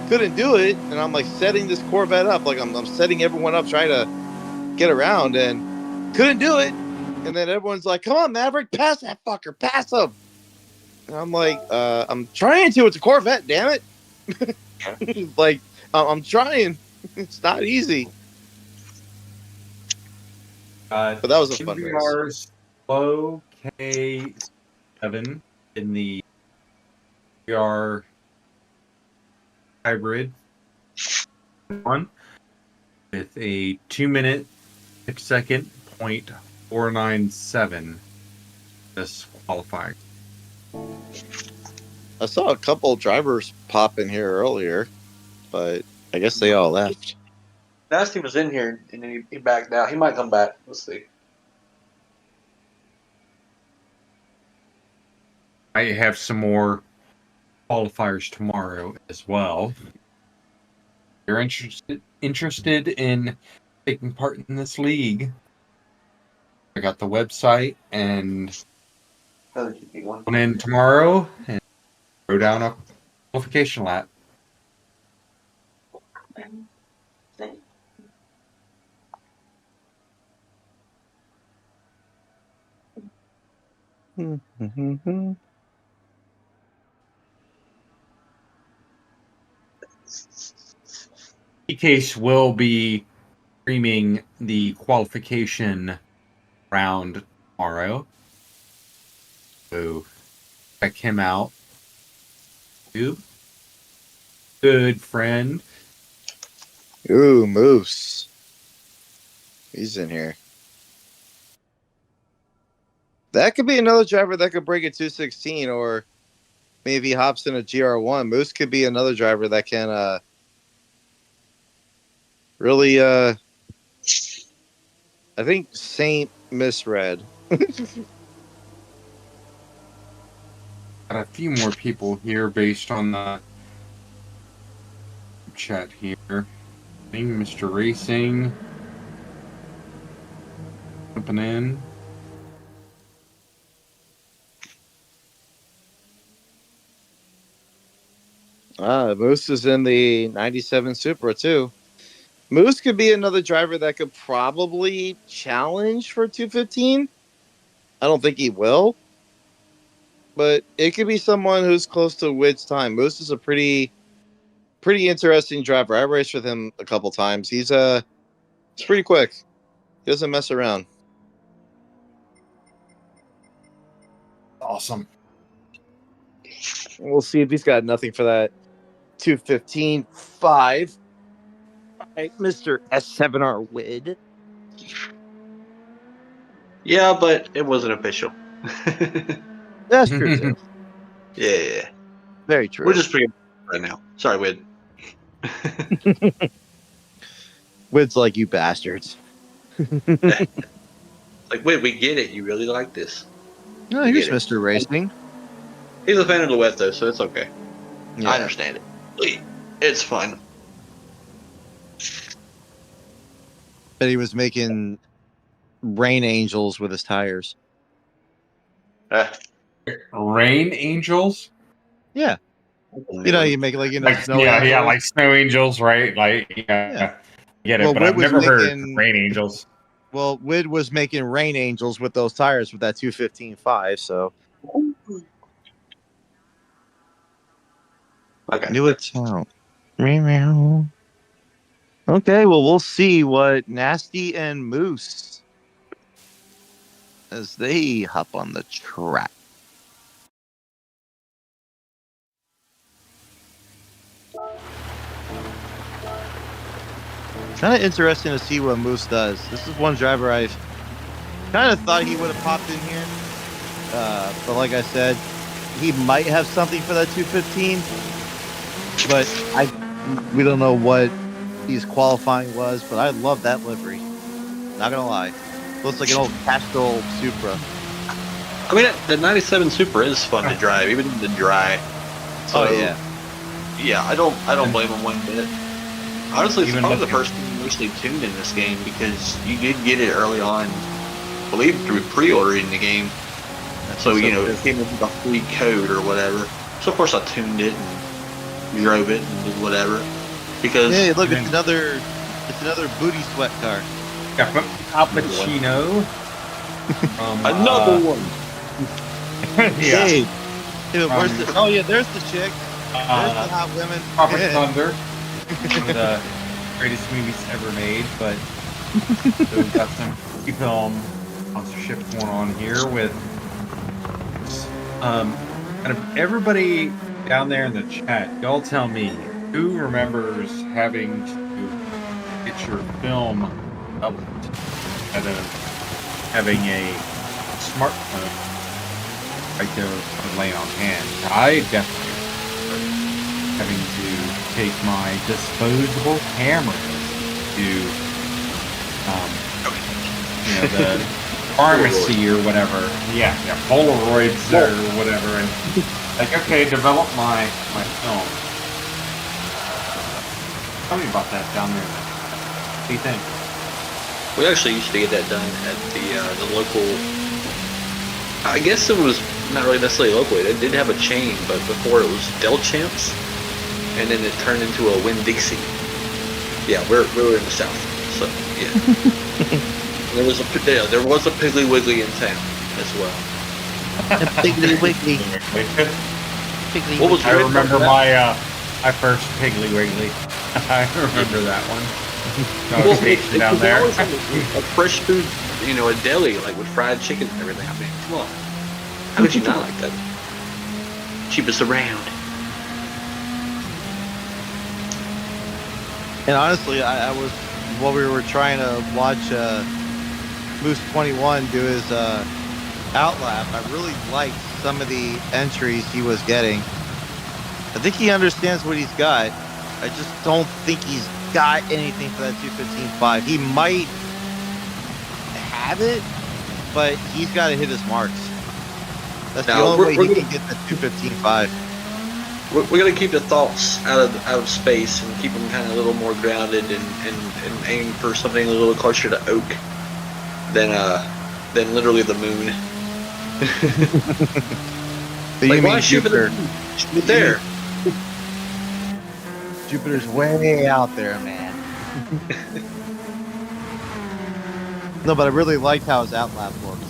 couldn't do it, and I'm like setting this Corvette up, like I'm setting everyone up, trying to get around, and couldn't do it. And then everyone's like, "Come on, Maverick, pass that fucker, pass him." And I'm like, "I'm trying to. It's a Corvette, damn it!" Like, I'm trying. It's not easy. But that was a fun race. Slow K7 in the VR hybrid one with a 2-minute 6-second .497 this qualifying. I saw a couple drivers pop in here earlier, but I guess they all left. Nasty was in here and then he backed out. He might come back. Let's see. I have some more qualifiers tomorrow as well. If you're interested in taking part in this league, I got the website and Another GP one. come in tomorrow and go down a qualification lap. Thank- Case will be streaming the qualification round tomorrow. So check him out. Good friend. Ooh, Moose. He's in here. That could be another driver that could break a 216, or maybe hops in a GR1. Moose could be another driver that can really I think Saint misread. Got a few more people here based on the chat here. Mr. Racing jumping in. Moose is in the 97 Supra too. Moose could be another driver that could probably challenge for 215. I don't think he will, but it could be someone who's close to Wid's time. Moose is a pretty interesting driver. I raced with him a couple times. He's pretty quick. He doesn't mess around. Awesome. We'll see if he's got nothing for that 215.5. All right, Mr. S7R Wid. Yeah, but it wasn't official. That's true too. Yeah. Very true. We're just pretty right now. Sorry, Wid. Wid's like, you bastards. Like, Wid, we get it. You really like this. No, here's Mr. Racing. He's a fan of the wet, though, so it's okay. Yeah. I understand it. It's fun. But he was making rain angels with his tires. Rain angels? Yeah. You know, you make like snow angels. like snow angels, right? Like, yeah. Get it, Well, but Wid I've was never heard making- rain angels. Well, Wid was making rain angels with those tires with that 215.5, so. Okay. New account. Okay, well, we'll see what Nasty and Moose as they hop on the track. Kind of interesting to see what Moose does. This is one driver I've kind of thought he would have popped in here. But like I said, he might have something for that 215. But we don't know what his qualifying was, but I love that livery. Not gonna lie, looks like an old Castrol Supra. I mean, the '97 Supra is fun to drive, even in the dry. So, Oh yeah, yeah, I don't blame him one bit. Honestly, it's Even probably the looking- first thing I actually tuned in this game because you did get it early on, I believe through pre-ordering the game. So you know, it came with a free code or whatever. So of course I tuned it and drove it and did whatever. Because hey, look, Then- it's another booty sweat car. Yeah, from Al Pacino. From, another one. Yeah. Hey, where's the? Oh yeah, there's the chick. There's the hot women. Proper Thunder. One of the greatest movies ever made, but so we've got some film sponsorship going on here with kind of everybody down there in the chat. Y'all tell me who remembers having to get your film uploaded instead of having a smartphone right there laying on hand. I definitely having to take my disposable cameras to the pharmacy or whatever. Yeah, Polaroids or whatever, and like, okay, develop my film. Tell me about that down there. What do you think? We actually used to get that done at the local. I guess it was not really necessarily local. It did have a chain, but before it was Del Champs, and then it turned into a Winn-Dixie. Yeah, we're in the South, so yeah. there was a Piggly Wiggly in town as well. Piggly Wiggly. What was I your remember my first Piggly Wiggly. I remember that one. No, Well, station it down was there. always a fresh food, a deli, like with fried chicken and everything. I mean, come on. How could you not like that? Cheapest around. And honestly, I was while we were trying to watch Moose 21 do his outlap, I really liked some of the entries he was getting. I think he understands what he's got. I just don't think he's got anything for that 215.5. He might have it, but he's got to hit his marks. That's the Now, only way we're he gonna- can get the 215.5. We're gonna keep the thoughts out of space and keep them kind of a little more grounded and aim for something a little closer to oak than literally the moon. So Like, you why mean shoot for the Jupiter? moon? Shoot it there. Jupiter's way out there, man. No, but I really liked how his outlap looks.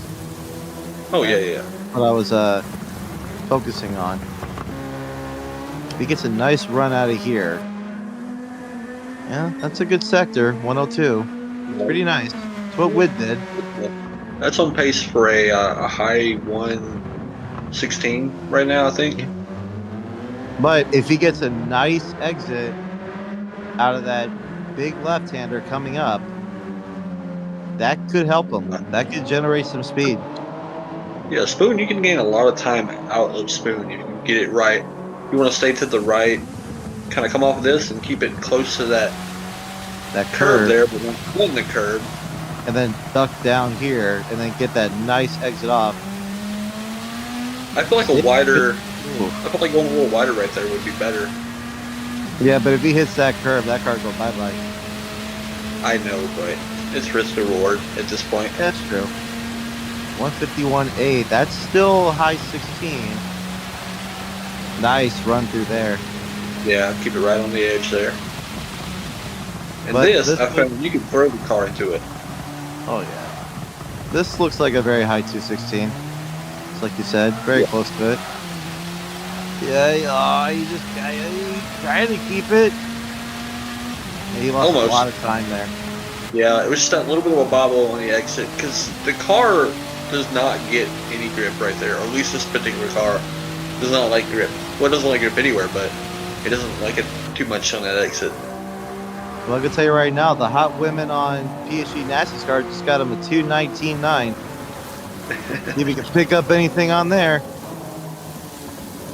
Oh yeah. What I was focusing on. If he gets a nice run out of here, yeah, that's a good sector. 102, pretty nice. It's what Wid did. That's on pace for a high 116 right now, I think. But if he gets a nice exit out of that big left-hander coming up, that could help him. That could generate some speed. Yeah, Spoon, you can gain a lot of time out of Spoon if you can get it right. You want to stay to the right, kind of come off of this and keep it close to that That curve curve, there, but not in the curve. and then duck down here, and then get that nice exit off. I feel like I feel like going a little wider right there would be better. Yeah, but if he hits that curve, that car go bye-bye. I know, but it's risk to reward at this point. That's true. 151.8. That's still high 16. Nice run through there. Yeah, keep it right on the edge there. And But this, this I found you can throw the car into it. Oh yeah. This looks like a very high 216. It's like you said, very close to it. Yeah, you just trying to keep it. Yeah, he lost Almost. a lot of time there. Yeah, it was just that little bit of a bobble on the exit because the car does not get any grip right there. Or at least this particular car does not like grip. Well, it doesn't like grip anywhere, but it doesn't like it too much on that exit. Well, I can tell you right now, the hot women on PHG NASCAR car just got him a 219.9. If you can pick up anything on there,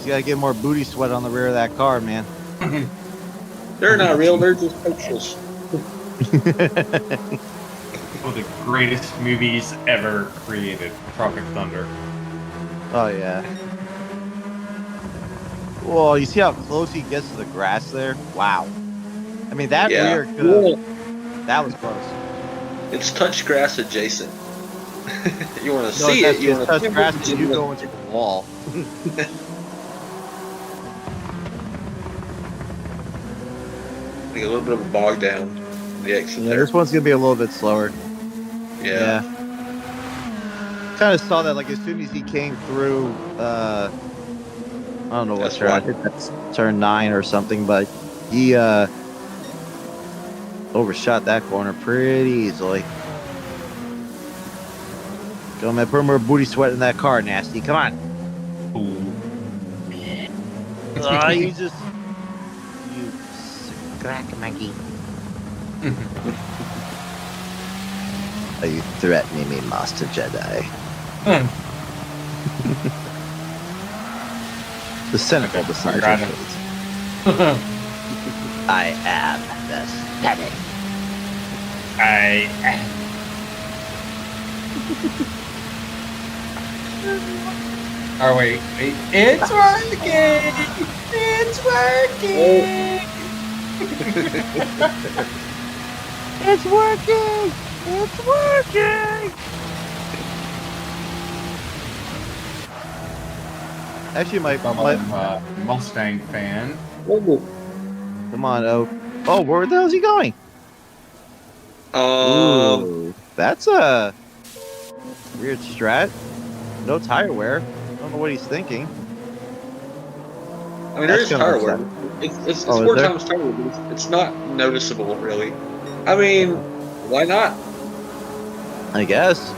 you gotta get more booty sweat on the rear of that car, man. They're not real. They're just pictures. One of the greatest movies ever created, Tropic Thunder. Oh yeah. Well, you see how close he gets to the grass there? Wow. I mean, that Yeah. rear could Well, have. That was close. it's touch grass adjacent. You want to No, see that's it. You just want touch grass and you go into the wall. a little bit of a bog down the exit Yeah, there. this one's gonna be a little bit slower. Yeah. Kind of saw that like as soon as he came through. I don't know what That's turn. I right. think that's turn 9 or something, but he overshot that corner pretty easily. Go, man, put more booty sweat in that car, nasty. Come on. Ooh. You just you crack monkey. Are you threatening me, Master Jedi? The cynical beside your Got it. face. I am the Senate. Oh wait, it's working! It's working! It's working! It's working! Actually, my Mustang fan. come on, oh, where the hell is he going? Ooh, that's a weird strat. No tire wear. I don't know what he's thinking. I mean, there That's is gonna tire upset wear. It's Oh, is 4 there? times tire wear, but it's not noticeable, really. I mean, why not? I guess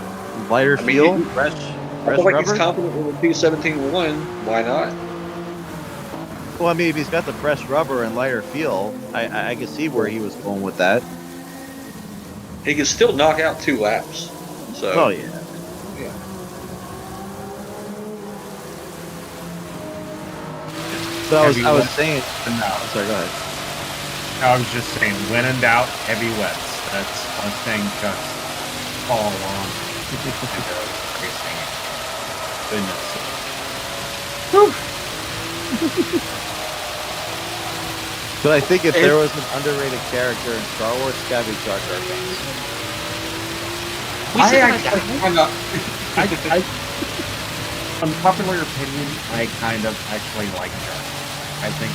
lighter I mean, fuel, he- fresh I feel like rubber. he's confident in the 217-1. Why not? Well, I mean, if he's got the fresh rubber and lighter fuel, I can see where he was going with that. He can still knock out 2 laps. So. Oh yeah. Yeah. But I was Heavy saying. No, I'm sorry. Go ahead. I was just saying, when in doubt, heavy wets. That's one thing Chuck's all along. Goodness. But I think if there was an underrated character in Star Wars, it's gotta be Jar Jar Binks. Unpopular opinion, I kind of actually like Jar. I think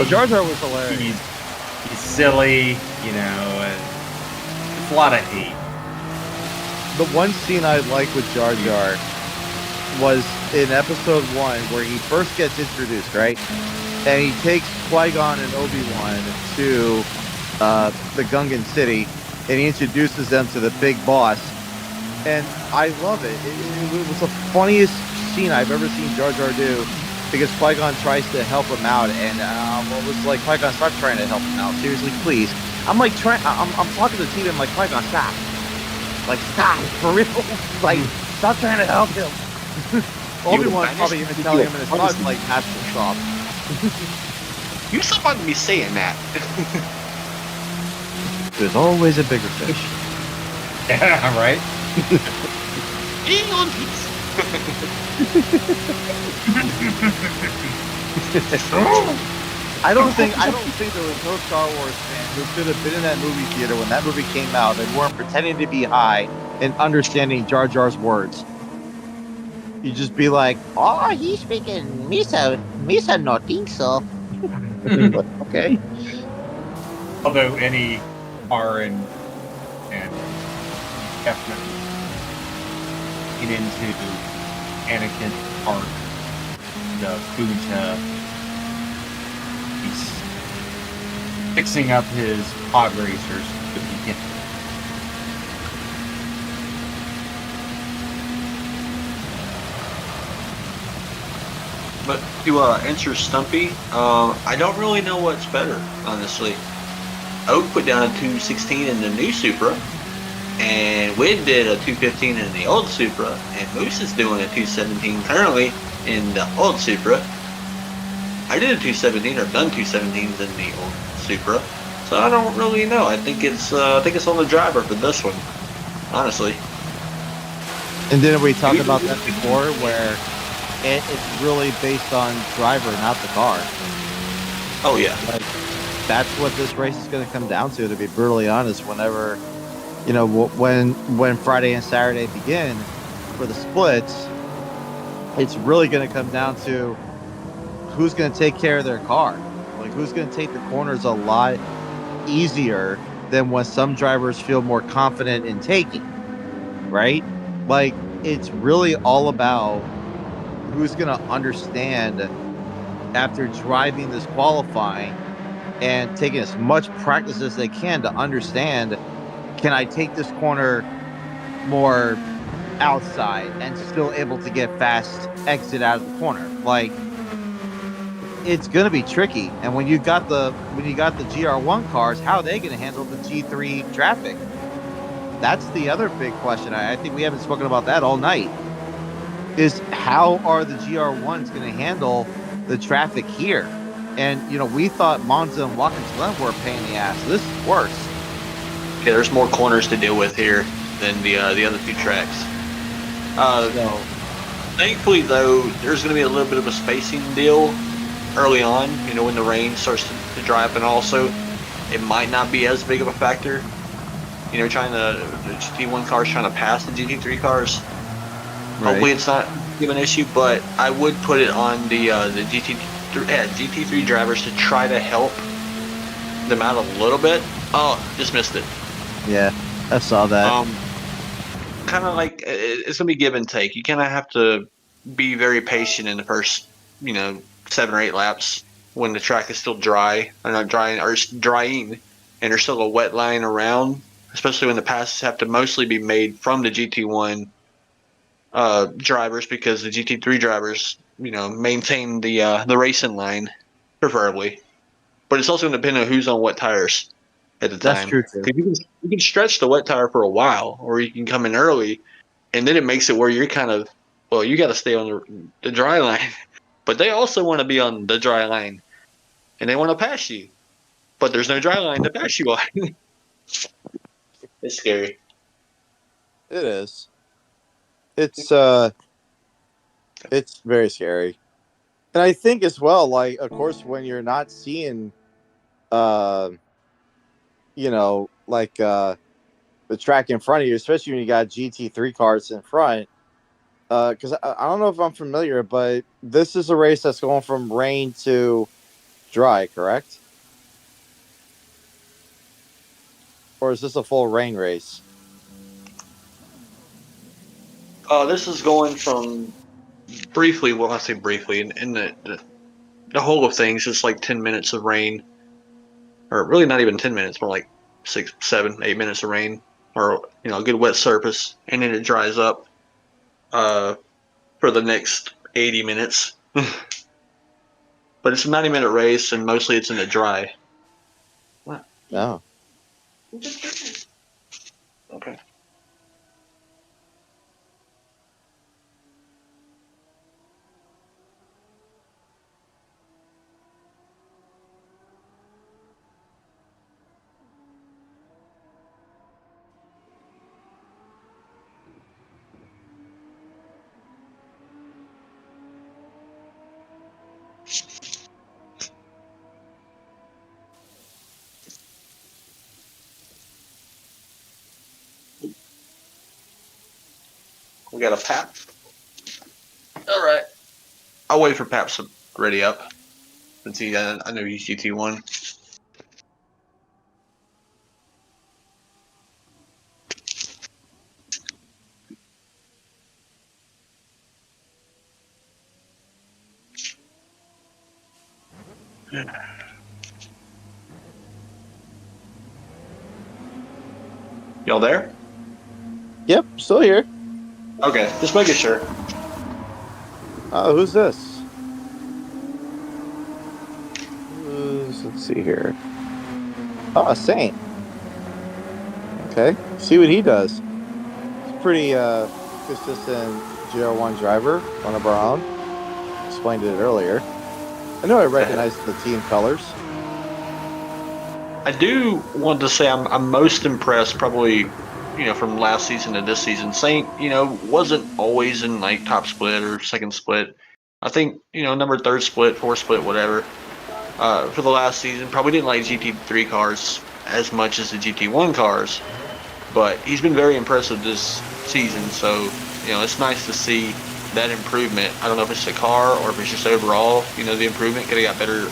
Jar Jar was hilarious. he's silly, you know, and it's a lot of hate. The one scene I like with Jar Jar was in episode 1 where he first gets introduced, right? And he takes Qui-Gon and Obi-Wan to the Gungan city, and he introduces them to the big boss. And I love it. It was the funniest scene I've ever seen Jar Jar do, because Qui-Gon tries to help him out, and it was like, Qui-Gon, stop trying to help him out. Seriously, please. I'm like I'm talking to the TV. I'm like, Qui-Gon, stop. Like, stop, for real. Like, stop trying to help him. Obi-Wan's probably even telling him in his thoughts, like, have to stop. You somebody be saying that. There's always a bigger fish. Yeah, right? Hang on, please. I don't think there was no Star Wars fan who could have been in that movie theater when that movie came out and weren't pretending to be high and understanding Jar Jar's words. You'd just be like, "Oh, he's speaking Misa no think so." Okay. Although any are and definitely get into Anakin's arc, the Buta, he's fixing up his pod racers to begin. But to answer Stumpy, I don't really know what's better, honestly. Oak put down a 216 in the new Supra, and Wid did a 215 in the old Supra, and Moose is doing a 217 currently in the old Supra. I did a 217, or done 217s in the old Supra. So I don't really know. I think it's on the driver for this one, honestly. And then we talked about that before, where it's really based on driver, not the car. Oh yeah. Like, that's what this race is going to come down to be brutally honest. Whenever, when Friday and Saturday begin for the splits, it's really going to come down to who's going to take care of their car. Like, who's going to take the corners a lot easier than what some drivers feel more confident in taking, right? Like, it's really all about who's going to understand after driving this qualifying and taking as much practice as they can to understand, can I take this corner more outside and still able to get fast exit out of the corner? Like, it's going to be tricky. And when you got the GR1 cars, how are they going to handle the G3 traffic? That's the other big question. I think we haven't spoken about that all night. Is how are the GR1s going to handle the traffic here? And we thought Monza and Watkins Glen were a pain in the ass. This is worse. Yeah, there's more corners to deal with here than the other two tracks. Thankfully, though, there's going to be a little bit of a spacing deal early on. When the rain starts to dry up, and also it might not be as big of a factor. The GT1 cars trying to pass the GT3 cars. Right. Hopefully, it's not an issue, but I would put it on the GT3 drivers to try to help them out a little bit. Oh, just missed it. Yeah, I saw that. Kind of like it's gonna be give and take. You kind of have to be very patient in the first, 7 or 8 laps when the track is still dry, or not drying, or it's drying, and there's still a wet line around. Especially when the passes have to mostly be made from the GT1 drivers, because the GT3 drivers, maintain the racing line, preferably. But it's also going to depend on who's on what tires at the time. That's true too. You can stretch the wet tire for a while, or you can come in early, and then it makes it where you're kind of, you got to stay on the dry line. But they also want to be on the dry line, and they want to pass you. But there's no dry line to pass you on. It's scary. It is. It's very scary. And I think as well, like, of course, when you're not seeing, the track in front of you, especially when you got GT3 cars in front, because I don't know if I'm familiar, but this is a race that's going from rain to dry, correct? Or is this a full rain race? This is going from briefly. Well, I say briefly. In the whole of things, it's like 10 minutes of rain, or really not even 10 minutes, more like 6, 7, 8 minutes of rain, or a good wet surface, and then it dries up for the next 80 minutes. But it's a 90-minute race, and mostly it's in the dry. What? No. Okay. We got a Pap. All right. I'll wait for Paps to ready up. Let's see. I know he's GT1. Y'all there? Yep, still here. Okay, just making sure. Oh, who's this? Let's see here. Oh, Saint. Okay, see what he does. He's pretty consistent GR1 driver, one of our own. Explained it earlier. I know I recognized the team colors. I do want to say I'm most impressed probably, from last season to this season. Saint, wasn't always in like top split or second split. I think, number third split, fourth split, whatever. For the last season, probably didn't like GT3 cars as much as the GT1 cars, but he's been very impressive this season. So, it's nice to see that improvement. I don't know if it's the car or if it's just overall, the improvement. Could have got better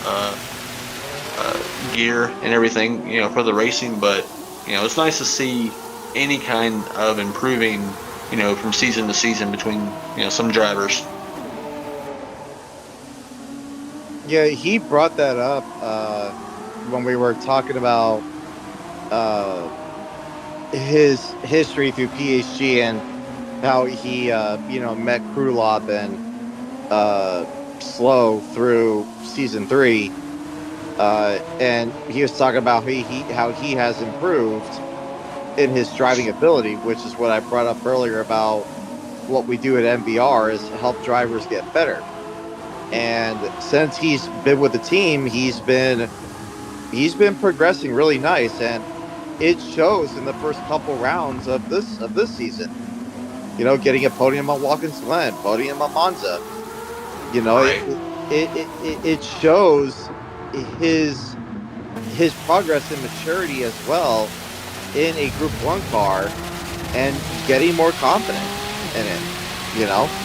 gear and everything, for the racing. But it's nice to see any kind of improving, from season to season between some drivers. Yeah, he brought that up when we were talking about his history through PHG and how he, met Krulov and Slow through season 3. And he was talking about how he has improved in his driving ability, which is what I brought up earlier about what we do at MVR is help drivers get better. And since he's been with the team, he's been progressing really nice, and it shows in the first couple rounds of this season. Getting a podium on Watkins Glen, podium on Monza. Right. It shows his progress and maturity as well in a Group 1 car and getting more confident in it.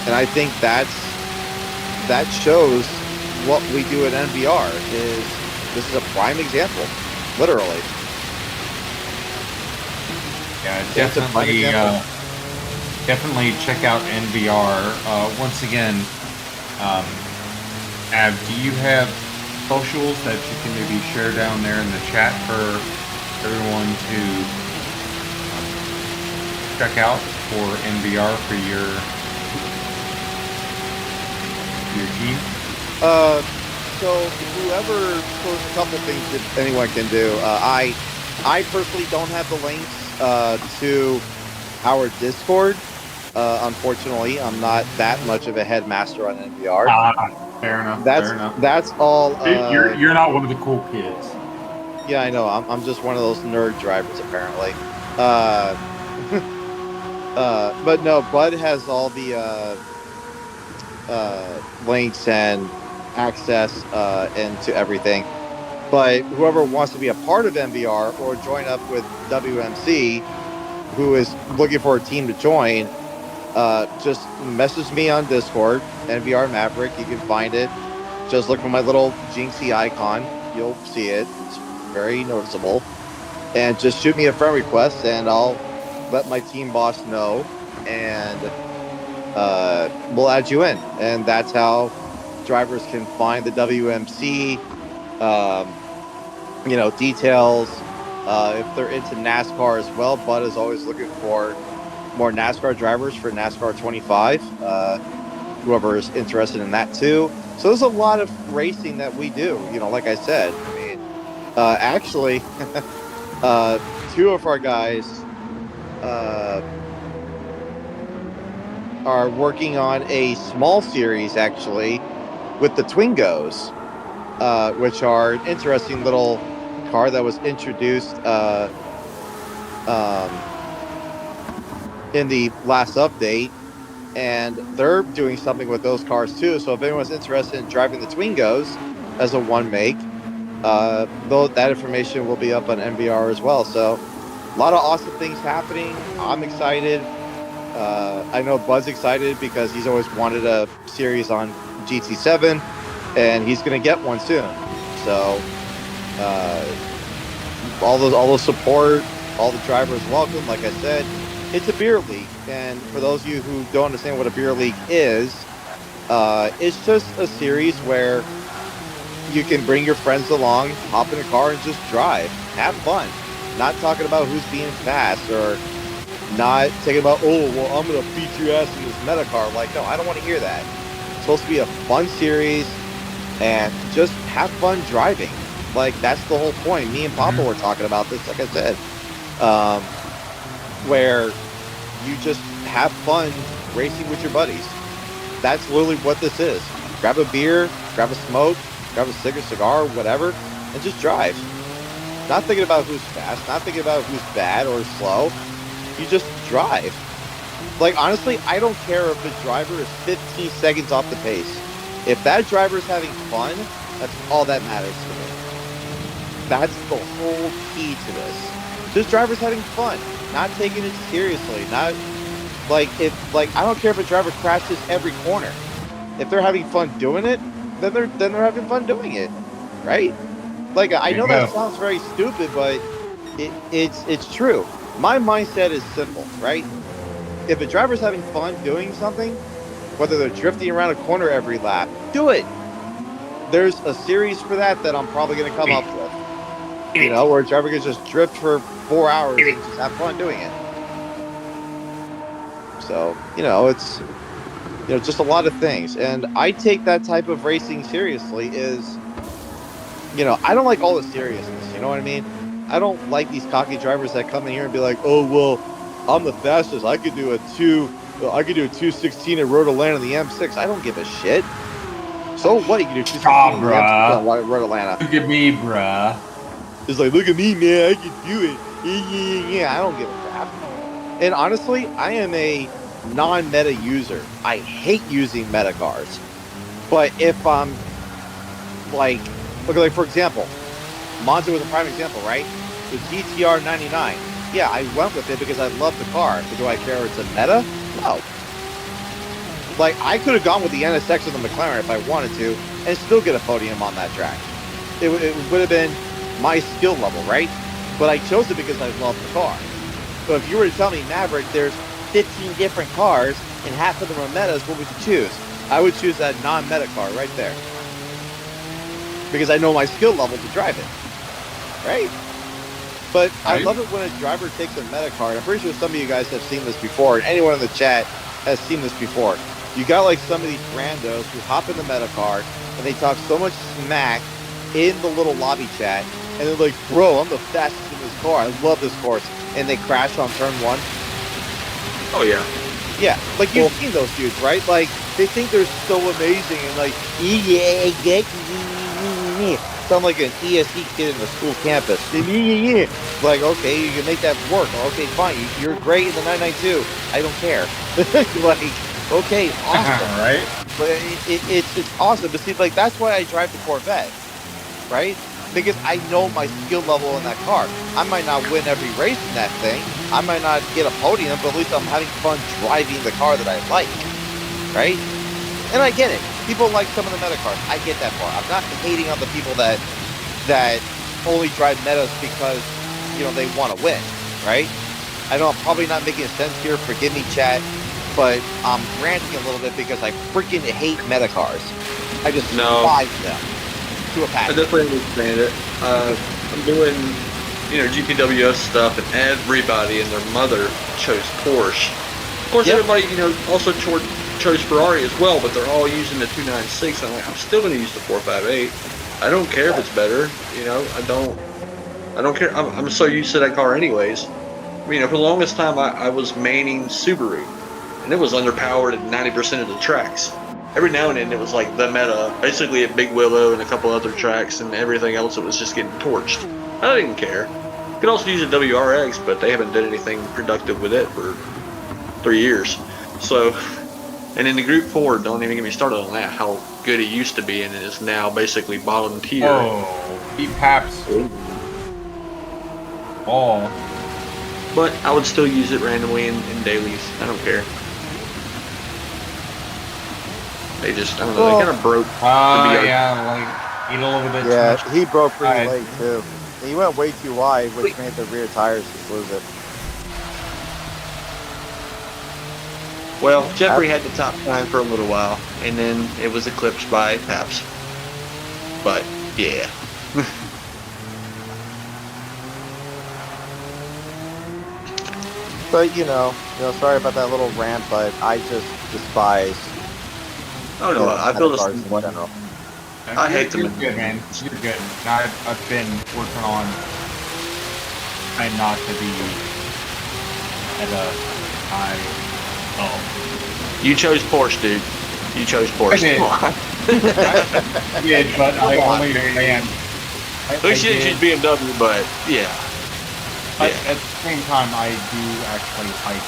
And I think that shows what we do at NVR this is a prime example, literally. Yeah, It's a prime example. definitely check out NVR. Once again, Ab, do you have socials that you can maybe share down there in the chat for everyone to check out for NVR for your team? So there's a couple things that anyone can do. I personally don't have the links to our Discord. Unfortunately, I'm not that much of a headmaster on NVR. Fair enough. That's all. You're not one of the cool kids. Yeah, I know. I'm just one of those nerd drivers, apparently. But no, Bud has all the links and access into everything. But whoever wants to be a part of MVR or join up with WMC, who is looking for a team to join, just message me on Discord, NVR Maverick. You can find it. Just look for my little Jinxie icon. You'll see it. It's very noticeable. And just shoot me a friend request, and I'll let my team boss know, and we'll add you in. And that's how drivers can find the WMC, details. If they're into NASCAR as well, Bud is always looking for more NASCAR drivers for NASCAR 25. Whoever is interested in that too. So there's a lot of racing that we do. Like I said, I mean, actually, two of our guys are working on a small series actually with the Twingos, which are an interesting little car that was introduced in the last update, and they're doing something with those cars too. So if anyone's interested in driving the Twingos as a one make, though that information will be up on NVR as well. So a lot of awesome things happening. I'm excited. I know Bud's excited because he's always wanted a series on GT7, and he's going to get one soon. So all those support, all the drivers welcome. Like I said, it's a beer league, and for those of you who don't understand what a beer league is, it's just a series where you can bring your friends along, hop in a car, and just drive, have fun. Not talking about who's being fast, or not thinking about, I'm gonna beat your ass in this meta car. Like, no, I don't want to hear that. It's supposed to be a fun series, and just have fun driving. Like, that's the whole point. Me and Papa were talking about this, like I said, where you just have fun racing with your buddies. That's literally what this is. Grab a beer, grab a smoke, grab a cigar, whatever, and just drive. Not thinking about who's fast, not thinking about who's bad or slow. You just drive. Like, honestly, I don't care if the driver is 15 seconds off the pace. If that driver is having fun, that's all that matters to me. That's the whole key to this. This driver's having fun, not taking it seriously. Not like I don't care if a driver crashes every corner. If they're having fun doing it, then they're having fun doing it, right? Like, I know that sounds very stupid, but it's true. My mindset is simple, right? If a driver's having fun doing something, whether they're drifting around a corner every lap, do it. There's a series for that I'm probably going to come up with. You know, where a driver can just drift for 4 hours and just have fun doing it. So, you know, it's, you know, just a lot of things. And I take that type of racing seriously is, you know, I don't like all the seriousness. You know what I mean? I don't like these cocky drivers that come in here and be like, oh, well, I'm the fastest. I could do a 216 at Road Atlanta in the M6. I don't give a shit. So what? You can do 216 in the M6 on Road Atlanta. Look at me, bruh. It's like, look at me, man. I can do it. Yeah, I don't give a crap. And honestly, I am a non-meta user. I hate using meta cars. But if I'm like for example, Monza was a prime example, right? The GTR 99. Yeah, I went with it because I love the car. But do I care if it's a meta? No. Like, I could have gone with the NSX or the McLaren if I wanted to and still get a podium on that track. It would have been my skill level, right? But I chose it because I love the car. So if you were to tell me, Maverick, there's 15 different cars and half of them are metas, what would you choose? I would choose that non-meta car right there. Because I know my skill level to drive it. Right? But I love it when a driver takes a meta car. And I'm pretty sure some of you guys have seen this before, and anyone in the chat has seen this before. You got like some of these randos who hop in the meta car and they talk so much smack in the little lobby chat, and they're like, bro, I'm the fastest in this car. I love this course. And they crash on turn 1. Oh, yeah. Yeah, like you've seen those dudes, right? Like, they think they're so amazing and like, yeah, sound like an ESE kid in the school campus. Like, okay, you can make that work. Okay, fine. You're great in the 992. I don't care. Like, okay, awesome. Right? But it's awesome. But see, like, that's why I drive the Corvette, right? Because I know my skill level in that car. I might not win every race in that thing. I might not get a podium, but at least I'm having fun driving the car that I like, right? And I get it. People like some of the meta cars. I get that part. I'm not hating on the people that only drive metas because, you know, they want to win, right? I know I'm probably not making sense here. Forgive me, chat, but I'm ranting a little bit because I freaking hate meta cars. I just despise them to a I passion. definitely understand it. I'm doing, you know, GPWS stuff, and everybody and their mother chose Porsche. Of course, everybody, you know, also chose Ferrari as well, but they're all using the 296. I'm like, I'm still going to use the 458. I don't care if it's better. You know, I don't care. I'm so used to that car anyways. You know, for the longest time, I was maining Subaru, and it was underpowered at 90% of the tracks. Every now and then, it was like the meta, basically at Big Willow and a couple other tracks, and everything else, it was just getting torched. I didn't care. You could also use a WRX, but they haven't done anything productive with it for 3 years. So, and in the Group 4, don't even get me started on that, how good it used to be, and it is now basically bottom tier. Oh, beat Paps. All. But I would still use it randomly in dailies. I don't care. They just, I don't know, they kind of broke. Yeah, like, eat a little bit too much. Yeah, he broke pretty late, too. He went way too wide, which made the rear tires just lose it. Well, Jeffrey had the top time for a little while, and then it was eclipsed by Paps. But, yeah. But, you know, sorry about that little rant, but I just despise. Oh, no, I feel the cars same in way. general. I hate them. You're good, man. You're good. I've been working on trying not to be at a high. Oh. You chose Porsche, dude. You chose Porsche. I did. I did, but I only ran At least you didn't choose BMW, but yeah. At the same time, I do actually like.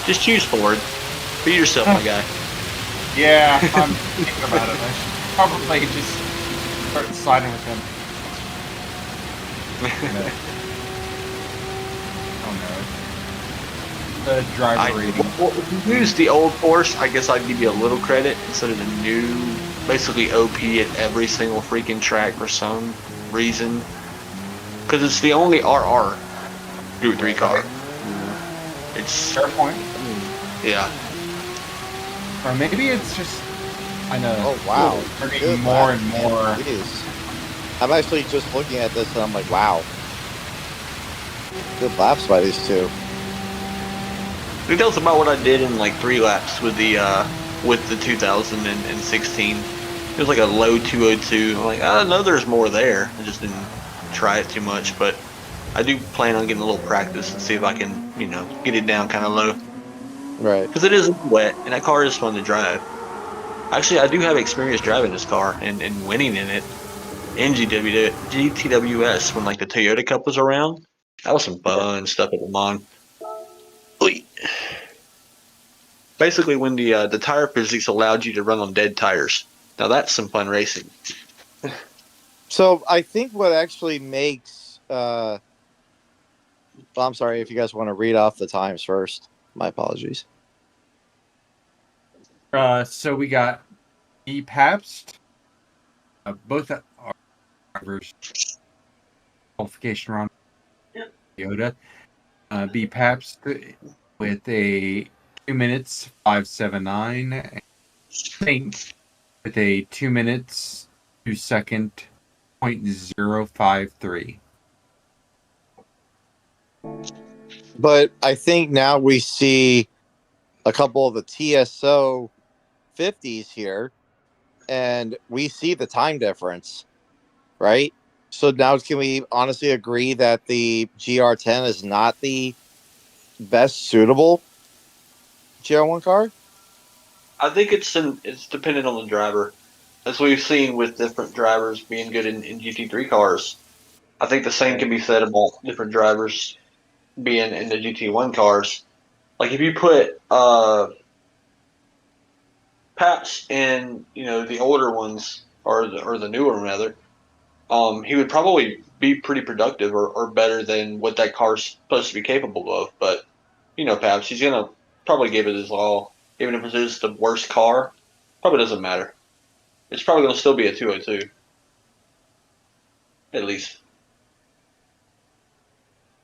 Just choose Ford. Be yourself, my guy. Yeah, I'm thinking about it. I should probably just start siding with them. Oh no. The driver rating. Well, if you use the old Porsche, I guess I'd give you a little credit instead of the new, basically OP at every single freaking track for some reason. Because it's the only RR Group 3 car. It's Fair point. yeah. Or maybe it's just kind of Oh wow, turning Good more lap, and man. more. It is. I'm actually just looking at this and I'm like, wow. Good laps by these two. I think that was about what I did in like 3 laps with the 2016. It was like a low 202. I'm like, I know there's more there. I just didn't try it too much, but I do plan on getting a little practice and see if I can, get it down kind of low. Right. Because it is wet, and that car is fun to drive. Actually, I do have experience driving this car and winning in it in GTWS when like the Toyota Cup was around. That was some fun stuff at Le Mans. Basically, when the tire physics allowed you to run on dead tires. Now that's some fun racing. So I think what actually makes well, I'm sorry if you guys want to read off the times first. My apologies. So we got E. Pabst. Both are drivers. Qualification round. Yep. Toyota. B. Pabst with a 2 minutes 5:79. And Saint with a 2 minutes 2 second .053. But I think now we see a couple of the TSO 50s here, and we see the time difference, right? So now can we honestly agree that the GR10 is not the best suitable GR1 car? I think it's dependent on the driver, as we've seen with different drivers being good in GT3 cars. I think the same can be said about different drivers being in the GT1 cars. Like if you put Paps in, the older ones or the newer one rather, he would probably be pretty productive or better than what that car's supposed to be capable of. But Paps, he's gonna probably give it his all, even if it is the worst car. Probably doesn't matter. It's probably gonna still be a 202, at least.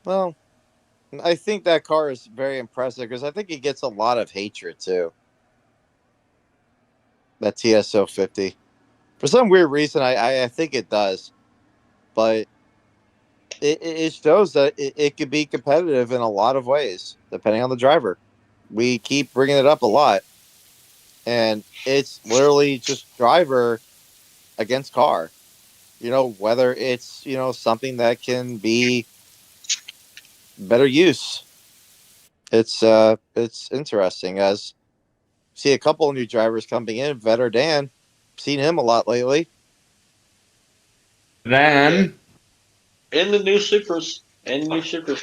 Well, I think that car is very impressive because I think it gets a lot of hatred too. That TSO 50. For some weird reason, I think it does. But it shows that it could be competitive in a lot of ways, depending on the driver. We keep bringing it up a lot. And it's literally just driver against car. Whether it's, something that can be better use. It's interesting as see a couple of new drivers coming in. Wether Dan, seen him a lot lately. Then In the new Supras,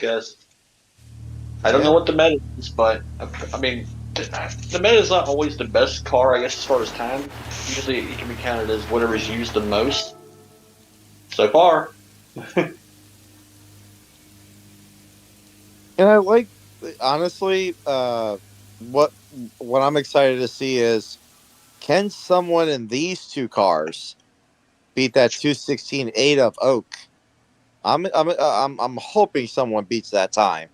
guys. I don't know what the meta is, but I mean, the meta is not always the best car, I guess, as far as time. Usually, it can be counted as whatever's used the most. So far, And I like, honestly, what I'm excited to see is, can someone in these two cars beat that 2:16.8 of Oak? I'm hoping someone beats that time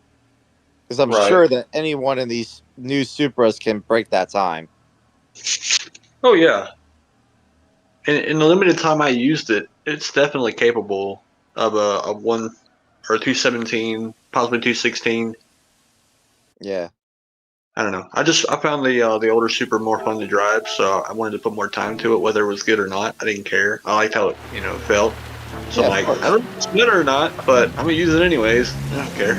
because I'm right? sure that anyone in these new Supras can break that time. Oh yeah. In the limited time I used it, it's definitely capable of a 217, possibly 216. Yeah. I don't know. I found the older Super more fun to drive, so I wanted to put more time to it, whether it was good or not. I didn't care. I liked how it felt. So Yeah, I'm like, I don't know if it's good or not, but I'm gonna use it anyways. I don't care.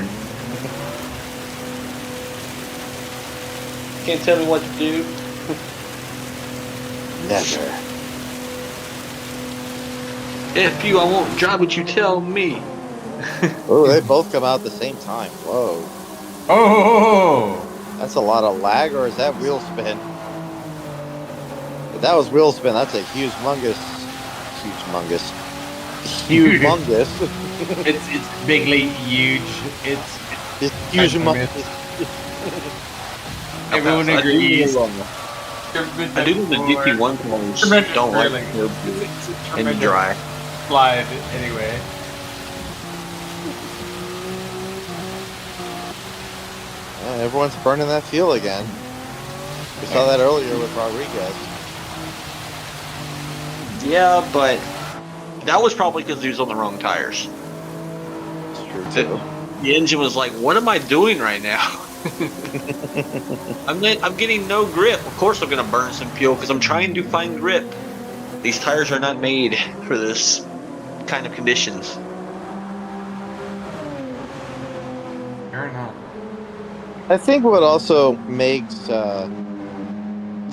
Can't tell me what to do. Never. F you, I won't drive what you tell me. Oh, they both come out at the same time. Whoa. Oh, That's a lot of lag, or is that wheel spin? If that was wheel spin, that's a humongous. it's bigly huge. It's It's humongous. everyone I do agrees. Whoa. I do think the GT1 cars Tremendous don't like feeling. curb It's a and tremendous dry. slide anyway. Yeah, everyone's burning that fuel again. We saw that earlier with Rodriguez. Yeah, but that was probably because he was on the wrong tires. It's true too. The engine was like, "What am I doing right now? I'm getting no grip. Of course, I'm gonna burn some fuel because I'm trying to find grip. These tires are not made for this kind of conditions." Fair enough. I think what also makes the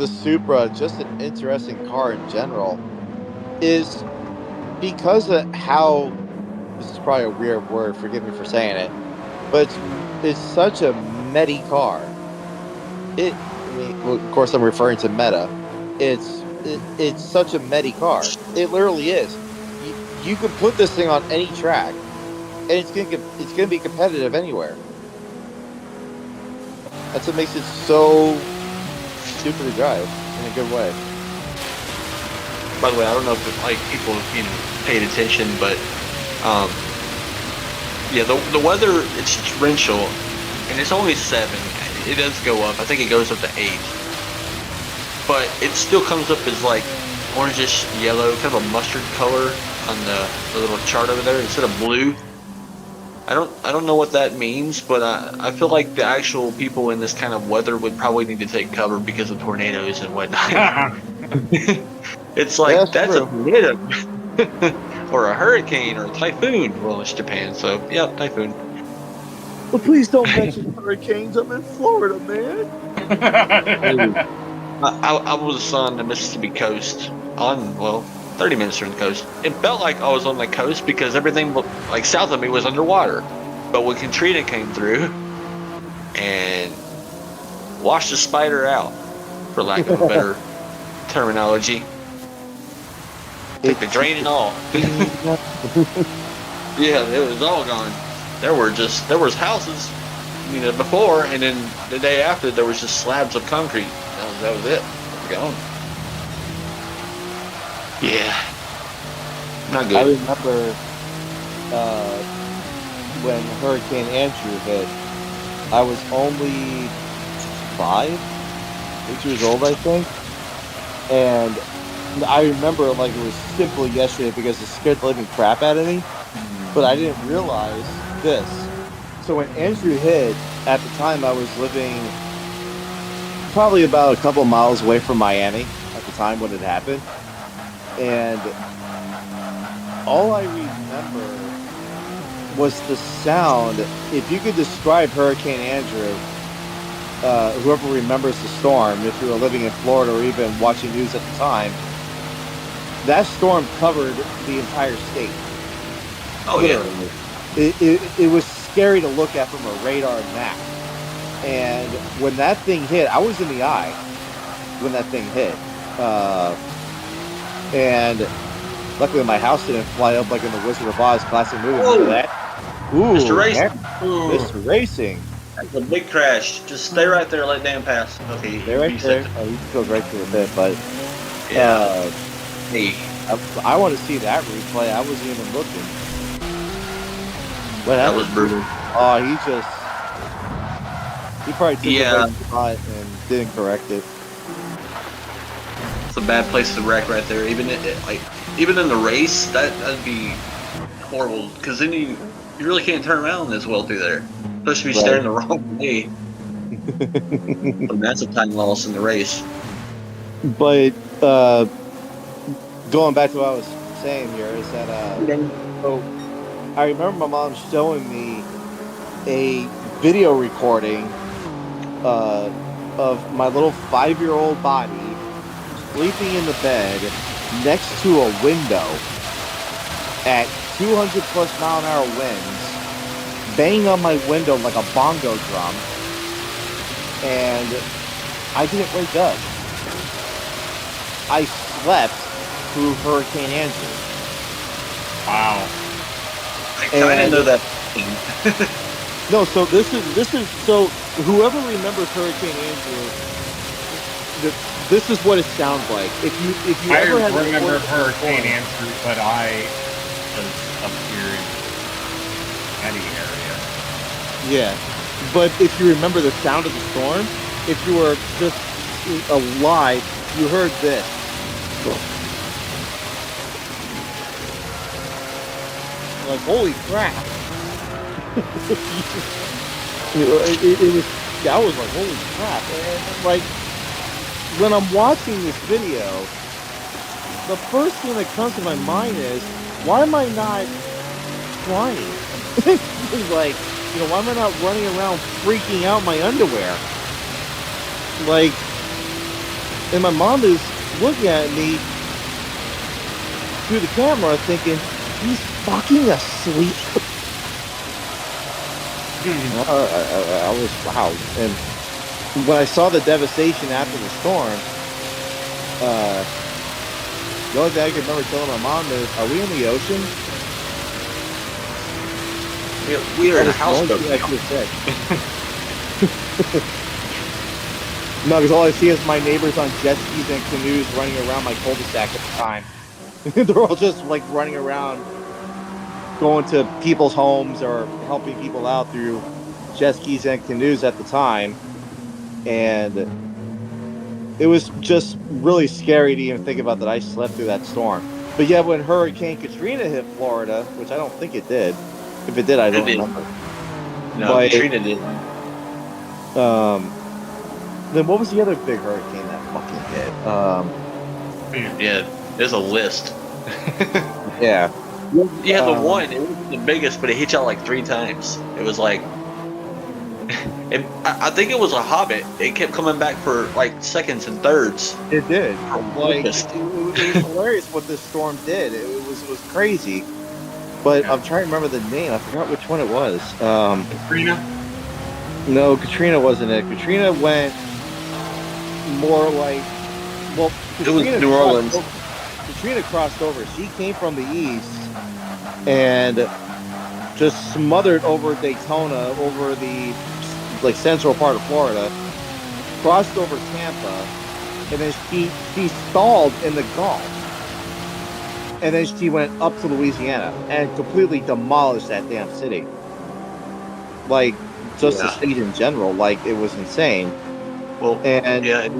Supra just an interesting car in general is because of how, this is probably a weird word, forgive me for saying it, but it's such a meta car. Well, of course, I'm referring to meta. It's such a meta car. It literally is. You could put this thing on any track, and it's gonna be competitive anywhere. That's what makes it so stupid to drive in a good way. By the way, I don't know if like people paid attention, but yeah, the weather, it's torrential, and it's only 7. It does go up. I think it goes up to 8, but it still comes up as like orangish yellow, kind of a mustard color on the little chart over there instead of blue. I don't know what that means, but I feel like the actual people in this kind of weather would probably need to take cover because of tornadoes and whatnot. It's like that's a tornado or a hurricane or a typhoon. Well, it's Japan, so yeah, typhoon. Well, please don't mention hurricanes. I'm in Florida, man. I was on the Mississippi coast on 30 minutes from the coast. It felt like I was on the coast because everything like south of me was underwater. But when Katrina came through and washed the spider out, for lack of a better terminology, took the drain and all. Yeah, it was all gone. There was houses, before, and then the day after there was just slabs of concrete. That was it. Gone. Yeah. Not good. I remember when Hurricane Andrew hit, I was only 8 years old, I think. And I remember like it was simply yesterday because it scared the living crap out of me. But I didn't realize this. So when Andrew hit, at the time I was living probably about a couple miles away from Miami at the time when it happened. And all I remember was the sound. If you could describe Hurricane Andrew, whoever remembers the storm, if you were living in Florida or even watching news at the time, that storm covered the entire state. Oh, literally. It was scary to look at from a radar map. And when that thing hit, I was in the eye when that thing hit. And luckily my house didn't fly up like in the Wizard of Oz classic movie. Remember that? Ooh, Mr. Racing. Mr. Racing. That's a big crash. Just stay right there, let Dan pass. Okay. They're right there. Oh, he goes right through the bit, but yeah. Hey. I want to see that replay. I wasn't even looking. But that was brutal. Oh, he probably took a bad spot and didn't correct it. It's a bad place to wreck right there. Even in the race, that'd be horrible because then you really can't turn around as well through there. Supposed to be staring the wrong way. A massive time loss in the race. But going back to what I was saying here is that so I remember my mom showing me a video recording of my little 5-year-old body sleeping in the bed next to a window at 200 plus mile an hour winds, banging on my window like a bongo drum, and I didn't wake up. I slept through Hurricane Andrew. Wow. I kind of know that. No, so this is so whoever remembers Hurricane Andrew, this is what it sounds like. If you I ever had an remember order- Hurricane Andrew, but I was up here in any area. Yeah, but if you remember the sound of the storm, if you were just alive, you heard this. Like, holy crap. it was, I was like, holy crap. And, like, when I'm watching this video, the first thing that comes to my mind is, why am I not flying? It's like, why am I not running around freaking out my underwear? Like, and my mom is looking at me through the camera thinking, he's fucking asleep. I was, wow. And when I saw the devastation after the storm, the only thing I can remember telling my mom is, are we in the ocean? Yeah, we are in a houseboat. I could have said. No, because all I see is my neighbors on jet skis and canoes running around my cul-de-sac at the time. They're all just like running around, going to people's homes or helping people out through jet skis and canoes at the time. And it was just really scary to even think about that I slept through that storm. But yeah, when Hurricane Katrina hit Florida, which I don't think it did. If it did, I don't remember. No, But Katrina did. Then what was the other big hurricane that fucking hit? Yeah, there's a list. Yeah. You had the one, it wasn't the biggest, but it hit y'all like 3 times. It was like, I think it was a Hobbit. It kept coming back for like seconds and thirds. It did. Like, Goodness. it was hilarious what this storm did. It was crazy. But I'm trying to remember the name. I forgot which one it was. Katrina? No, Katrina wasn't it. Katrina went more like, well, It was New Orleans. Katrina crossed over. She came from the east and just smothered over Daytona, over the like central part of Florida, crossed over Tampa, and then she stalled in the Gulf. And then she went up to Louisiana and completely demolished that damn city. Like, just the state in general, like, it was insane. Well, And yeah, it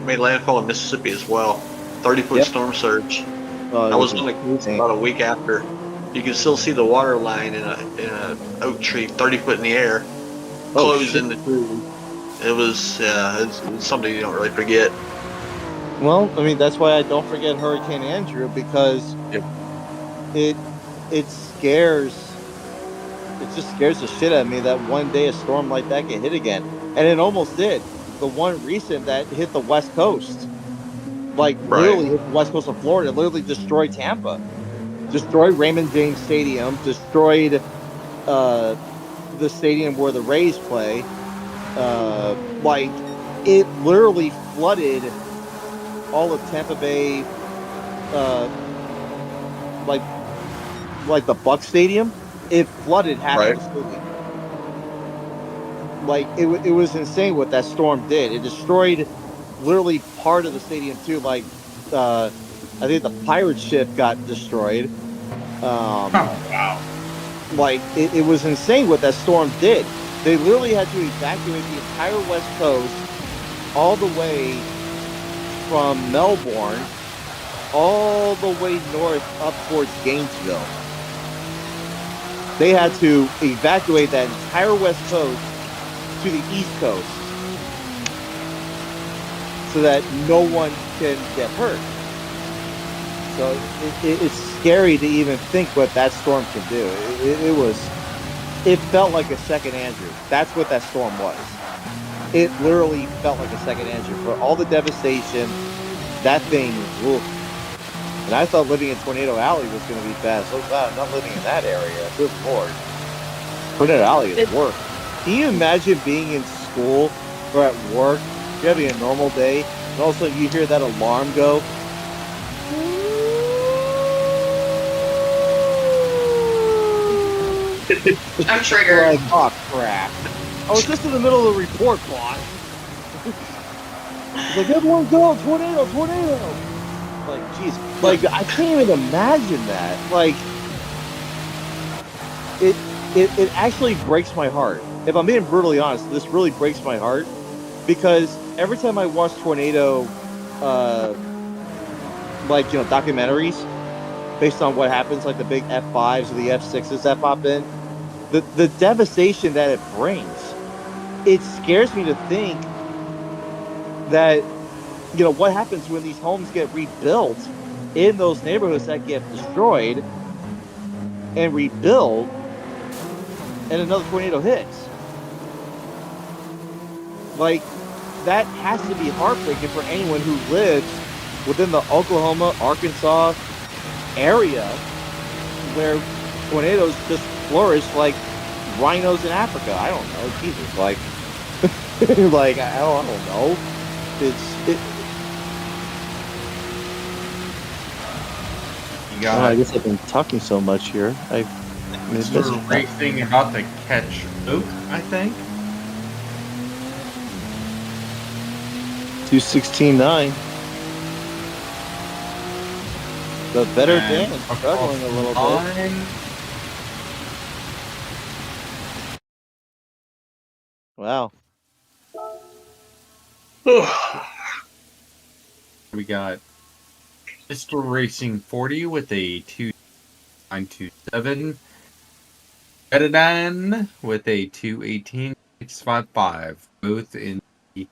made landfall in Mississippi as well. 30-foot storm surge. I was on the cruise about a week after. You can still see the water line in a oak tree 30 foot in the air, closing the tree. It was it's something you don't really forget. well, I mean, that's why I don't forget Hurricane Andrew, because it scares, it just scares the shit out of me that one day a storm like that can hit again. And it almost did. The one recent that hit the West Coast, like literally hit the West Coast of Florida, literally destroyed Tampa, destroyed Raymond James Stadium, destroyed the stadium where the Rays play. Like, it literally flooded all of Tampa Bay, like the Buck Stadium. It flooded half of the stadium. Like, it was insane what that storm did. It destroyed literally part of the stadium too. Like, I think the pirate ship got destroyed. Wow. Like, it was insane what that storm did. They literally had to evacuate the entire West Coast, all the way from Melbourne, all the way north up towards Gainesville. They had to evacuate that entire West Coast to the East Coast so that no one can get hurt. So it's scary to even think what that storm can do. It felt like a second Andrew. That's what that storm was. It literally felt like a second Andrew. For all the devastation, that thing, oof. And I thought living in Tornado Alley was going to be bad. So glad I'm not living in that area. Good lord. Tornado Alley is worse. Can you imagine being in school or at work, you're having a normal day, and all of a sudden you hear that alarm go? I'm You're triggered. like, oh crap. I was just in the middle of the report, boss. It's like, everyone go, tornado, tornado. Like, geez, like I can't even imagine that. Like, it actually breaks my heart. If I'm being brutally honest, this really breaks my heart because every time I watch tornado, like documentaries based on what happens, like the big F5s or the F6s that pop in, the devastation that it brings, it scares me to think that what happens when these homes get rebuilt in those neighborhoods that get destroyed and rebuild and another tornado hits. Like, that has to be heartbreaking for anyone who lives within the Oklahoma, Arkansas area where tornadoes just flourish like rhinos in Africa. I don't know. Jesus, like, like I don't know. I guess I've been talking so much here. We're racing about to catch Oak, I think. 2:16.9. The better And Dan struggling a little bit. Wow. We got Mr. Racing 40 with a 2.927. Betadine with a 2.18.655. Both in the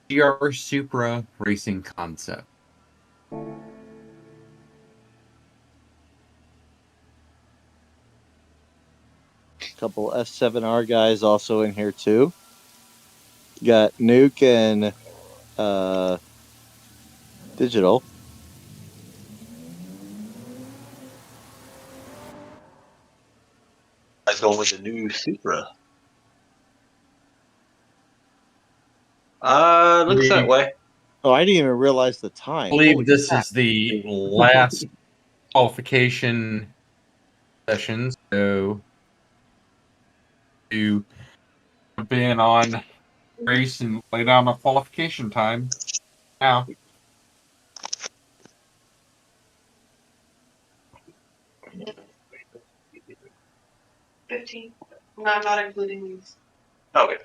GR Supra Racing concept. Couple S7R guys also in here too. Got Nuke and Digital. I was going with the new Supra. Looks that way. Oh, I didn't even realize the time. I believe Holy this crap. is the last qualification session, so to jump in on race and lay down the qualification time now. $15. No, I'm not including these. Okay.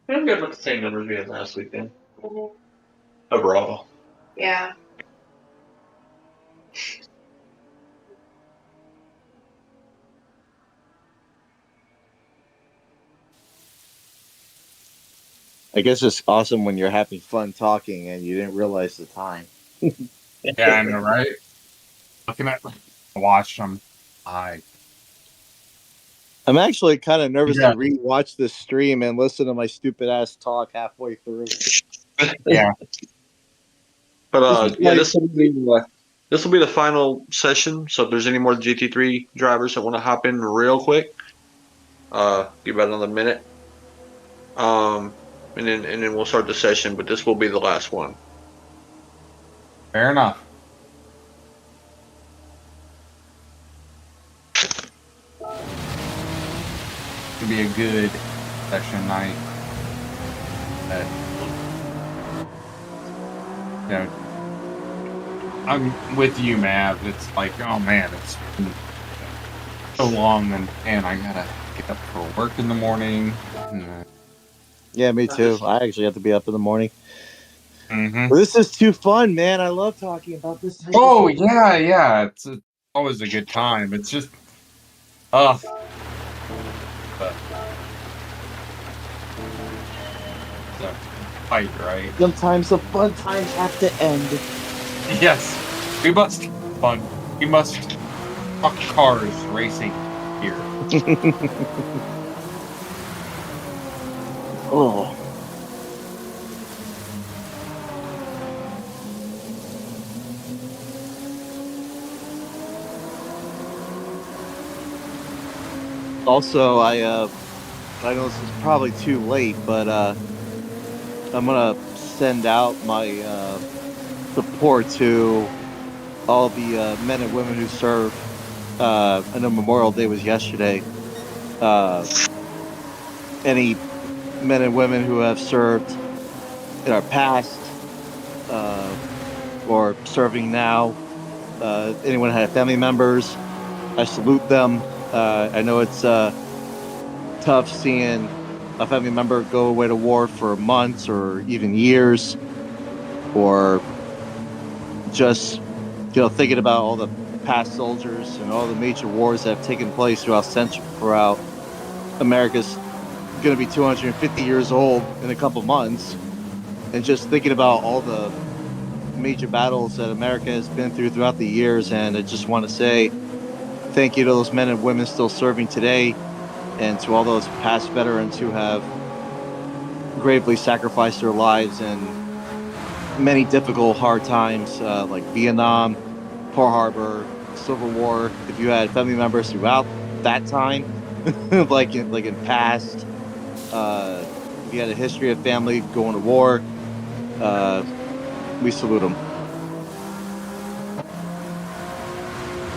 I'm good with the same numbers we had last weekend. Mm-hmm. Overall. Yeah. I guess it's awesome when you're having fun talking and you didn't realize the time. Yeah, I know, right? Looking at the watch, I'm actually kind of nervous Yeah. to rewatch this stream and listen to my stupid ass talk halfway through. Yeah. But this will be the final session. So if there's any more GT3 drivers that want to hop in real quick, give about another minute. And then we'll start the session. But this will be the last one. Fair enough. Could be a good session night. I'm with you, Mav. It's like, oh man, it's been so long, and I gotta get up for work in the morning. Yeah, me too. I actually have to be up in the morning. Mm-hmm. Well, this is too fun, man. I love talking about this. Oh yeah. It's always a good time. It's just, but it's a fight, right? Sometimes the fun times have to end. Yes, we must have fun. We must talk cars racing here. Oh. Also, I know this is probably too late, but I'm gonna send out my support to all the men and women who serve. I know Memorial Day was yesterday. Any men and women who have served in our past or serving now, anyone had family members, I salute them. I know it's tough seeing a family member go away to war for months or even years, or just thinking about all the past soldiers and all the major wars that have taken place throughout America's going to be 250 years old in a couple months, and just thinking about all the major battles that America has been throughout the years. And I just want to say thank you to those men and women still serving today, and to all those past veterans who have gravely sacrificed their lives in many difficult, hard times, like Vietnam, Pearl Harbor, Civil War. If you had family members throughout that time, like in past, if you had a history of family going to war, we salute them.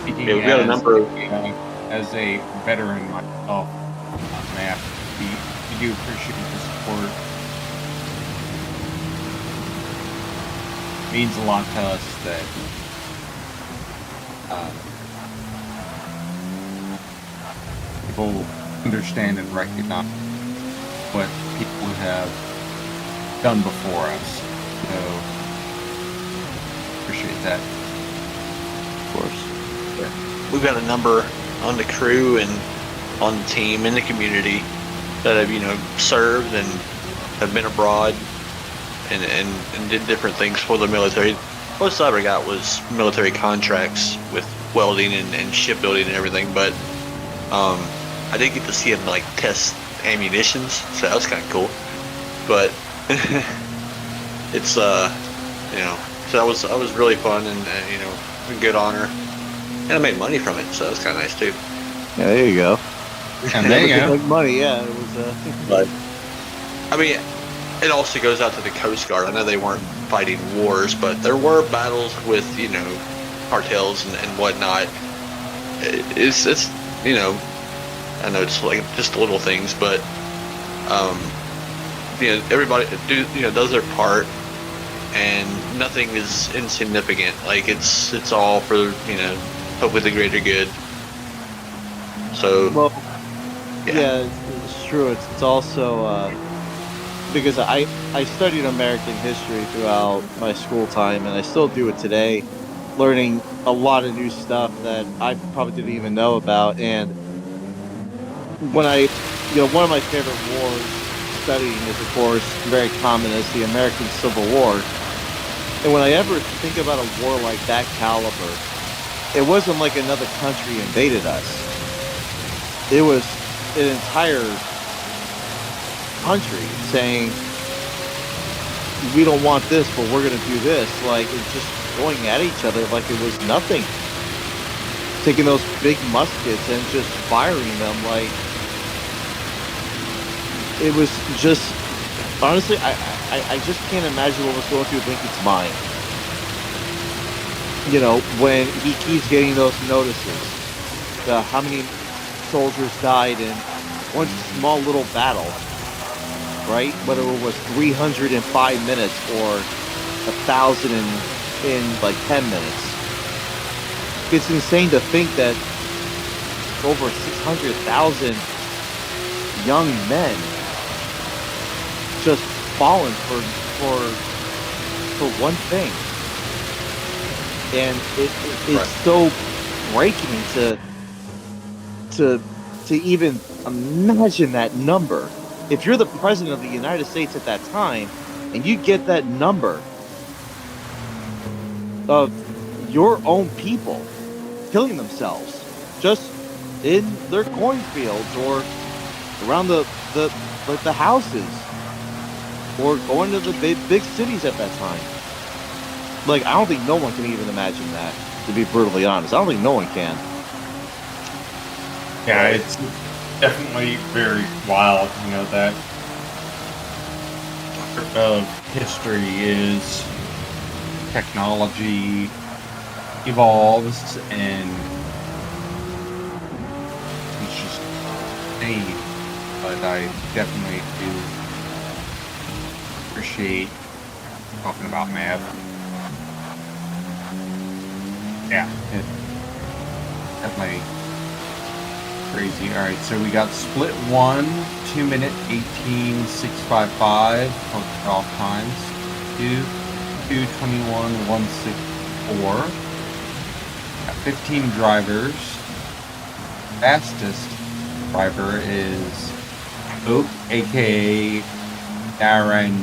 Speaking Yeah, we've got a number of. as a veteran myself, man, we do appreciate the support. It means a lot to us that people understand and recognize what people have done before us. So appreciate that. Of course. We've got a number on the crew and on the team in the community that have served and have been abroad and did different things for the military. Most I ever got was military contracts with welding and shipbuilding and everything, but I did get to see him like test ammunitions, so that was kind of cool. But it's so that was really fun and a good honor. And I made money from it, so that was kind of nice too. Yeah, there you go. And there you go. Like money, yeah. It was. But I mean, it also goes out to the Coast Guard. I know they weren't fighting wars, but there were battles with cartels and whatnot. It's I know it's like just little things, but everybody does their part, and nothing is insignificant. Like it's all for hopefully the greater good. So Well, yeah, it's true. It's also because I studied American history throughout my school time, and I still do it today, learning a lot of new stuff that I probably didn't even know about. And when one of my favorite wars studying is, of course, very common, as the American Civil War. And when I ever think about a war like that caliber, it wasn't like another country invaded us. It was an entire country saying, we don't want this, but we're going to do this. Like, it's just going at each other like it was nothing. Taking those big muskets and just firing them like it was just, honestly, I just can't imagine what was going through Lincoln's mind. When he keeps getting those notices, how many soldiers died in one small little battle, right? Whether it was 305 minutes or 1,000 in like 10 minutes. It's insane to think that over 600,000 young men just fallen for one thing. And it's Right. so breaking to even imagine that number. If you're the president of the United States at that time and you get that number of your own people killing themselves just in their cornfields or around the houses or going to the big cities at that time. Like, I don't think no one can even imagine that, to be brutally honest. I don't think no one can. Yeah, definitely very wild. You know, that part of history is technology evolves and it's just insane. But I definitely do appreciate talking about math. Yeah, it definitely crazy. All right, so we got split 1, 2 minute 18.655 off times. 2, 2:21 164. Got 15 drivers. Fastest driver is Oak, aka Darren.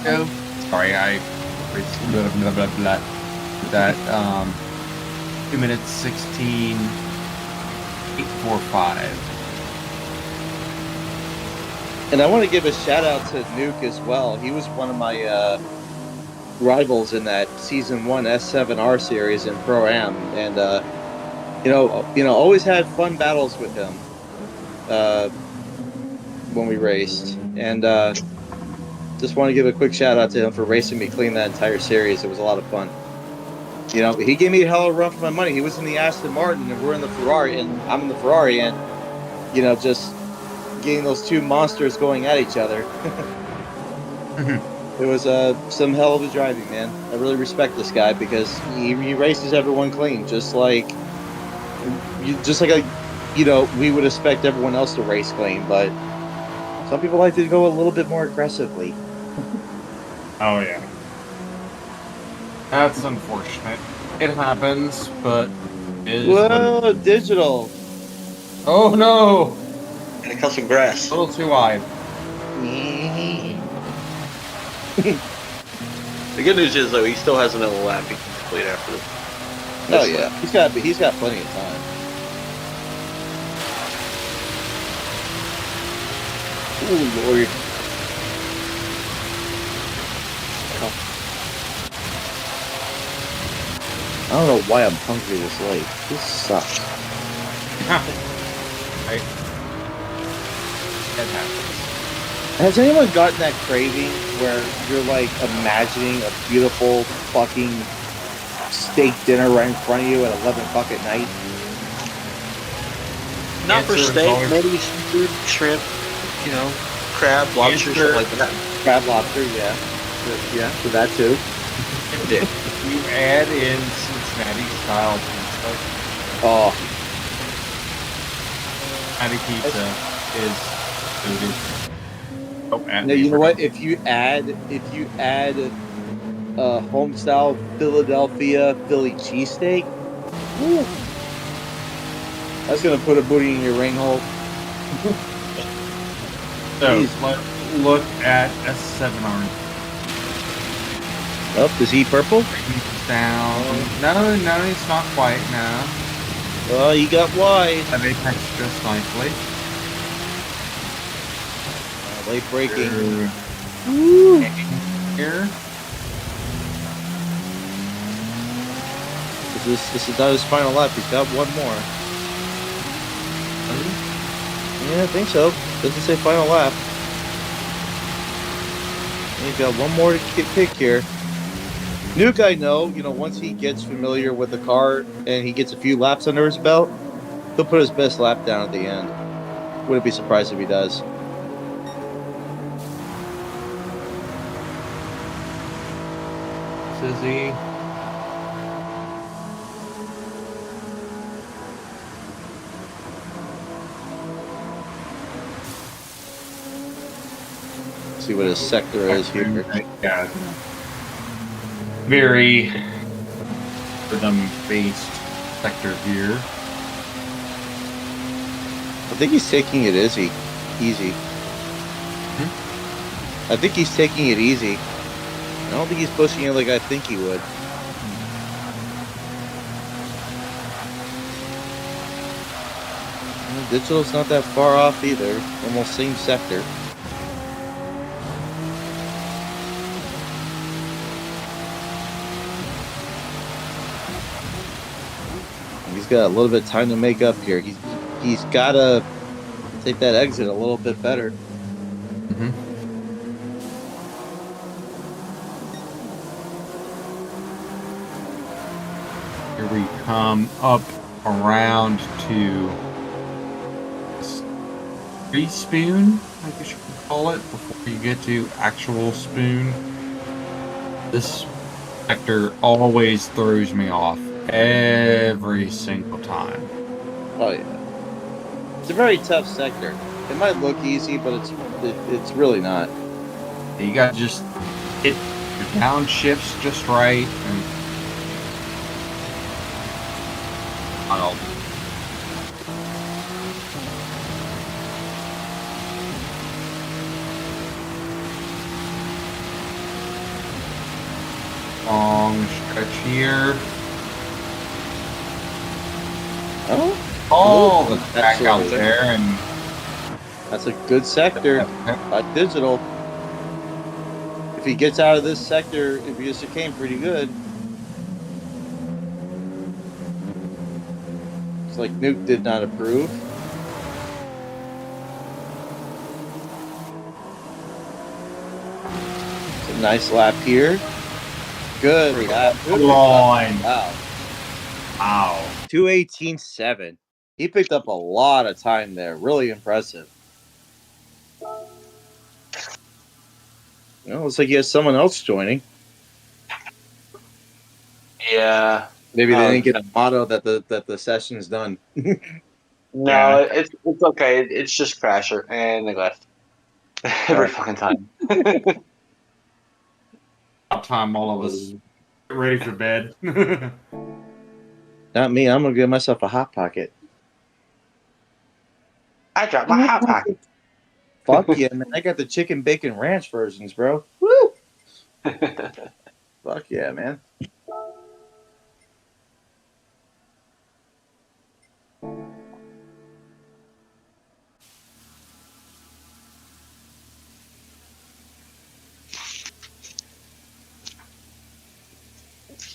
Oh, sorry, I blah blah blah blah. That 2 minutes 16.845. And I want to give a shout out to Nuke as well. He was one of my rivals in that season 1 S7R series in Pro Am, and always had fun battles with him when we raced. And just want to give a quick shout out to him for racing me clean that entire series. It was a lot of fun. You know, he gave me a hell of a run for my money. He was in the Aston Martin, and we're in the Ferrari, and I'm in the Ferrari, and just getting those two monsters going at each other. It was some hell of a driving, man. I really respect this guy because he races everyone clean, just like we would expect everyone else to race clean. But some people like to go a little bit more aggressively. Oh yeah, that's unfortunate. It happens, but it is Whoa, digital! Oh no! And it cut some grass. A little too wide. The good news is though, he still has another lap he can complete after this. Oh yeah, he's got plenty of time. Ooh Lord! I don't know why I'm hungry this late. This sucks. Right. That happens. Has anyone gotten that craving where you're like imagining a beautiful fucking steak dinner right in front of you at 11 o'clock at night? Not for Answer is steak, always- maybe seafood, shrimp, crab, lobster, Answer- something like that. Crab lobster, yeah. Yeah, for that too. Yeah. You add in Cincinnati style pizza. Oh, Cincinnati pizza is food. Oh, and now you know what? If you add home style Philadelphia Philly cheesesteak, woo, that's gonna put a booty in your ring hole. So Jeez. let's look at S7R. Oh, is he purple? Down. No, it's not quite. No, Oh, you got wide. that may text just nicely. Late breaking. Here. This is not his final lap. He's got one more. Yeah, I think so. Doesn't say final lap. He's got one more to kick here. Nuke, I know, once he gets familiar with the car and he gets a few laps under his belt, he'll put his best lap down at the end. Wouldn't be surprised if he does. Sizzy. See what his sector is here. Yeah. Very rhythm-based sector here. I think he's taking it easy. I think he's taking it easy. I don't think he's pushing it like I think he would. Digital's not that far off either. Almost same sector. He's got a little bit of time to make up here. He's got to Take that exit a little bit better. Mm-hmm. Here we come up around to spoon, I guess you could call it, before you get to actual spoon. This sector always throws me off every single time. Oh yeah, it's a very tough sector. It might look easy, but it's really not. You got to just hit your downshifts just right, and I'll long stretch here. Oh, All oh, the back out absolutely. there, and That's a good sector. Digital. If he gets out of this sector, if he just came pretty good. It's like Nuke did not approve. It's a nice lap here. Good lap. Good line. Wow. Wow. 2:18.7. He picked up a lot of time there. Really impressive. Looks like he has someone else joining. Yeah. Maybe they didn't get a motto that the session is done. No, Yeah. it's okay. It's just Crasher, and they left every fucking time. About time all of us get ready for bed. Not me. I'm gonna give myself a hot pocket. I dropped my hot pocket. Fuck yeah, man! I got the chicken bacon ranch versions, bro. Woo! Fuck yeah, man.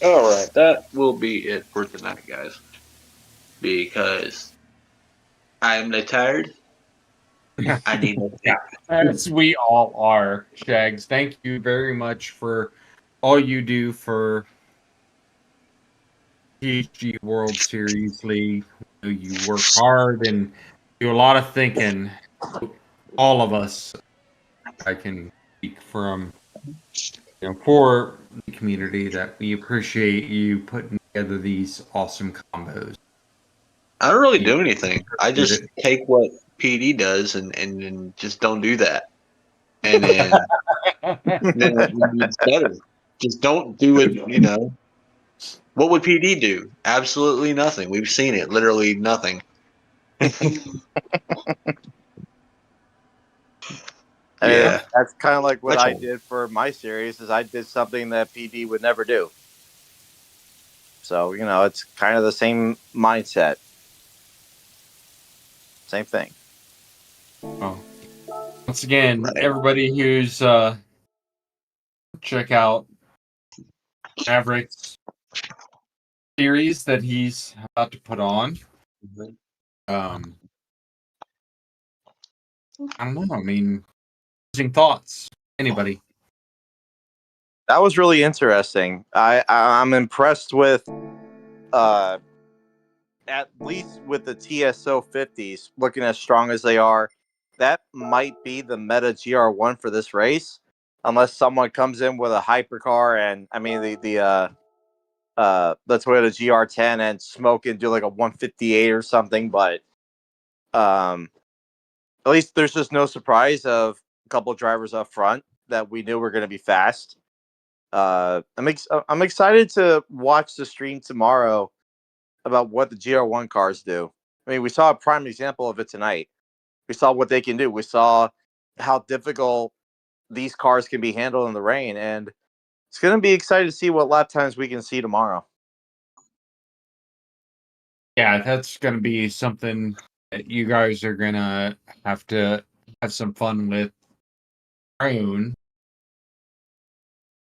All right, that will be it for tonight, guys. Because I am tired. I need no sleep. As we all are, Shags. Thank you very much for all you do for PHG World Series League. You work hard and do a lot of thinking. All of us, I can speak from, for the community, that we appreciate you putting together these awesome combos. I don't really You do anything. I appreciate just take what PD does and just don't do that. And then, it's better. Just don't do it. What would PD do? Absolutely nothing. We've seen it. Literally nothing. I mean, Yeah. that's kind of like what That's I all. did for my series. Is I did something that PD would never do. So it's kind of the same mindset, same thing. Oh. Once again, Right. everybody who's check out Maverick's series that he's about to put on. Um, I don't know. I mean, closing thoughts. Anybody? That was really interesting. I'm impressed with, at least with the TSO 50s looking as strong as they are. That might be the meta GR1 for this race, unless someone comes in with a hypercar and I mean the Toyota GR10 and smoke and do like a 158 or something. But at least there's just no surprise of a couple of drivers up front that we knew were going to be fast. I'm excited to watch the stream tomorrow about what the GR1 cars do. I mean, we saw a prime example of it tonight. We saw what they can do. We saw how difficult these cars can be handled in the rain, and it's going to be exciting to see what lap times we can see tomorrow. Yeah, that's going to be something that you guys are going to have some fun with. Own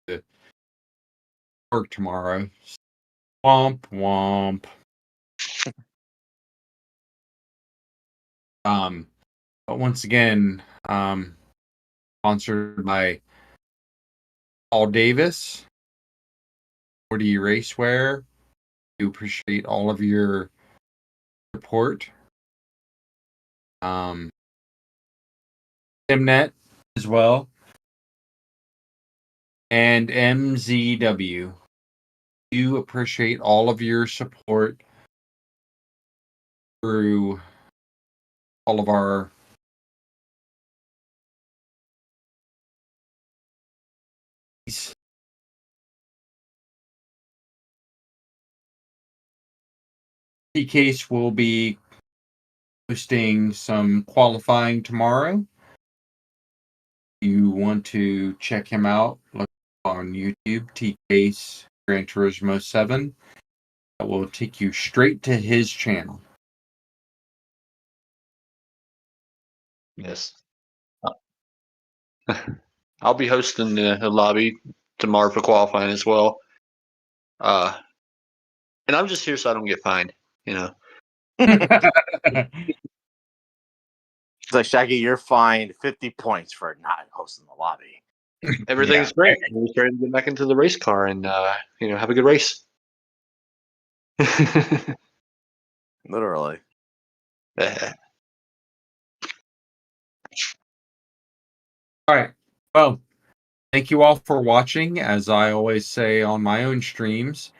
to work tomorrow. Womp womp. But once again, sponsored by Paul Davis, 40 Racewear. We appreciate all of your support. Simnet as well. And MZW. Do appreciate all of your support through all of our Case will be posting some qualifying tomorrow. If you want to check him out, look on YouTube, T-Case Gran Turismo 7. That will take you straight to his channel. Yes. I'll be hosting the lobby tomorrow for qualifying as well. And I'm just here so I don't get fined, you know. It's like, Shaggy, you're fined 50 points for not hosting the lobby. Everything's great. I'm just ready to get back into the race car and have a good race. Literally. Yeah. All right. Well, thank you all for watching. As I always say on my own streams,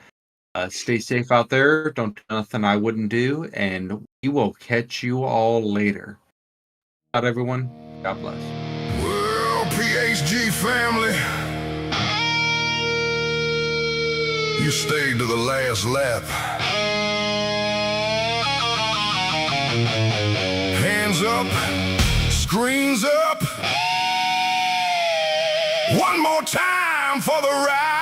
stay safe out there. Don't do nothing I wouldn't do. And we will catch you all later. Out, everyone. God bless. Well, PHG family, you stayed to the last lap. Hands up, screens up. One more time for the ride.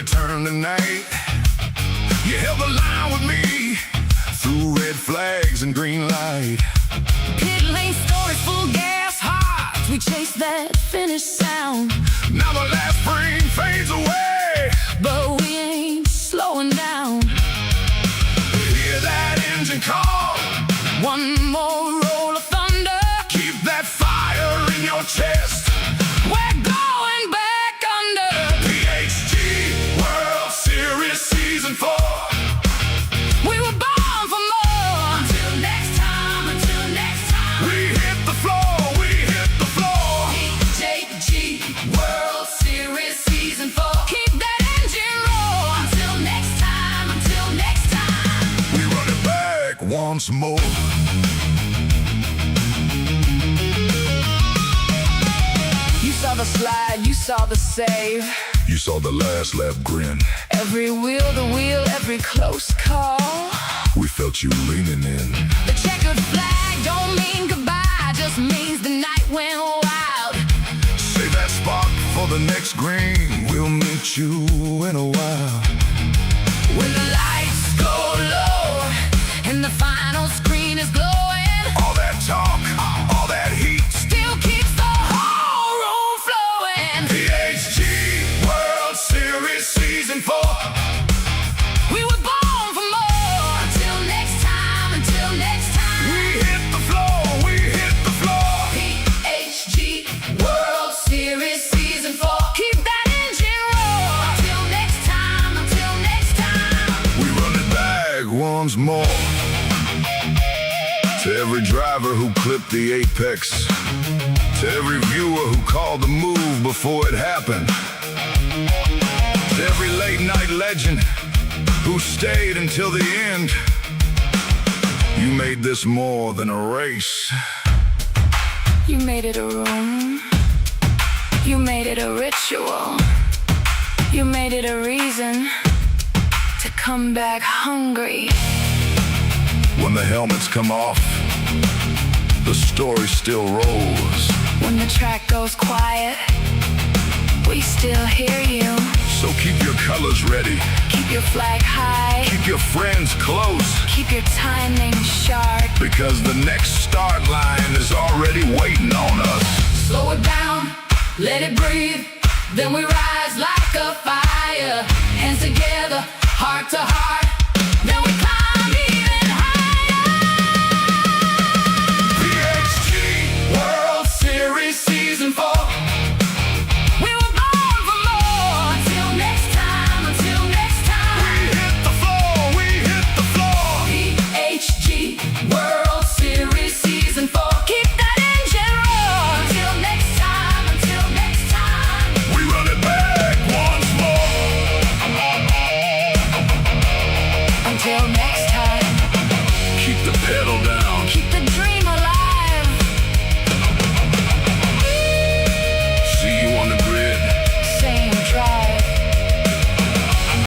Turn tonight. You held the line with me through red flags and green light. Pit lane stories, full gas hearts. We chase that finish sound. Now the last spring fades away, but we ain't slowing down. Hear that engine call. One more roll of thunder. Keep that fire in your chest. We're going back under. PHG World Series Season 4. We were born for more. Until next time, we hit the floor, we hit the floor. PHG World Series Season 4. Keep that engine roll. Until next time, We run it back once more. You saw the slide, you saw the save. You saw the last lap grin. Every wheel, the wheel, every close call. We felt you leaning in. The checkered flag don't mean goodbye, just means the night went wild. Save that spot for the next green. We'll meet you in a while. When the lights go low and the final screen is glowing, All that talk, all that heat. still keeps the whole room flowing. PHG World Series Season 4. We were born for more. Until next time, We hit the floor, we hit the floor. PHG World Series Season 4. Keep that engine roll. Until next time, We run it back once more. To every driver who clipped the apex. To every viewer who called the move before it happened. To every late night legend who stayed until the end. You made this more than a race. You made it a room. You made it a ritual. You made it a reason to come back hungry. When the helmets come off, the story still rolls. When the track goes quiet, we still hear you. So keep your colors ready. Keep your flag high. Keep your friends close. Keep your timing sharp. Because the next start line is already waiting on us. Slow it down, let it breathe. Then we rise like a fire. Hands together, heart to heart. Then we climb even higher. PHG World Series Season 4. We were born for more. Until next time, until next time. We hit the floor, we hit the floor. PHG World Series Season 4. Keep that engine roar. Until next time, until next time. We run it back once more. Until next time. Keep the pedal down. Keep the